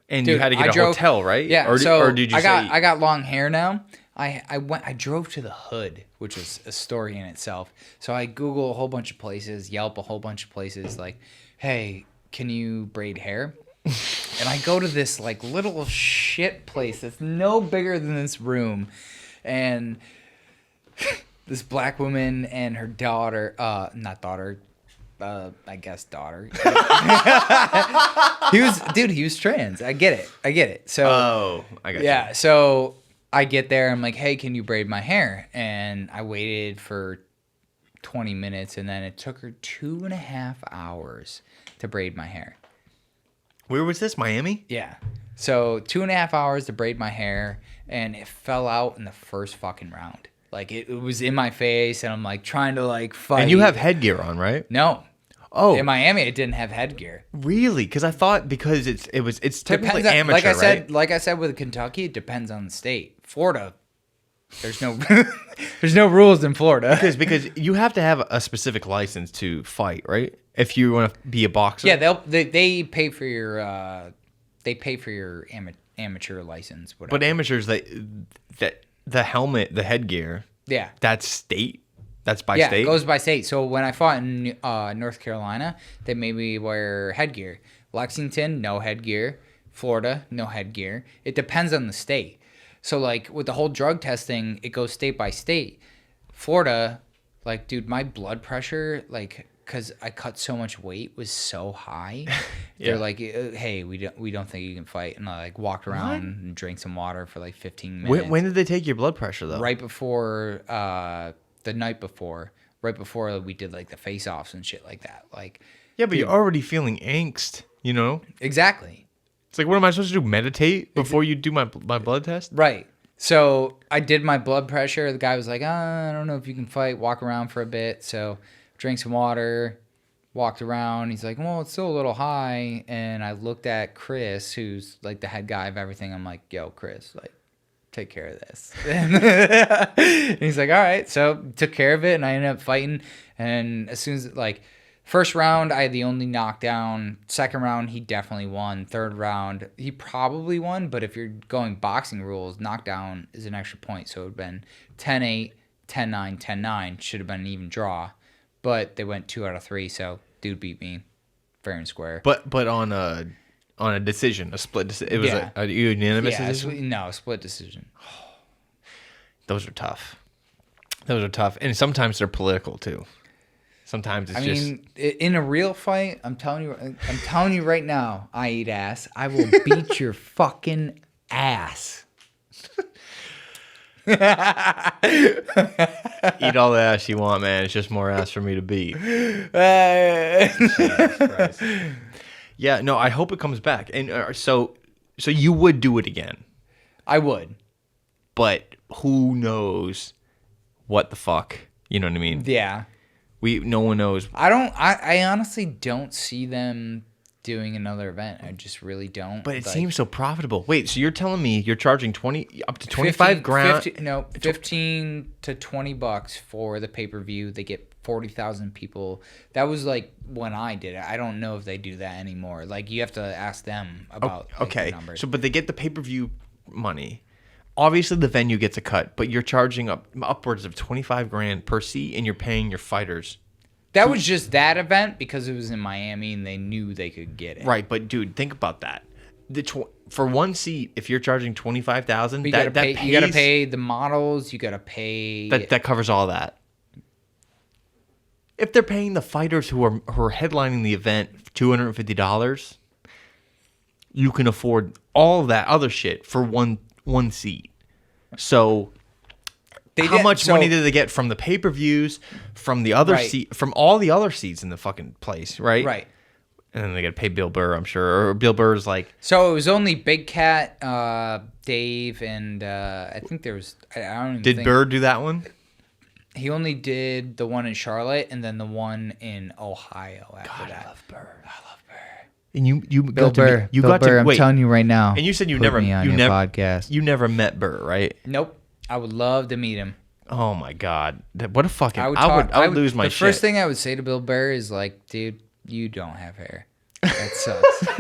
[SPEAKER 1] And
[SPEAKER 2] Dude,
[SPEAKER 1] you had to get a hotel, right?
[SPEAKER 2] Yeah.
[SPEAKER 1] Or did you
[SPEAKER 2] I got long hair now. I drove to the Hood, which was a story in itself. So I Google a whole bunch of places, Yelp a whole bunch of places, like, hey, can you braid hair? And I go to this like little shit place that's no bigger than this room, and this black woman and her daughter, not daughter, I guess daughter. He was trans. I get it. So
[SPEAKER 1] I got
[SPEAKER 2] yeah, so I get there. I'm like, hey, can you braid my hair? And I waited for 20 minutes, and then it took her 2.5 hours to braid my hair.
[SPEAKER 1] Where was this? Miami?
[SPEAKER 2] Yeah. So 2.5 hours to braid my hair, and it fell out in the first fucking round. Like, it was in my face, and I'm like trying to like fight.
[SPEAKER 1] And you have headgear on, right?
[SPEAKER 2] No.
[SPEAKER 1] Oh,
[SPEAKER 2] In Miami, it didn't have headgear.
[SPEAKER 1] really? Because I thought it's technically
[SPEAKER 2] Depends on,
[SPEAKER 1] amateur,
[SPEAKER 2] like I said with Kentucky, it depends on the state. Florida, there's no there's no rules in Florida.
[SPEAKER 1] Because you have to have a specific license to fight, right? If you want to be a boxer.
[SPEAKER 2] Yeah, they pay for your amateur license. Whatever.
[SPEAKER 1] But amateurs, that the helmet, the headgear,
[SPEAKER 2] Yeah.
[SPEAKER 1] that's state. That's by
[SPEAKER 2] Yeah,
[SPEAKER 1] state.
[SPEAKER 2] it goes by state. So when I fought in North Carolina, they made me wear headgear. Lexington, no headgear. Florida, no headgear. It depends on the state. So like with the whole drug testing, it goes state by state. Florida, like, dude, my blood pressure, like, because I cut so much weight, was so high.
[SPEAKER 1] Yeah.
[SPEAKER 2] They're like, hey, we don't think you can fight. And I like walked around and drank some water for like 15 minutes.
[SPEAKER 1] When did they take your blood pressure though?
[SPEAKER 2] Right before the night before, right before we did like the face-offs and shit like that. Like,
[SPEAKER 1] Yeah, but you're already feeling angst. You know,
[SPEAKER 2] exactly.
[SPEAKER 1] it's like, what am I supposed to do? Meditate before you do my blood test?
[SPEAKER 2] Right. So I did my blood pressure. The guy was like, I don't know if you can fight. Walk around for a bit. So drank some water, walked around. He's like, well, it's still a little high. And I looked at Chris, who's like the head guy of everything. I'm like, yo, Chris, like, take care of this. And he's like, all right. So took care of it, and I ended up fighting. And as soon as, like, first round, I had the only knockdown. Second round, he definitely won. Third round, he probably won. But if you're going boxing rules, knockdown is an extra point. So it would have been 10-8, 10-9, 10-9. Should have been an even draw. But they went 2 out of 3. So dude beat me fair and square.
[SPEAKER 1] But on a decision, a split decision. It was
[SPEAKER 2] Yeah.
[SPEAKER 1] a unanimous
[SPEAKER 2] Yeah,
[SPEAKER 1] decision?
[SPEAKER 2] no, split decision.
[SPEAKER 1] Those are tough. And sometimes they're political too. Sometimes it's
[SPEAKER 2] I
[SPEAKER 1] just...
[SPEAKER 2] mean, in a real fight, I'm telling you right now, I eat ass. I will beat your fucking ass.
[SPEAKER 1] Eat all the ass you want, man. It's just more ass for me to beat. Jesus Christ. Yeah, no, I hope it comes back. And so you would do it again.
[SPEAKER 2] I would.
[SPEAKER 1] But who knows what the fuck? You know what I mean?
[SPEAKER 2] Yeah.
[SPEAKER 1] No one knows.
[SPEAKER 2] I honestly don't see them doing another event. I just really don't.
[SPEAKER 1] But it
[SPEAKER 2] Like,
[SPEAKER 1] seems so profitable. Wait, so you're telling me you're charging up to 25
[SPEAKER 2] 15
[SPEAKER 1] grand?
[SPEAKER 2] 15 to $20 for the pay-per-view. They get 40,000 people. That was like when I did it. I don't know if they do that anymore. Like, you have to ask them about like,
[SPEAKER 1] Okay.
[SPEAKER 2] the numbers.
[SPEAKER 1] So, but they get the pay-per-view money. Obviously, the venue gets a cut, but you're charging upwards of 25 grand per seat, and you're paying your fighters.
[SPEAKER 2] That was just that event because it was in Miami and they knew they could get it.
[SPEAKER 1] Right, but dude, think about that. For one seat, if you're charging 25,000,
[SPEAKER 2] You
[SPEAKER 1] that
[SPEAKER 2] gotta
[SPEAKER 1] pays,
[SPEAKER 2] you gotta pay the models. You gotta pay.
[SPEAKER 1] that covers all that. If they're paying the fighters who are headlining the event $250, you can afford all that other shit for one seat. So how much money did they get from the pay-per-views, from the other from all the other seats in the fucking place, right?
[SPEAKER 2] Right.
[SPEAKER 1] And then they got to pay Bill Burr, I'm sure. Or Bill Burr's like...
[SPEAKER 2] So it was only Big Cat, Dave, and I think there was... I don't even
[SPEAKER 1] Did Burr do that one?
[SPEAKER 2] He only did the one in Charlotte and then the one in Ohio after that.
[SPEAKER 1] I love Burr.
[SPEAKER 2] And
[SPEAKER 1] you
[SPEAKER 2] Bill
[SPEAKER 1] got to
[SPEAKER 2] Burr.
[SPEAKER 1] meet, you
[SPEAKER 2] Bill
[SPEAKER 1] got
[SPEAKER 2] Burr,
[SPEAKER 1] to wait.
[SPEAKER 2] I'm telling you right now.
[SPEAKER 1] And you said you
[SPEAKER 2] put
[SPEAKER 1] never
[SPEAKER 2] me on your podcast.
[SPEAKER 1] You never met Burr, right?
[SPEAKER 2] Nope. I would love to meet him.
[SPEAKER 1] Oh my god. What a fucking I would lose my shit.
[SPEAKER 2] The first thing I would say to Bill Burr is like, dude, you don't have hair. That sucks.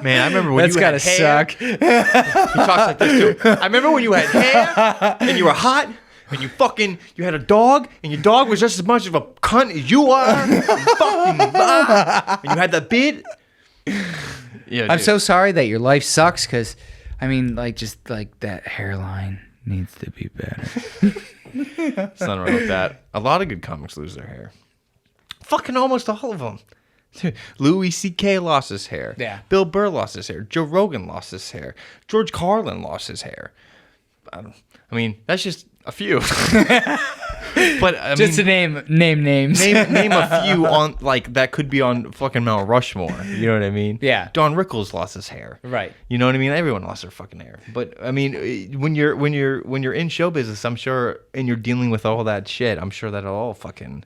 [SPEAKER 1] Man, I remember when
[SPEAKER 2] you had hair.
[SPEAKER 1] That's gotta suck. He talks like this too. I remember when you had hair and you were hot and you had a dog and your dog was just as much of a cunt as you are. And you had that beard. Yeah,
[SPEAKER 2] I'm so sorry that your life sucks because, I mean, like, just like that hairline needs to be better.
[SPEAKER 1] It's not wrong with that. A lot of good comics lose their hair. Fucking almost all of them. Louis C.K. lost his hair.
[SPEAKER 2] Yeah.
[SPEAKER 1] Bill Burr lost his hair. Joe Rogan lost his hair. George Carlin lost his hair. I mean, that's just a few. But I
[SPEAKER 2] just to name names.
[SPEAKER 1] name a few on like that could be on fucking Mount Rushmore. You know what I mean?
[SPEAKER 2] Yeah.
[SPEAKER 1] Don Rickles lost his hair.
[SPEAKER 2] Right.
[SPEAKER 1] You know what I mean? Everyone lost their fucking hair. But I mean, when you're in show business, I'm sure, and you're dealing with all that shit, I'm sure that'll all fucking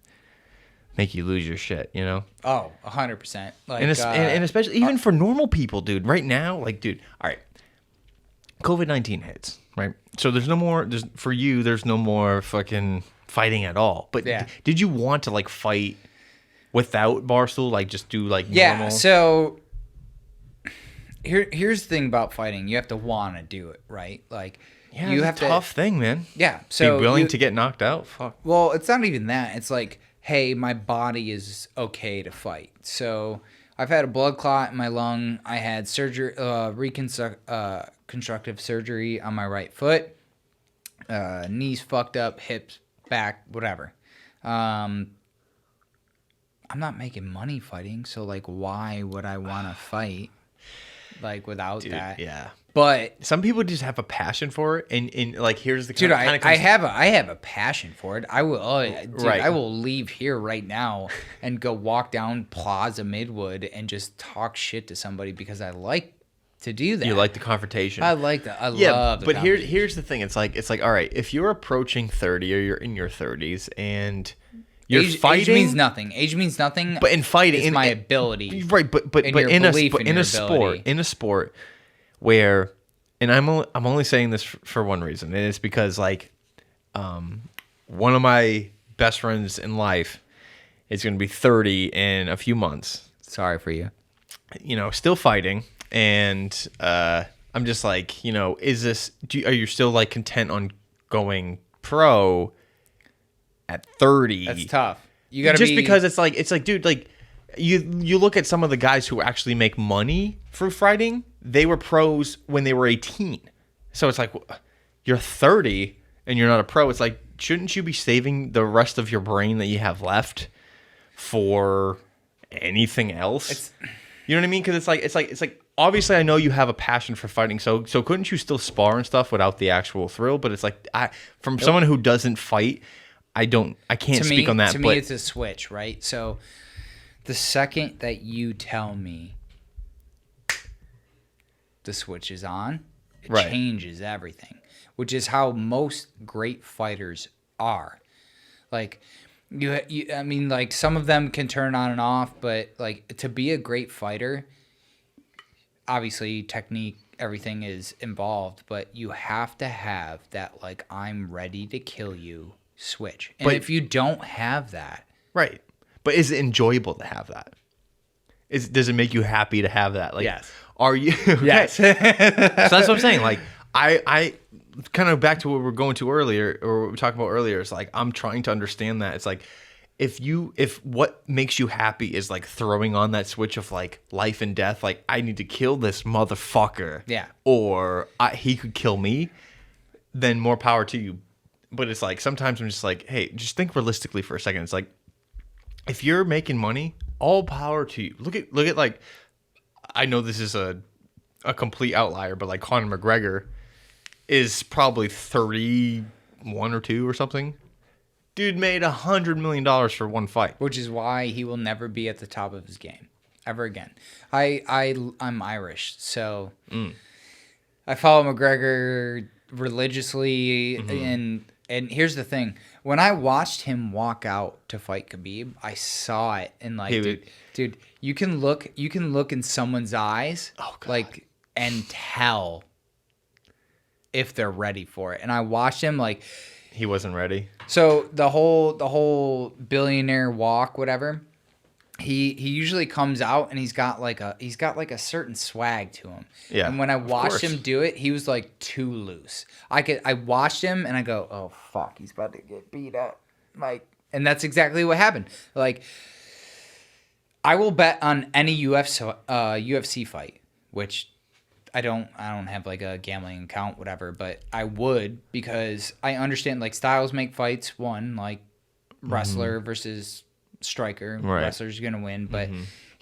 [SPEAKER 1] make you lose your shit. You know?
[SPEAKER 2] Oh, 100%. Like,
[SPEAKER 1] and especially even for normal people, dude. Right now, like, dude. All right. COVID-19 hits, right? So there's no more. There's no more fucking fighting at all. But
[SPEAKER 2] yeah.
[SPEAKER 1] Did you want to like fight without Barstool? Like just do like normal?
[SPEAKER 2] Yeah. So here's the thing about fighting. You have to want to do it, right? Like you have
[SPEAKER 1] it's a tough thing, man.
[SPEAKER 2] Yeah. So
[SPEAKER 1] be willing to get knocked out. Fuck.
[SPEAKER 2] Well, it's not even that. It's like, hey, my body is okay to fight. So I've had a blood clot in my lung. I had surgery, reconstructive surgery on my right foot. Knees fucked up, hips, back, whatever. I'm not making money fighting, so like, why would I want to fight? Like without that,
[SPEAKER 1] yeah.
[SPEAKER 2] But
[SPEAKER 1] some people just have a passion for it, and like here's the
[SPEAKER 2] dude, I have a passion for it. I will,
[SPEAKER 1] right.
[SPEAKER 2] I will leave here right now and go walk down Plaza Midwood and just talk shit to somebody because I like to do that.
[SPEAKER 1] You like the confrontation.
[SPEAKER 2] I like that. I love the
[SPEAKER 1] but here's the thing. It's like all right, if you're approaching 30 or you're in your 30s and you're fighting,
[SPEAKER 2] age means nothing. Age means nothing.
[SPEAKER 1] But in fighting,
[SPEAKER 2] it's my ability,
[SPEAKER 1] right? But in a sport where, and I'm only saying this for one reason, and it's because like, one of my best friends in life is going to be 30 in a few months.
[SPEAKER 2] Sorry for you.
[SPEAKER 1] You know, still fighting. And I'm just like, you know, are you still like content on going pro at 30?
[SPEAKER 2] That's tough. You gotta
[SPEAKER 1] just because it's like, dude, like you look at some of the guys who actually make money for fighting. They were pros when they were 18. So it's like, you're 30 and you're not a pro. It's like, shouldn't you be saving the rest of your brain that you have left for anything else? You know what I mean? Because it's like. Obviously, I know you have a passion for fighting, so couldn't you still spar and stuff without the actual thrill? But it's like, from someone who doesn't fight, I can't speak on that.
[SPEAKER 2] To me, it's a switch, right? So the second that you tell me the switch is on, it changes everything, which is how most great fighters are. Like, I mean, like, some of them can turn on and off, but like, to be a great fighter, obviously technique, everything is involved, but you have to have that, like, I'm ready to kill you switch. And if you don't have that,
[SPEAKER 1] right? But is it enjoyable to have that? Does it make you happy to have that? Like,
[SPEAKER 2] yes.
[SPEAKER 1] Are you?
[SPEAKER 2] Yes.
[SPEAKER 1] So that's what I'm saying. Like, I kind of back to what we were going to earlier, or what we were talking about earlier. It's like, I'm trying to understand that. It's like, if what makes you happy is like throwing on that switch of like life and death, like, I need to kill this motherfucker,
[SPEAKER 2] yeah,
[SPEAKER 1] or he could kill me, then more power to you. But it's like, sometimes I'm just like, hey, just think realistically for a second. It's like, if you're making money, all power to you. Look at like, I know this is a complete outlier, but like Conor McGregor is probably 30, one or two or something. Dude made $100 million for one fight.
[SPEAKER 2] Which is why he will never be at the top of his game ever again. I'm Irish, so I follow McGregor religiously, and here's the thing: when I watched him walk out to fight Khabib, I saw it, and like, dude, you can look in someone's eyes, like, and tell if they're ready for it. And I watched him like.
[SPEAKER 1] He wasn't ready.
[SPEAKER 2] So the whole billionaire walk, whatever, he usually comes out and he's got like a certain swag to him.
[SPEAKER 1] Yeah.
[SPEAKER 2] And when I watched him do it, he was like too loose. I watched him and I go, oh fuck, he's about to get beat up. Like, and that's exactly what happened. Like, I will bet on any UFC fight, which I don't have like a gambling account, whatever, but I would, because I understand like styles make fights. One, like wrestler versus striker,
[SPEAKER 1] right.
[SPEAKER 2] Wrestler's gonna win. But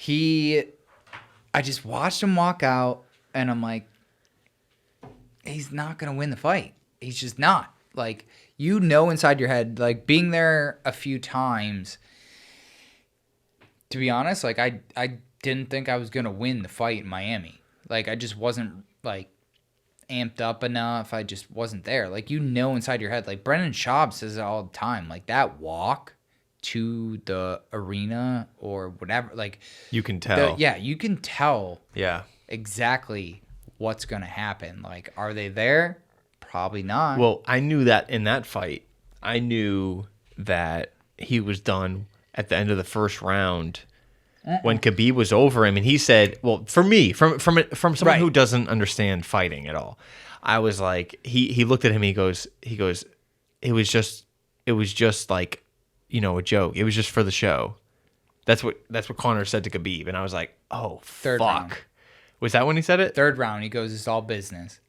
[SPEAKER 2] I just watched him walk out, and I'm like, he's not gonna win the fight. He's just not. Like, you know, inside your head, like being there a few times. To be honest, like I didn't think I was gonna win the fight in Miami. Like, I just wasn't, like, amped up enough. I just wasn't there. Like, you know inside your head. Like, Brendan Schaub says it all the time. Like, that walk to the arena or whatever, like...
[SPEAKER 1] You can tell.
[SPEAKER 2] You can tell
[SPEAKER 1] Yeah.
[SPEAKER 2] exactly what's going to happen. Like, are they there? Probably not.
[SPEAKER 1] Well, I knew that in that fight. I knew that he was done at the end of the first round... When Khabib was over him, and he said, "Well, for me, from someone who doesn't understand fighting at all, I was like, he looked at him, he goes, it was just like, you know, a joke. It was just for the show. That's what Conor said to Khabib, and I was like, oh,
[SPEAKER 2] Third
[SPEAKER 1] fuck.
[SPEAKER 2] round.
[SPEAKER 1] Was that when he said it?
[SPEAKER 2] Third round, he goes, it's all business.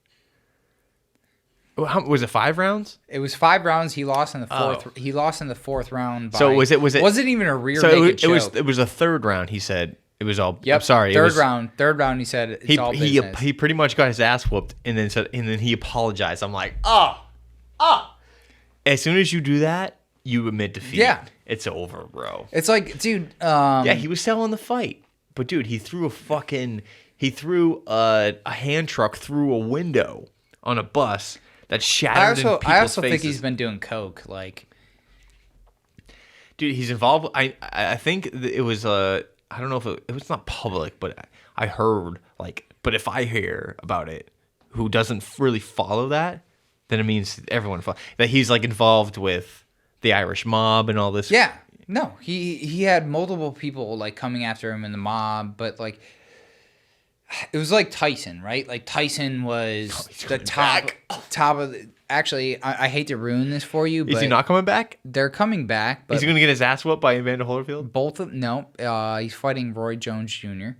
[SPEAKER 1] Was it 5 rounds?
[SPEAKER 2] It was 5 rounds. He lost in the fourth. He lost in the 4th round. By,
[SPEAKER 1] so was it?
[SPEAKER 2] Wasn't even a rear
[SPEAKER 1] so
[SPEAKER 2] naked
[SPEAKER 1] it was a third round. He said it was all.
[SPEAKER 2] Yep.
[SPEAKER 1] I'm sorry.
[SPEAKER 2] Third round. He said it's all business.
[SPEAKER 1] He pretty much got his ass whooped, and then he apologized. I'm like, As soon as you do that, you admit defeat.
[SPEAKER 2] Yeah,
[SPEAKER 1] it's over, bro.
[SPEAKER 2] It's like, dude.
[SPEAKER 1] Yeah, he was selling the fight, but dude, he threw a hand truck through a window on a bus. That shattered
[SPEAKER 2] I also think he's been doing coke, like.
[SPEAKER 1] Dude, he's involved. I think it was I don't know if it was not public, but I heard like. But if I hear about it, who doesn't really follow that, then it means everyone that he's like involved with the Irish mob and all this.
[SPEAKER 2] Yeah, no, he had multiple people like coming after him in the mob, but like. It was like Tyson, right? Like Tyson was the top of the... Actually, I hate to ruin this for you, but...
[SPEAKER 1] Is he not coming back?
[SPEAKER 2] They're coming back, but...
[SPEAKER 1] Is he going to get his ass whooped by Evander Holyfield?
[SPEAKER 2] No, he's fighting Roy Jones Jr.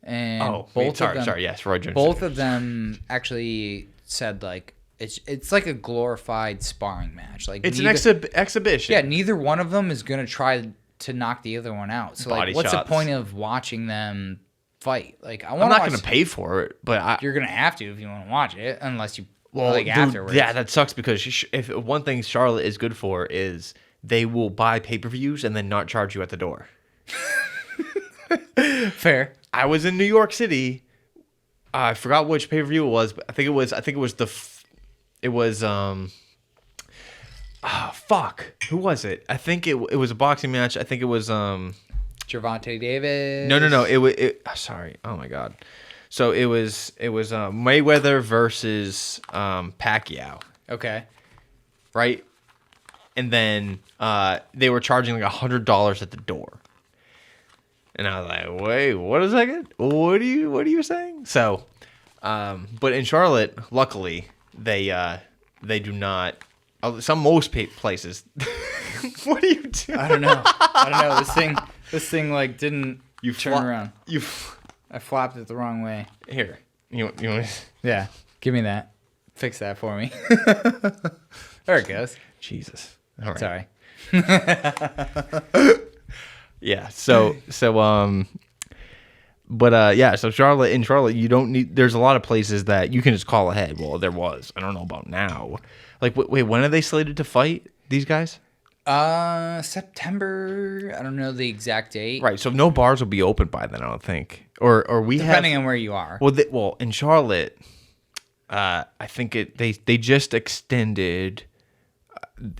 [SPEAKER 2] And
[SPEAKER 1] yes, Roy Jones
[SPEAKER 2] Both
[SPEAKER 1] Jr.
[SPEAKER 2] of them actually said, like, it's like a glorified sparring match. Like
[SPEAKER 1] it's an exhibition.
[SPEAKER 2] Yeah, neither one of them is going to try to knock the other one out. So, like, what's the point of watching them... fight? Like, I'm
[SPEAKER 1] not going to pay for it, but
[SPEAKER 2] you're going to have to if you want to watch it, unless you
[SPEAKER 1] afterwards. Yeah, that sucks because if one thing Charlotte is good for is they will buy pay-per-views and then not charge you at the door.
[SPEAKER 2] Fair.
[SPEAKER 1] I was in New York City. I forgot which pay-per-view it was, but I think it was fuck. Who was it? I think it was a boxing match. I think it was
[SPEAKER 2] Gervonta Davis.
[SPEAKER 1] No. Sorry. Oh my god. So it was Mayweather versus Pacquiao.
[SPEAKER 2] Okay.
[SPEAKER 1] Right. And then they were charging like $100 at the door. And I was like, wait, what a second? What are you saying? So, but in Charlotte, luckily they do not. Most places. What are you doing?
[SPEAKER 2] I don't know. This thing like didn't turn around. I flopped it the wrong way.
[SPEAKER 1] Here, you want to...
[SPEAKER 2] Yeah, give me that. Fix that for me. There it goes.
[SPEAKER 1] Jesus. All right.
[SPEAKER 2] Sorry.
[SPEAKER 1] Yeah. So Charlotte, you don't need. There's a lot of places that you can just call ahead. Well, there was. I don't know about now. Like, wait, when are they slated to fight, these guys?
[SPEAKER 2] September. I don't know the exact date.
[SPEAKER 1] Right, so no bars will be open by then, I don't think. Or we
[SPEAKER 2] Depending
[SPEAKER 1] have...
[SPEAKER 2] on where you are.
[SPEAKER 1] Well, in Charlotte, I think they just extended...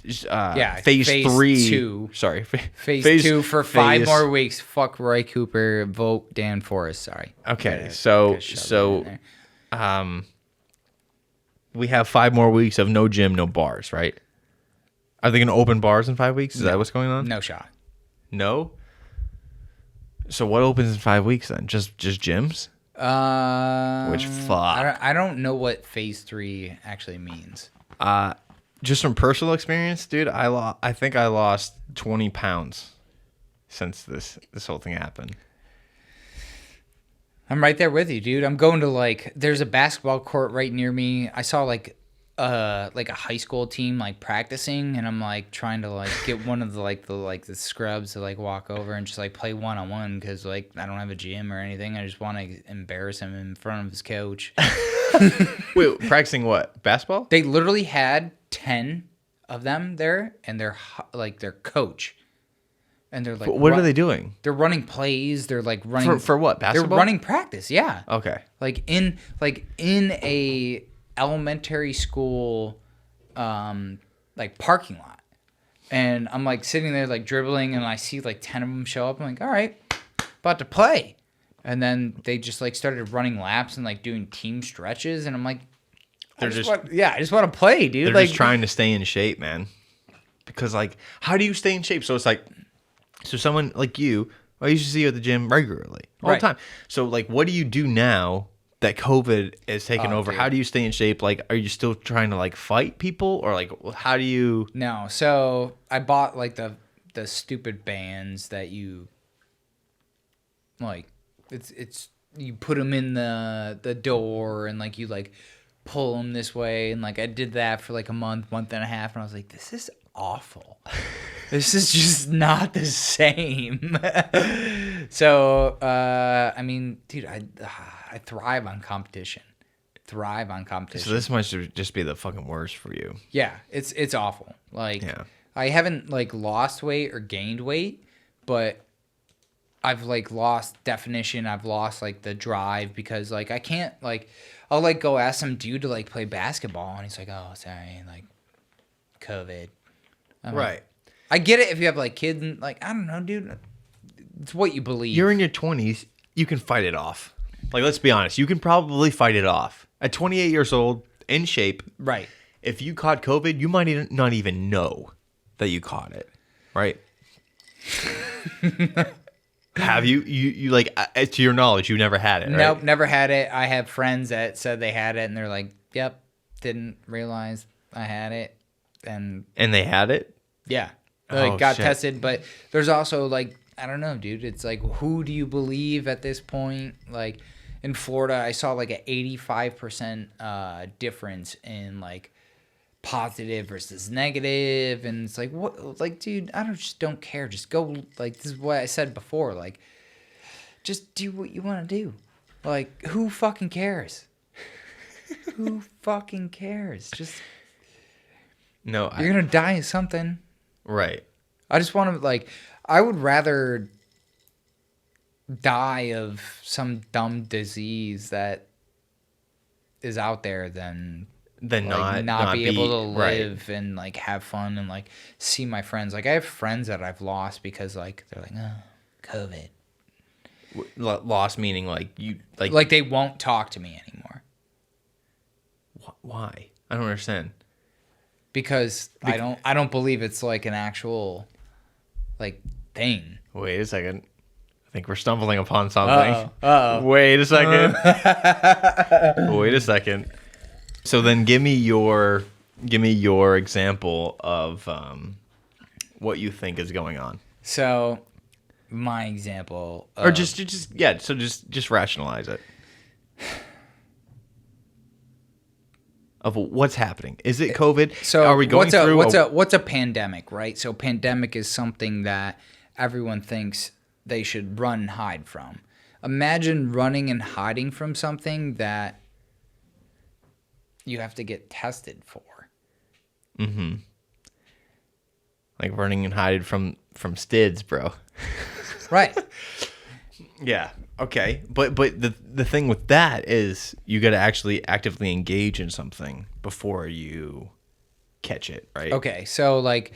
[SPEAKER 1] phase 3.
[SPEAKER 2] 2.
[SPEAKER 1] Sorry.
[SPEAKER 2] Phase 2 for 5 more weeks. Fuck Roy Cooper. Vote Dan Forrest. Sorry.
[SPEAKER 1] Okay, so we have 5 more weeks of no gym, no bars, right? Are they going to open bars in 5 weeks? Is that what's going on?
[SPEAKER 2] No shot.
[SPEAKER 1] No? So what opens in 5 weeks then? Just gyms? Which fuck.
[SPEAKER 2] I don't know what phase 3 actually means.
[SPEAKER 1] Just from personal experience, dude, I think I lost 20 pounds since this whole thing happened.
[SPEAKER 2] I'm right there with you, dude. I'm going to like there's a basketball court right near me. I saw like a high school team like practicing, and I'm like trying to like get one of the scrubs to like walk over and just like play one-on-one because like I don't have a gym or anything. I just want to embarrass him in front of his coach.
[SPEAKER 1] Wait, practicing what? Basketball?
[SPEAKER 2] They literally had 10 of them there, and they're like their coach. And they're like,
[SPEAKER 1] what are they doing?
[SPEAKER 2] They're running plays. They're like running
[SPEAKER 1] for what? Basketball?
[SPEAKER 2] They're running practice. Yeah.
[SPEAKER 1] Okay.
[SPEAKER 2] Like in a elementary school, like parking lot, and I'm like sitting there like dribbling, and I see like 10 of them show up. I'm like, all right, about to play, and then they just like started running laps and like doing team stretches, and I'm like, I just want to play, dude.
[SPEAKER 1] They're
[SPEAKER 2] like
[SPEAKER 1] just trying to stay in shape, man. Because like, how do you stay in shape? So it's like. So someone like you, I used to see you at the gym regularly, all the time. So like, what do you do now that COVID is taking over? Dude. How do you stay in shape? Like, are you still trying to like fight people, or like, how do you?
[SPEAKER 2] No. So I bought like the stupid bands that you like. It's you put them in the door and like you like pull them this way, and like I did that for like a month and a half, and I was like, this is awful. This is just not the same. So, I mean, dude, I thrive on competition. So
[SPEAKER 1] this must just be the fucking worst for you.
[SPEAKER 2] Yeah, it's awful. Like, I haven't like lost weight or gained weight, but I've like lost definition. I've lost like the drive because like I can't like I'll like go ask some dude to like play basketball, and he's like, oh, sorry, like COVID.
[SPEAKER 1] Right.
[SPEAKER 2] I get it if you have like kids and like I don't know, dude. It's what you believe.
[SPEAKER 1] You're in your 20s. You can fight it off. Like, let's be honest. You can probably fight it off at 28 years old, in shape.
[SPEAKER 2] Right.
[SPEAKER 1] If you caught COVID, you might not even know that you caught it. Right. Have you? You like to your knowledge, you never had it. Right?
[SPEAKER 2] Nope, never had it. I have friends that said they had it, and they're like, "Yep, didn't realize I had it." And
[SPEAKER 1] they had it.
[SPEAKER 2] Yeah. Like got tested, but there's also like I don't know, dude. It's like who do you believe at this point? Like in Florida, I saw like an 85% difference in like positive versus negative, and it's like what? Like, dude, I just don't care. Just go. Like this is what I said before. Like, just do what you want to do. Like, who fucking cares? Who fucking cares? Just
[SPEAKER 1] no.
[SPEAKER 2] You're gonna die of something.
[SPEAKER 1] Right.
[SPEAKER 2] I just want to, like, I would rather die of some dumb disease that is out there than like, not be able to live and, like, have fun and, like, see my friends. Like, I have friends that I've lost because, like, they're like, oh, COVID.
[SPEAKER 1] Lost meaning, like, you, like...
[SPEAKER 2] Like, they won't talk to me anymore.
[SPEAKER 1] Why? I don't understand.
[SPEAKER 2] Because I don't believe it's like an actual like thing.
[SPEAKER 1] Wait a second. I think we're stumbling upon something.
[SPEAKER 2] Uh-oh.
[SPEAKER 1] Wait a second. Wait a second. So then give me your example of what you think is going on.
[SPEAKER 2] So my example
[SPEAKER 1] or just rationalize it. Of what's happening. Is it COVID?
[SPEAKER 2] So
[SPEAKER 1] are we going through
[SPEAKER 2] what's a pandemic, right? So pandemic is something that everyone thinks they should run and hide from. Imagine running and hiding from something that you have to get tested for.
[SPEAKER 1] Like running and hiding from Stids, bro.
[SPEAKER 2] Right.
[SPEAKER 1] Yeah. Okay. But the thing with that is you got to actually actively engage in something before you catch it, right?
[SPEAKER 2] Okay. So like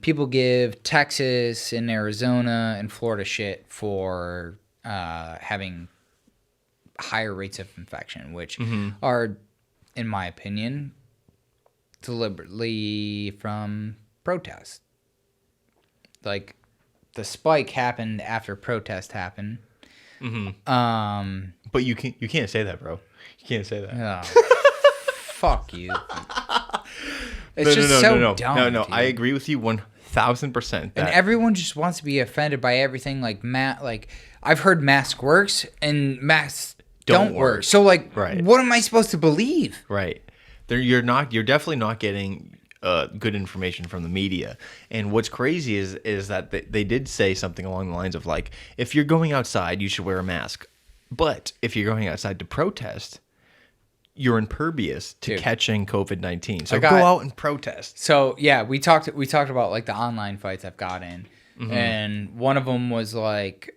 [SPEAKER 2] people give Texas and Arizona and Florida shit for having higher rates of infection, which are, in my opinion, deliberately from protests. Like the spike happened after protest happened.
[SPEAKER 1] But you can't say that, bro. You can't say that.
[SPEAKER 2] Fuck you. It's dumb.
[SPEAKER 1] No.
[SPEAKER 2] Dude.
[SPEAKER 1] I agree with you 1,000%.
[SPEAKER 2] And everyone just wants to be offended by everything. Like I've heard mask works and masks don't work. So like, what am I supposed to believe?
[SPEAKER 1] Right. You're definitely not getting good information from the media. And what's crazy is that they did say something along the lines of like, if you're going outside, you should wear a mask. But if you're going outside to protest, you're impervious to catching COVID-19. So go out and protest.
[SPEAKER 2] So yeah, we talked about like the online fights I've got in, and one of them was like,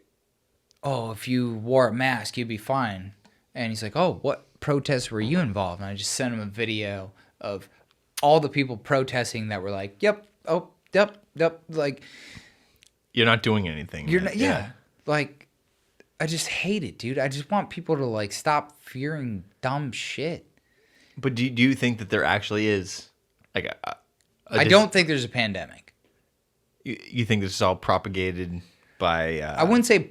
[SPEAKER 2] "Oh, if you wore a mask, you'd be fine." And he's like, "Oh, what protests were you involved?" And I just sent him a video of all the people protesting that were like, "Yep, oh, yep." Like,
[SPEAKER 1] you're not doing anything.
[SPEAKER 2] You're not. Yeah. Like, I just hate it, dude. I just want people to like stop fearing dumb shit.
[SPEAKER 1] But do you think that there actually is like
[SPEAKER 2] I don't think there's a pandemic.
[SPEAKER 1] You think this is all propagated by?
[SPEAKER 2] I wouldn't say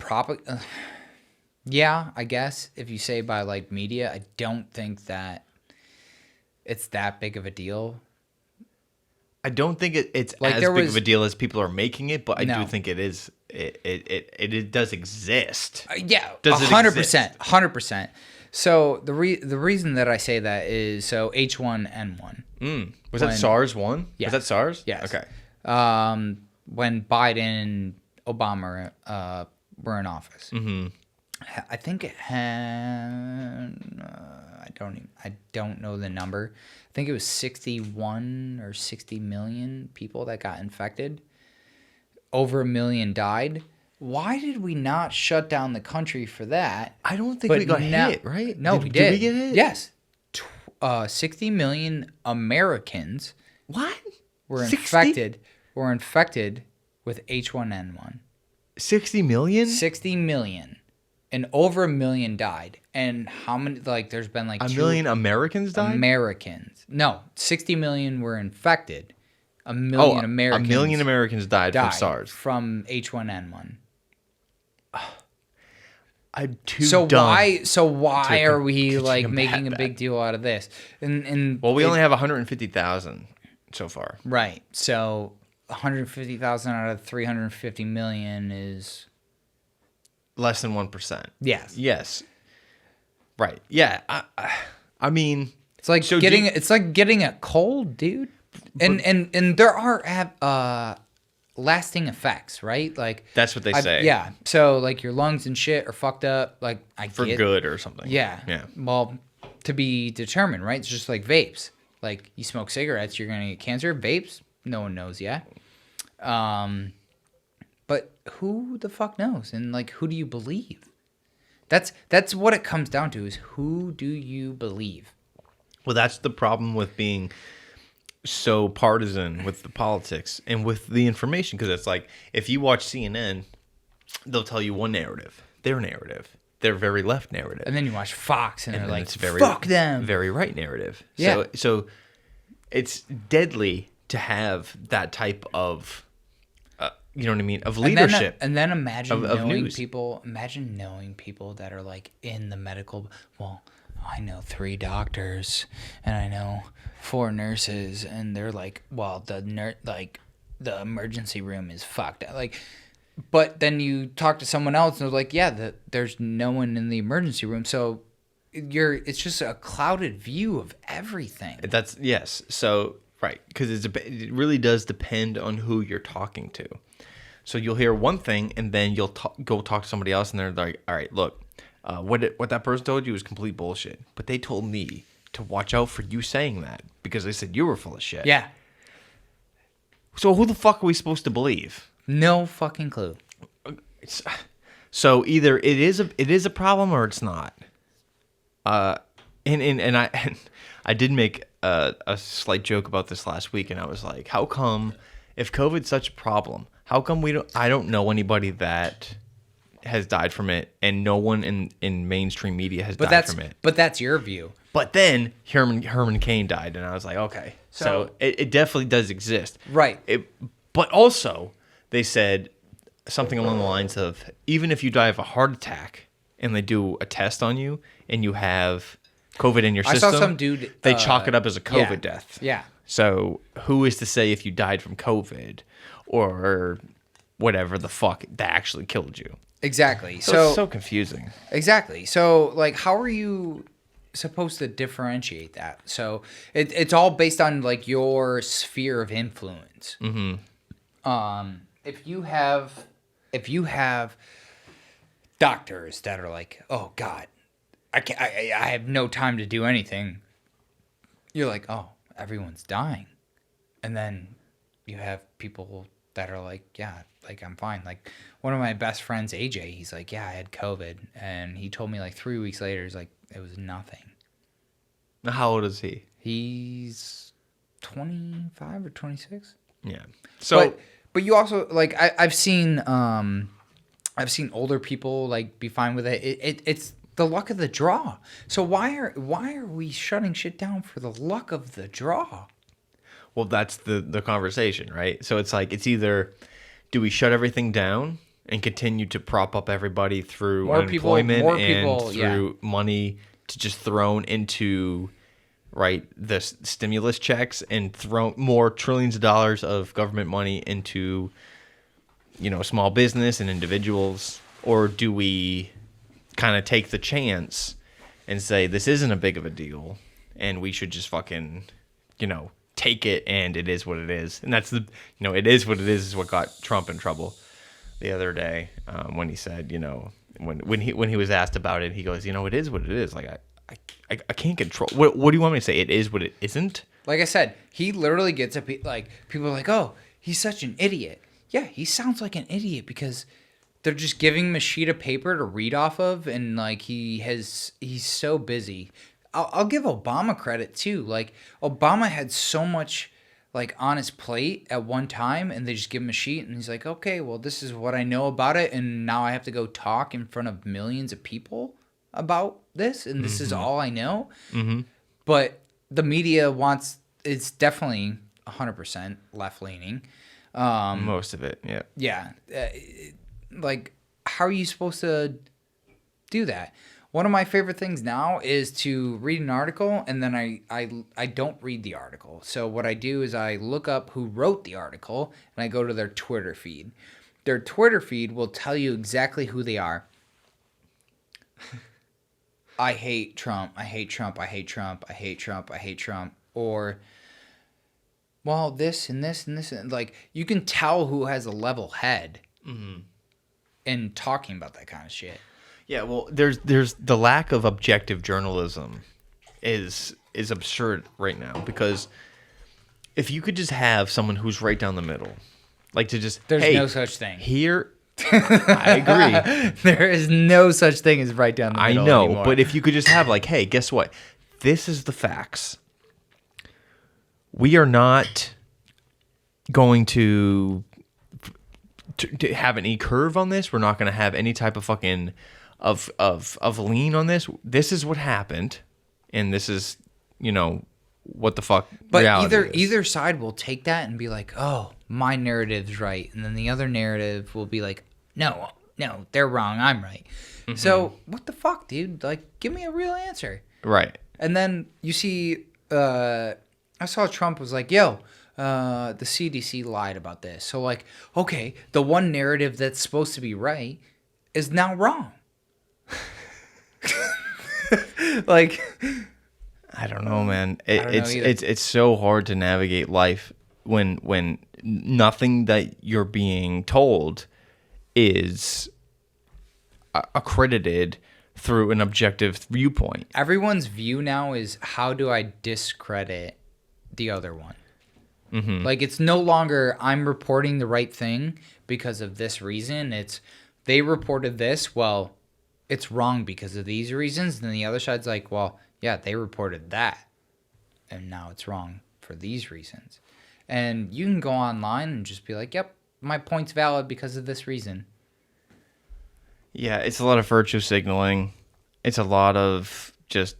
[SPEAKER 2] yeah, I guess if you say by like media, I don't think that it's that big of a deal.
[SPEAKER 1] I don't think it's like as big of a deal as people are making it, but I do think it is. It does exist.
[SPEAKER 2] Yeah, 100%, 100%. So the reason that I say that is so H1N1.
[SPEAKER 1] Was that SARS one?
[SPEAKER 2] Yeah.
[SPEAKER 1] Was that SARS?
[SPEAKER 2] Yes.
[SPEAKER 1] Okay.
[SPEAKER 2] When Biden and Obama were in office. I think it had I don't know the number. I think it was 61 or 60 million people that got infected. Over 1 million died. Why did we not shut down the country for that?
[SPEAKER 1] I don't think we got hit, right?
[SPEAKER 2] No, we did.
[SPEAKER 1] Did we get hit?
[SPEAKER 2] Yes. 60 million Americans were
[SPEAKER 1] 60?
[SPEAKER 2] infected with H1N1.
[SPEAKER 1] 60 million?
[SPEAKER 2] 60 million. And over 1 million died. And how many, like, there's been like
[SPEAKER 1] 1 million Americans died?
[SPEAKER 2] Americans. No, 60 million were infected. 1 million Americans.
[SPEAKER 1] 1 million Americans died from SARS.
[SPEAKER 2] From H1N1.
[SPEAKER 1] I'm too dumb.
[SPEAKER 2] So why are we like making a big deal out of this? And
[SPEAKER 1] well, we only have 150,000 so far.
[SPEAKER 2] Right. So 150,000 out of 350 million is
[SPEAKER 1] less than 1%.
[SPEAKER 2] Yes.
[SPEAKER 1] Yes. Right. Yeah. I mean,
[SPEAKER 2] it's like getting a cold, dude. And there are lasting effects, right? Like
[SPEAKER 1] that's what they say.
[SPEAKER 2] Yeah. So like your lungs and shit are fucked up. Like
[SPEAKER 1] for good or something.
[SPEAKER 2] Yeah.
[SPEAKER 1] Yeah.
[SPEAKER 2] Well, to be determined, right? It's just like vapes. Like you smoke cigarettes, you're gonna get cancer. Vapes, no one knows yet. But who the fuck knows? And like, who do you believe? That's what it comes down to: is who do you believe?
[SPEAKER 1] Well, that's the problem with being so partisan with the politics and with the information, because it's like if you watch CNN, they'll tell you one narrative, their very left narrative,
[SPEAKER 2] and then you watch Fox and they're like,
[SPEAKER 1] it's very,
[SPEAKER 2] fuck them,
[SPEAKER 1] very right narrative.
[SPEAKER 2] Yeah.
[SPEAKER 1] So it's deadly to have that type of you know what I mean, of leadership.
[SPEAKER 2] And then imagine knowing
[SPEAKER 1] news.
[SPEAKER 2] people. Imagine knowing people that are like in the medical. Well, I know 3 doctors and I know 4 nurses, and they're like, well, the emergency room is fucked. Like, but then you talk to someone else and they're like, yeah, there's no one in the emergency room. So it's just a clouded view of everything.
[SPEAKER 1] That's yes. So right, because it really does depend on who you're talking to. So you'll hear one thing, and then you'll go talk to somebody else, and they're like, all right, look, what that person told you was complete bullshit. But they told me to watch out for you saying that because they said you were full of shit.
[SPEAKER 2] Yeah.
[SPEAKER 1] So who the fuck are we supposed to believe?
[SPEAKER 2] No fucking clue.
[SPEAKER 1] So either it is a problem or it's not. And I did make a slight joke about this last week, and I was like, how come if COVID's such a problem, how come I don't know anybody that has died from it, and no one in mainstream media has died from it.
[SPEAKER 2] But that's your view.
[SPEAKER 1] But then Herman Cain died, and I was like, okay, so it definitely does exist,
[SPEAKER 2] Right?
[SPEAKER 1] But also they said something along the lines of, even if you die of a heart attack and they do a test on you and you have COVID in your system,
[SPEAKER 2] I saw some dude.
[SPEAKER 1] They chalk it up as a COVID death.
[SPEAKER 2] Yeah.
[SPEAKER 1] So who is to say if you died from COVID or whatever the fuck that actually killed you?
[SPEAKER 2] Exactly.
[SPEAKER 1] So it's so confusing.
[SPEAKER 2] Exactly. So like, how are you supposed to differentiate that? So it's all based on like your sphere of influence.
[SPEAKER 1] Mm-hmm.
[SPEAKER 2] If you have doctors that are like, oh God, I have no time to do anything. You're like, oh, everyone's dying. And then you have people that are like, yeah, like I'm fine. Like one of my best friends, AJ, he's like, yeah, I had COVID. And he told me like 3 weeks later, he's like, it was nothing.
[SPEAKER 1] How old is he?
[SPEAKER 2] He's 25 or 26.
[SPEAKER 1] Yeah. So,
[SPEAKER 2] but you also like I've seen older people like be fine with it. It's the luck of the draw. So why are we shutting shit down for the luck of the draw?
[SPEAKER 1] well, that's the conversation, right? So it's like, it's either, do we shut everything down and continue to prop up everybody through unemployment and through money to just thrown into, right, the stimulus checks and throw more trillions of dollars of government money into, small business and individuals? Or do we kind of take the chance and say, this isn't a big of a deal and we should just fucking, take it, and it is what it is? And that's it is what it is what got Trump in trouble the other day, when he said, when he was asked about it, he goes, it is what it is. Like, I can't control. What do you want me to say? It is what it isn't?
[SPEAKER 2] Like I said, he literally gets like, people are like, oh, he's such an idiot. Yeah, he sounds like an idiot because they're just giving him a sheet of paper to read off of, and like he's so busy. I'll give Obama credit too. Like, Obama had so much like on his plate at one time, and they just give him a sheet, and he's like, okay, well, this is what I know about it, and now I have to go talk in front of millions of people about this, and this is all I know.
[SPEAKER 1] Mm-hmm.
[SPEAKER 2] But the media it's definitely 100% left leaning.
[SPEAKER 1] Most of it, yeah.
[SPEAKER 2] Yeah. Like, how are you supposed to do that? One of my favorite things now is to read an article, and then I don't read the article. So what I do is I look up who wrote the article, and I go to their Twitter feed. Their Twitter feed will tell you exactly who they are. I hate Trump. I hate Trump. I hate Trump. I hate Trump. I hate Trump. Or, well, this and this and this. And like, you can tell who has a level head in talking about that kind of shit.
[SPEAKER 1] Yeah, well, there's the lack of objective journalism is absurd right now, because if you could just have someone who's right down the middle, like to just,
[SPEAKER 2] there's
[SPEAKER 1] hey,
[SPEAKER 2] no such thing
[SPEAKER 1] here. I agree.
[SPEAKER 2] There is no such thing as right down the middle.
[SPEAKER 1] I know,
[SPEAKER 2] anymore.
[SPEAKER 1] but if you could just have like, hey, guess what? This is the facts. We are not going to have any curve on this. We're not going to have any type of fucking of lean on this. This is what happened, and this is what the fuck.
[SPEAKER 2] But
[SPEAKER 1] reality
[SPEAKER 2] either side will take that and be like, oh, my narrative's right, and then the other narrative will be like, no, they're wrong, I'm right. Mm-hmm. So what the fuck, dude? Like, give me a real answer.
[SPEAKER 1] Right.
[SPEAKER 2] And then you see, I saw Trump was like, yo, the CDC lied about this. So like, okay, the one narrative that's supposed to be right is now wrong. Like,
[SPEAKER 1] I don't know, man. It's so hard to navigate life when nothing that you're being told is accredited through an objective viewpoint.
[SPEAKER 2] Everyone's view now is, how do I discredit the other one? Mm-hmm. Like, it's no longer I'm reporting the right thing because of this reason. It's they reported this. Well, it's wrong because of these reasons. And then the other side's like, well, yeah, they reported that. And now it's wrong for these reasons. And you can go online and just be like, yep, my point's valid because of this reason.
[SPEAKER 1] Yeah, it's a lot of virtue signaling. It's a lot of just,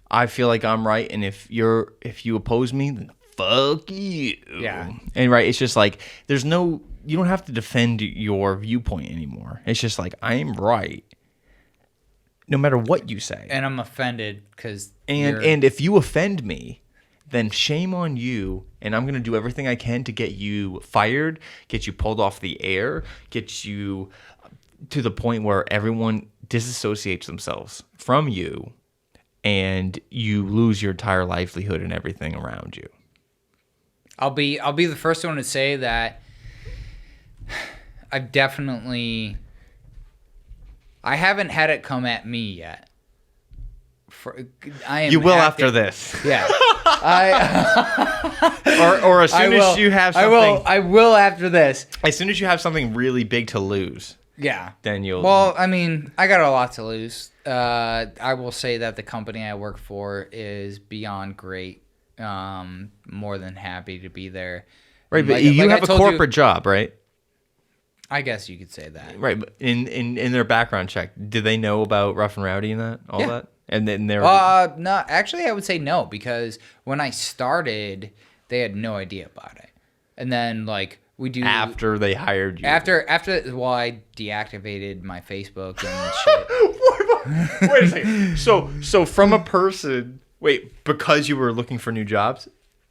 [SPEAKER 1] I feel like I'm right, and if you oppose me, then fuck you.
[SPEAKER 2] Yeah.
[SPEAKER 1] And right, it's just like you don't have to defend your viewpoint anymore. It's just like, I am right, no matter what you say.
[SPEAKER 2] And I'm offended because
[SPEAKER 1] and if you offend me, then shame on you, and I'm going to do everything I can to get you fired, get you pulled off the air, get you to the point where everyone disassociates themselves from you, and you lose your entire livelihood and everything around you.
[SPEAKER 2] I'll be the first one to say that I haven't had it come at me yet.
[SPEAKER 1] You will after this.
[SPEAKER 2] Yeah.
[SPEAKER 1] or as soon as you have something.
[SPEAKER 2] I will after this.
[SPEAKER 1] As soon as you have something really big to lose.
[SPEAKER 2] Yeah.
[SPEAKER 1] Then you'll.
[SPEAKER 2] Well, I mean, I got a lot to lose. I will say that the company I work for is beyond great. More than happy to be there.
[SPEAKER 1] Right, but you have a corporate job, right?
[SPEAKER 2] I guess you could say that.
[SPEAKER 1] Right, but in their background check, did they know about Rough and Rowdy and that? And then they're
[SPEAKER 2] no, actually I would say no, because when I started, they had no idea about it. And then like we do
[SPEAKER 1] after they hired you.
[SPEAKER 2] After I deactivated my Facebook and
[SPEAKER 1] shit. Wait a second. So from a person, because you were looking for new jobs?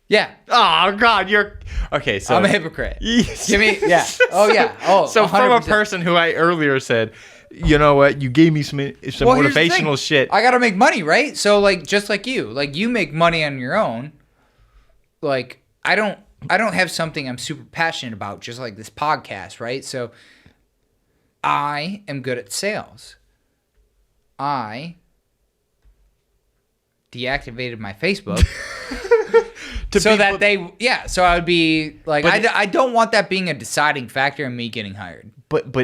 [SPEAKER 2] Yeah.
[SPEAKER 1] Oh God, you're okay. So
[SPEAKER 2] I'm a hypocrite. Give me, yeah. Oh yeah. Oh.
[SPEAKER 1] So 100%. From a person who I earlier said, you know what, you gave me some motivational shit.
[SPEAKER 2] I gotta make money, right? So like, just like you make money on your own. Like I don't have something I'm super passionate about, just like this podcast, right? So I am good at sales. I deactivated my Facebook. So I would be like, I don't want that being a deciding factor in me getting hired.
[SPEAKER 1] But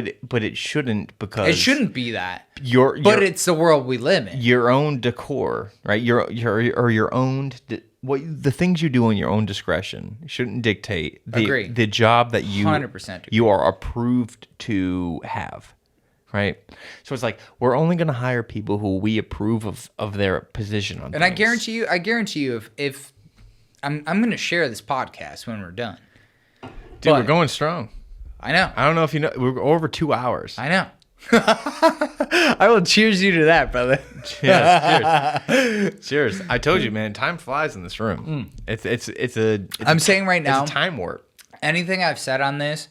[SPEAKER 1] it shouldn't, because
[SPEAKER 2] it shouldn't be that. But it's the world we live in.
[SPEAKER 1] Your own decor, right? Your own the things you do in your own discretion shouldn't dictate the job that you
[SPEAKER 2] 100%
[SPEAKER 1] you are approved to have. Right, so it's like we're only going to hire people who we approve of their position on.
[SPEAKER 2] And
[SPEAKER 1] things.
[SPEAKER 2] I guarantee you, if I'm going to share this podcast when we're done.
[SPEAKER 1] Dude, we're going strong.
[SPEAKER 2] I know.
[SPEAKER 1] I don't know if you know, we're over 2 hours.
[SPEAKER 2] I know. I will cheers you to that, brother.
[SPEAKER 1] Yes, cheers. I told you, man. Time flies in this room.
[SPEAKER 2] I'm saying right now,
[SPEAKER 1] it's time warp.
[SPEAKER 2] Anything I've said on this,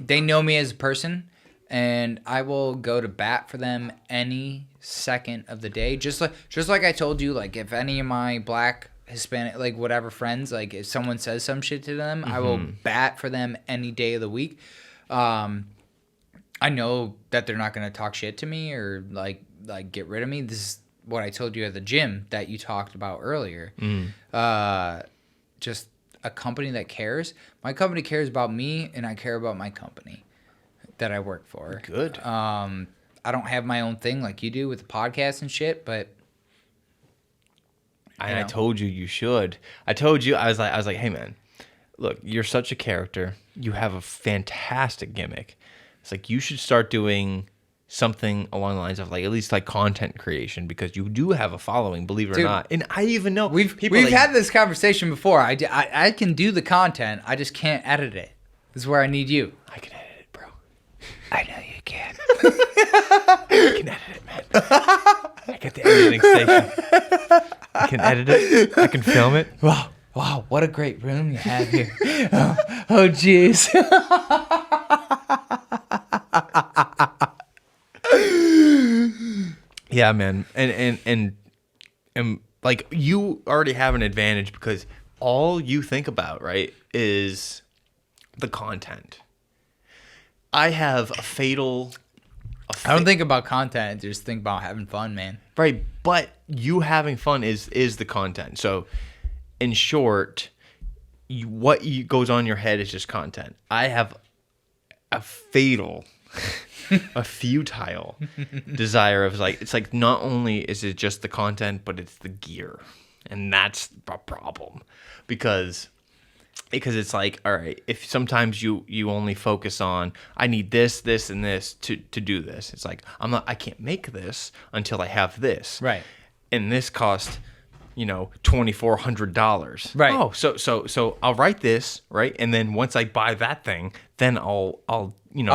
[SPEAKER 2] they know me as a person, and I will go to bat for them any second of the day. Just like I told you, like if any of my Black, Hispanic, like whatever friends, like if someone says some shit to them, I will bat for them any day of the week. I know that they're not gonna talk shit to me or like get rid of me. This is what I told you at the gym that you talked about earlier. Just a company that cares. My company cares about me, and I care about my company that I work for.
[SPEAKER 1] Good.
[SPEAKER 2] I don't have my own thing like you do with the podcast and shit, but
[SPEAKER 1] I told you should. I told you, I was like, hey man, look, you're such a character. You have a fantastic gimmick. It's like you should start doing something along the lines of like at least like content creation, because you do have a following, believe it or not. And I even know
[SPEAKER 2] we've had this conversation before. I can do the content, I just can't edit it. This is where I need you.
[SPEAKER 1] I can edit it, bro.
[SPEAKER 2] I know you can.
[SPEAKER 1] I can edit it, man. I got the editing station. I can edit it. I can film it.
[SPEAKER 2] Wow, what a great room you have here. Oh, jeez.
[SPEAKER 1] Yeah, man. And like you already have an advantage because all you think about, right, is the content. I have a fatal
[SPEAKER 2] I don't think about content. Just think about having fun, man.
[SPEAKER 1] Right, but you having fun is the content. So, in short, what goes on in your head is just content. I have a futile desire of it's like not only is it just the content, but it's the gear, and that's a problem because it's like, all right, if sometimes you only focus on I need this, and this to do this. It's like I can't make this until I have this.
[SPEAKER 2] Right.
[SPEAKER 1] And this cost, $2,400.
[SPEAKER 2] Right.
[SPEAKER 1] Oh, so I'll write this, right? And then once I buy that thing, then I'll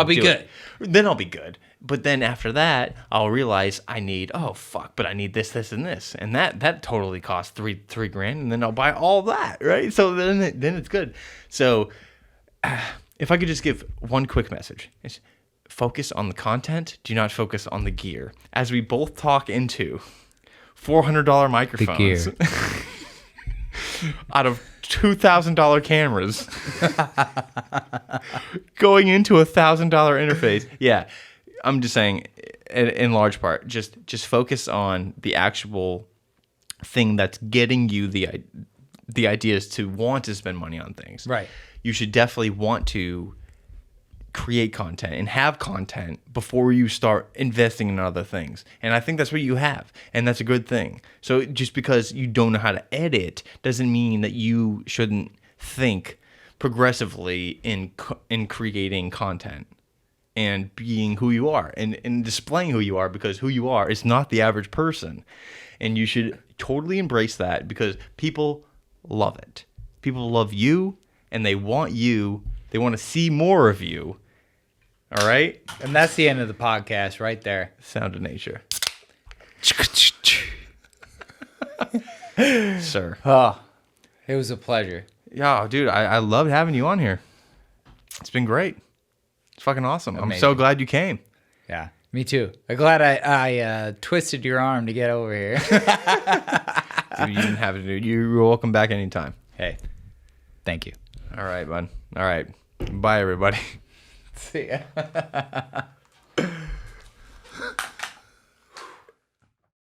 [SPEAKER 2] be good.
[SPEAKER 1] Then I'll be good. But then after that, I'll realize I need, but I need this, and this. And that totally costs $3,000, and then I'll buy all that, right? So then it's good. So if I could just give one quick message, it's focus on the content, do not focus on the gear. As we both talk into $400 microphones out of $2,000 cameras going into a $1,000 interface. Yeah. I'm just saying, in large part, just focus on the actual thing that's getting you the ideas to want to spend money on things.
[SPEAKER 2] Right.
[SPEAKER 1] You should definitely want to create content and have content before you start investing in other things. And I think that's what you have, and that's a good thing. So just because you don't know how to edit doesn't mean that you shouldn't think progressively in creating content and being who you are and displaying who you are, because who you are is not the average person. And you should totally embrace that, because people love it. People love you, and they want to see more of you. All right?
[SPEAKER 2] And that's the end of the podcast right there.
[SPEAKER 1] Sound of nature. Sir.
[SPEAKER 2] Oh, it was a pleasure.
[SPEAKER 1] Yeah, dude, I loved having you on here. It's been great. It's fucking awesome.
[SPEAKER 2] Amazing.
[SPEAKER 1] I'm so glad you came.
[SPEAKER 2] Yeah, me too. I'm glad I twisted your arm to get over here.
[SPEAKER 1] Dude, you didn't have to do it. You're welcome back anytime.
[SPEAKER 2] Hey, thank you.
[SPEAKER 1] All right, bud. All right. Bye, everybody.
[SPEAKER 2] See ya.